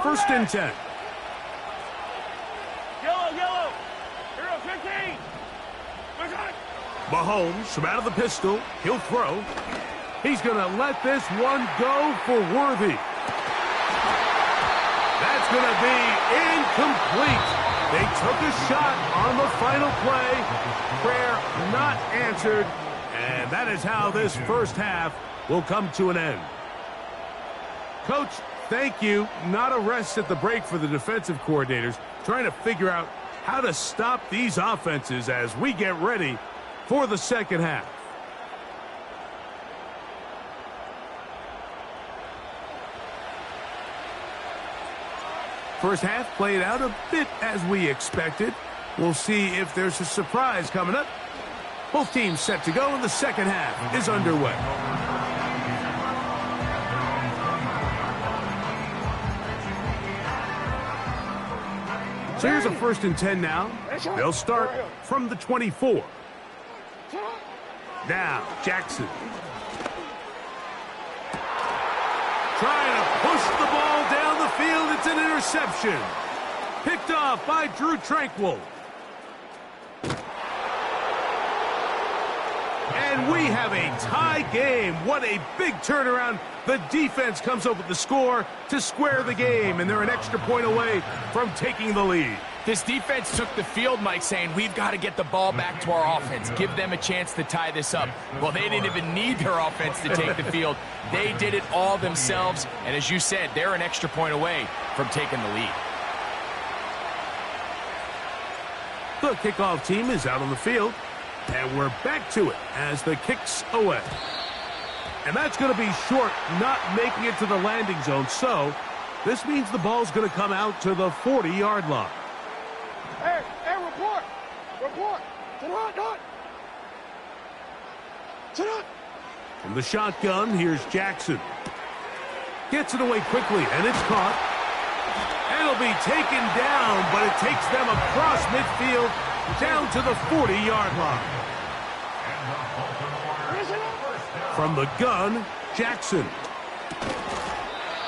First and 10. Yellow. Hero 15. Mahomes from out of the pistol. He'll throw. He's going to let this one go for Worthy. That's going to be incomplete. They took a shot on the final play. Prayer not answered. And that is how this first half will come to an end. Coach, thank you. Not a rest at the break for the defensive coordinators, trying to figure out how to stop these offenses as we get ready for the second half. First half played out a bit as we expected. We'll see if there's a surprise coming up. Both teams set to go, and the second half is underway. So here's a first and 10 now. They'll start from the 24. Now, Jackson. Trying to push the ball down the field. It's an interception. Picked off by Drew Tranquill. And we have a tie game. What a big turnaround. The defense comes up with the score to square the game, and they're an extra point away from taking the lead. This defense took the field, Mike, saying we've got to get the ball back to our offense, give them a chance to tie this up. Well, they didn't even need their offense to take the field. They did it all themselves, and as you said, they're an extra point away from taking the lead. The kickoff team is out on the field, and we're back to it as the kick's away. And that's going to be short, not making it to the landing zone. So this means the ball's going to come out to the 40-yard line. Hey, report. To the right, dot. Sit up. From the shotgun, here's Jackson. Gets it away quickly, and it's caught. And it'll be taken down, but it takes them across midfield down to the 40-yard line. From the gun, Jackson.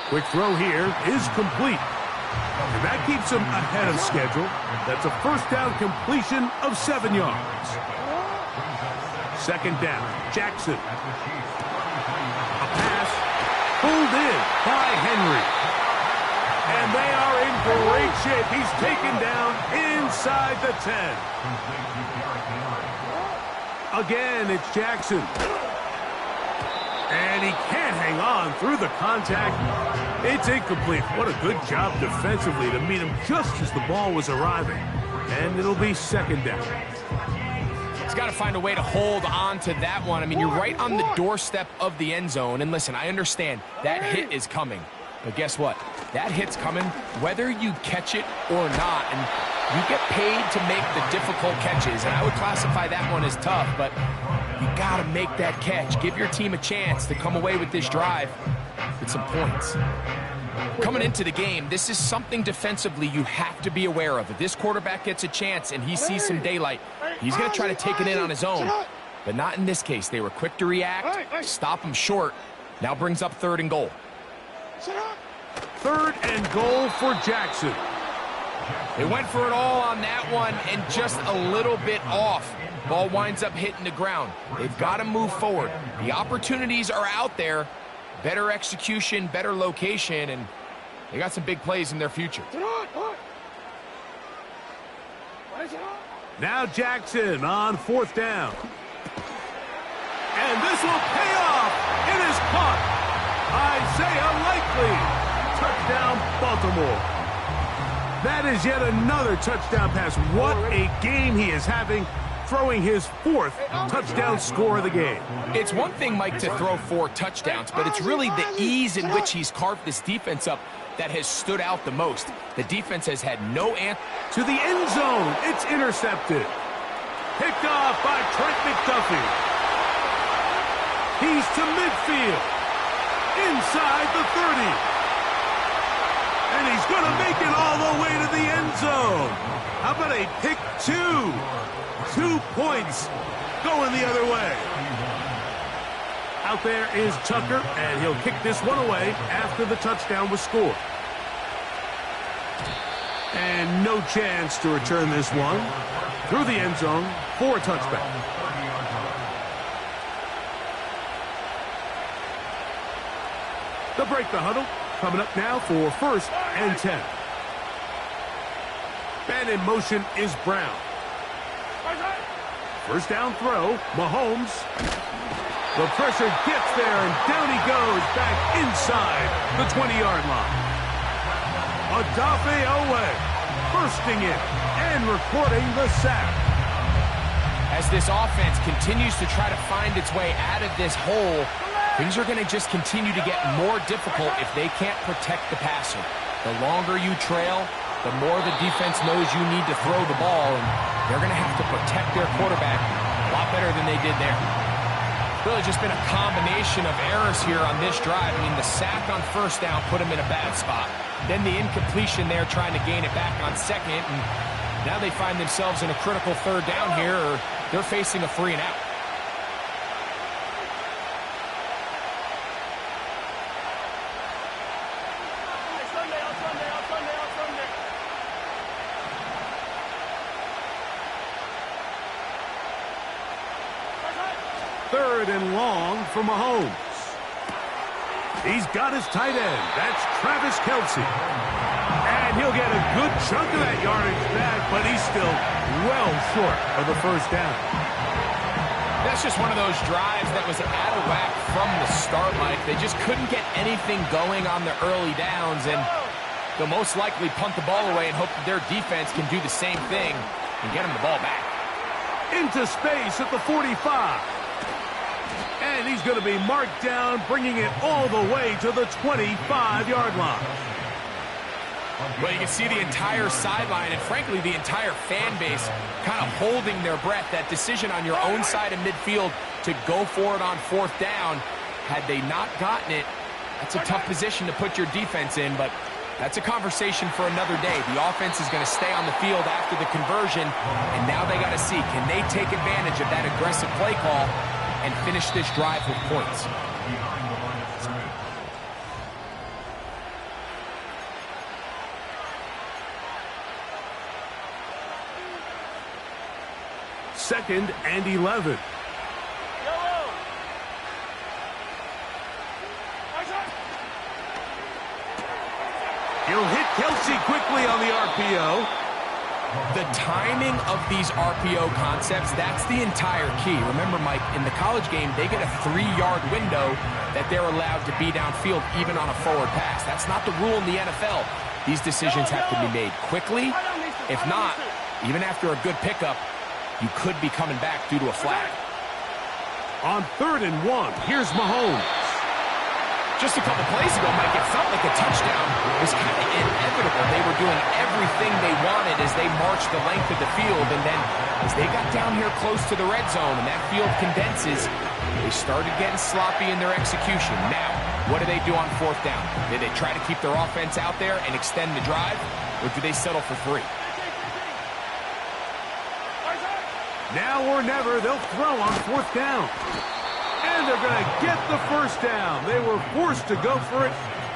Quick throw here is complete. And that keeps him ahead of schedule. That's a first down completion of 7 yards. Second down, Jackson. A pass pulled in by Henry. And they are in great shape. He's taken down inside the 10. Again, it's Jackson. And he can't hang on through the contact. It's incomplete. What a good job defensively to meet him just as the ball was arriving. And it'll be second down. He's got to find a way to hold on to that one. I mean, you're right on the doorstep of the end zone. And listen, I understand that hit is coming. But guess what? That hit's coming whether you catch it or not. And you get paid to make the difficult catches. And I would classify that one as tough, but you got to make that catch. Give your team a chance to come away with this drive with some points. Coming into the game, this is something defensively you have to be aware of. If this quarterback gets a chance and he sees some daylight, he's going to try to take it in on his own. But not in this case. They were quick to react, stop him short. Now brings up 3rd and goal. 3rd and goal for Jackson. They went for it all on that one and just a little bit off. Ball winds up hitting the ground. They've got to move forward. The opportunities are out there. Better execution, better location, and they got some big plays in their future. Now Jackson on 4th down. And this will pay off. It is caught. Isaiah Likely. Touchdown, Baltimore. That is yet another touchdown pass. What a game he is having, throwing his 4th touchdown score of the game. It's one thing, Mike, to throw 4 touchdowns, but it's really the ease in which he's carved this defense up that has stood out the most. The defense has had no answer. To the end zone, it's intercepted. Picked off by Trent McDuffie. He's to midfield. Inside the 30. And he's going to make it all the way to the end zone. How about a pick 2? 2 points going the other way. Out there is Tucker, and he'll kick this one away after the touchdown was scored. And no chance to return this one through the end zone for a touchback. They'll break the huddle. Coming up now for 1st and 10. And in motion is Brown. 1st down throw, Mahomes. The pressure gets there, and down he goes back inside the 20-yard line. Odafe Owe bursting in and recording the sack. As this offense continues to try to find its way out of this hole, things are going to just continue to get more difficult if they can't protect the passer. The longer you trail, the more the defense knows you need to throw the ball, and they're going to have to protect their quarterback a lot better than they did there. Really just been a combination of errors here on this drive. I mean, the sack on 1st down put them in a bad spot. Then the incompletion there trying to gain it back on 2nd, and now they find themselves in a critical 3rd down here, or they're facing a 3 and out. And long for Mahomes. He's got his tight end. That's Travis Kelce. And he'll get a good chunk of that yardage back, but he's still well short of the 1st down. That's just one of those drives that was out of whack from the start, Mike. They just couldn't get anything going on the early downs, and they'll most likely punt the ball away and hope that their defense can do the same thing and get them the ball back. Into space at the 45. And he's going to be marked down, bringing it all the way to the 25-yard line. Well, you can see the entire sideline and, frankly, the entire fan base kind of holding their breath. That decision on your own side of midfield to go for it on 4th down, had they not gotten it, that's a tough position to put your defense in, but that's a conversation for another day. The offense is going to stay on the field after the conversion, and now they got to see, can they take advantage of that aggressive play call and finish this drive with points? Second and 11. He'll hit Kelce quickly on the RPO. The timing of these RPO concepts, that's the entire key. Remember, Mike, in the college game, they get a 3-yard window that they're allowed to be downfield even on a forward pass. That's not the rule in the NFL. These decisions have to be made quickly. If not, even after a good pickup, you could be coming back due to a flag. On 3rd and 1, here's Mahomes. Just a couple plays ago, Mike, it felt like a touchdown was kind of inevitable. They were doing everything they wanted as they marched the length of the field, and then as they got down here close to the red zone and that field condenses, they started getting sloppy in their execution. Now, what do they do on 4th down? Do they try to keep their offense out there and extend the drive, or do they settle for 3? Now or never, they'll throw on 4th down. And they're going to get the 1st down. They were forced to go for it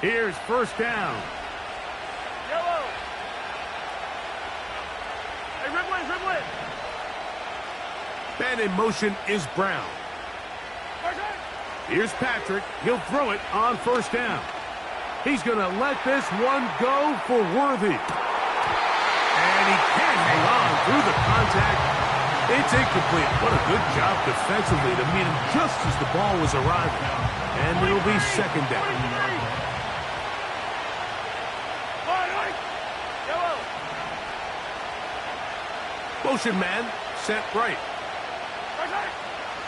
Here's first down. Yellow. Hey, riblet. Man in motion is Brown. Here's Patrick. He'll throw it on first down. He's going to let this one go for Worthy. And he can't hang on through the contact. It's incomplete. What a good job defensively to meet him just as the ball was arriving. And it'll be second down. Motion man, set right.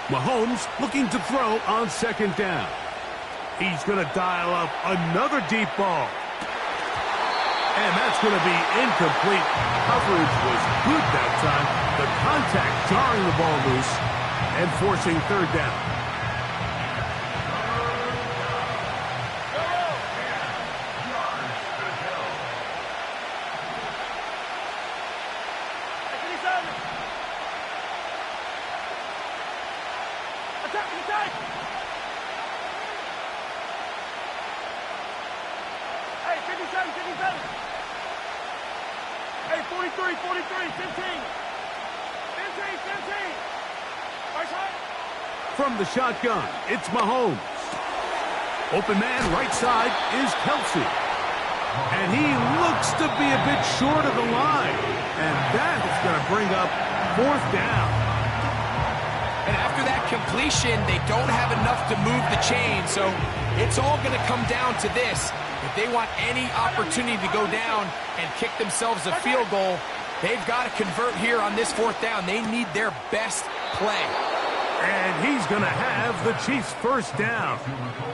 Mahomes looking to throw on second down. He's going to dial up another deep ball. And that's going to be incomplete. Coverage was good that time. The contact jarring the ball loose and forcing third down. Hey, 43, 15. From the shotgun, it's Mahomes. Open man right side is Kelsey. And he looks to be a bit short of the line. And that is going to bring up fourth down. And after that completion, they don't have enough to move the chain. So it's all going to come down to this. If they want any opportunity to go down and kick themselves a field goal, they've got to convert here on this fourth down. They need their best play. And he's going to have the Chiefs first down.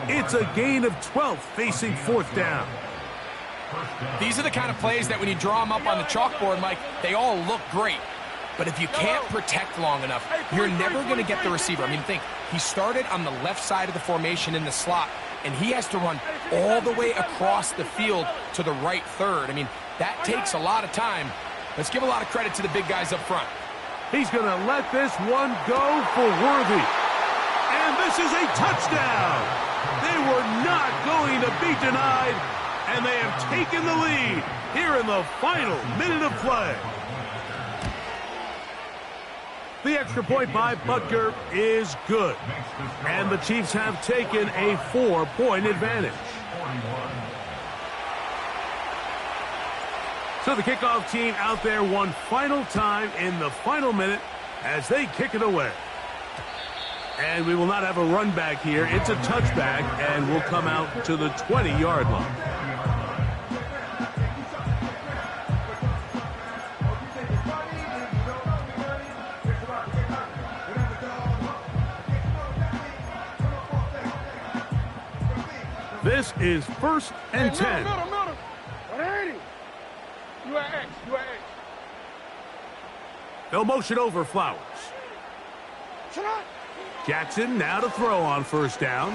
It's a gain of 12 facing fourth down. These are the kind of plays that when you draw them up on the chalkboard, Mike, they all look great. But if you can't protect long enough, you're never going to get the receiver. I mean, think, he started on the left side of the formation in the slot, and he has to run all the way across the field to the right third. I mean, that takes a lot of time. Let's give a lot of credit to the big guys up front. He's going to let this one go for Worthy. And this is a touchdown. They were not going to be denied, and they have taken the lead here in the final minute of play. The extra point by Butker is good. And the Chiefs have taken a 4-point advantage. So the kickoff team out there one final time in the final minute as they kick it away. And we will not have a run back here. It's a touchback, and we'll come out to the 20-yard line. This is first and 10. Middle. 180. You at X. They'll motion over Flowers. Jackson now to throw on first down.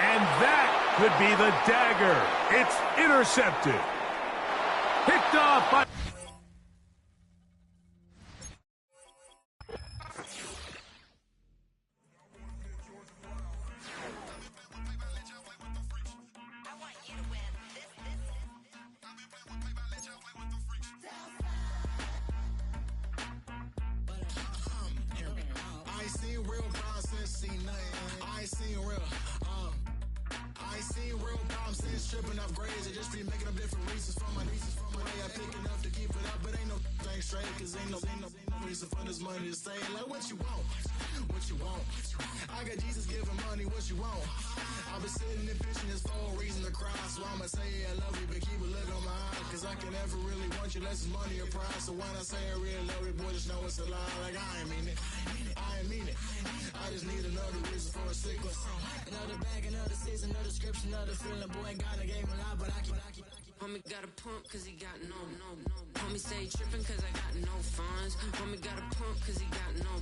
And that could be the dagger. It's intercepted. Picked off by... Tripping off grades, I just be making up different reasons for my way I pick enough to keep it up, but ain't no thing straight, cause ain't no reason for this money to stay. Like what you want, I got Jesus giving money, what you want? I've been sitting and pitching this for a reason to cry, so I'ma say I love you, but keep a look on my eye, cause I can never really want you less than money or pride. So when I say I really love you, boy, just know it's a lie. Like I ain't mean it. I just need another reason for a sickness. Another bag, another season, another description, another feeling. Boy, God, I gave a lot, but I keep. Homie got a pump cause he got no. Homie stay tripping cause I got no funds. Homie got a pump cause he got no.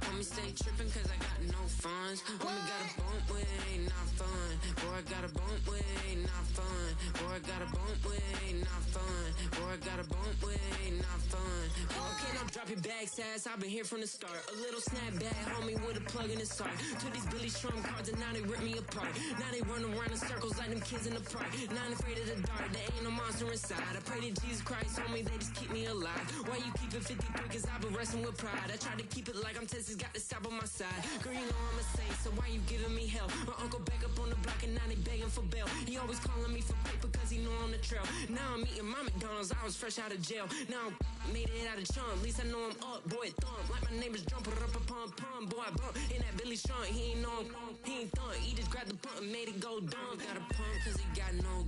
Homie stay stay tripping cause I got no funds. Homie got a bump with it, ain't not fun. Boy, I got a bump with it, ain't not fun. Boy, I got a bump with it, ain't not fun. Boy, I got a bump with it, ain't not fun. Okay, now drop your bag, sass. I've been here from the start. A little snapback, homie, with a plug in his heart. Took these Billy Strum cards and now they rip me apart. Now they run around in circles like them kids in the park. Not afraid of the dark, there ain't no monster inside. I pray to Jesus Christ, homie, they just keep me alive. Why you keep it 53? Cause I've been wrestling with pride. I try to keep it like I'm Texas, got the stop on my side. Girl, you know I'm a saint, so why you giving me hell? My uncle back up on the block and now they begging for bail. He always calling me for paper cause he know I'm the trail. Now I'm eating my McDonald's, I was fresh out of jail. Now I made it out of chump, at least I know I'm up. Boy, thump, like my neighbor's jumper up a pump. Boy, I bump in that Billy Strong, he ain't know he ain't thump. He just grabbed the pump and made it go dumb. Got a pump cause he got no.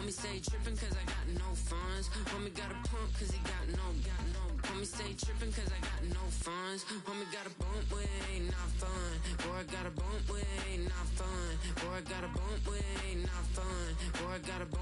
Homie stay tripping cause I got no funds. Homie got a pump cause he got no. Homie stay tripping cause I got no funds. Homie got a bump with it, ain't not fun. Boy, I got a bump with it, ain't not fun. Boy, I got a bump with it, ain't not fun. Boy, I got a bump.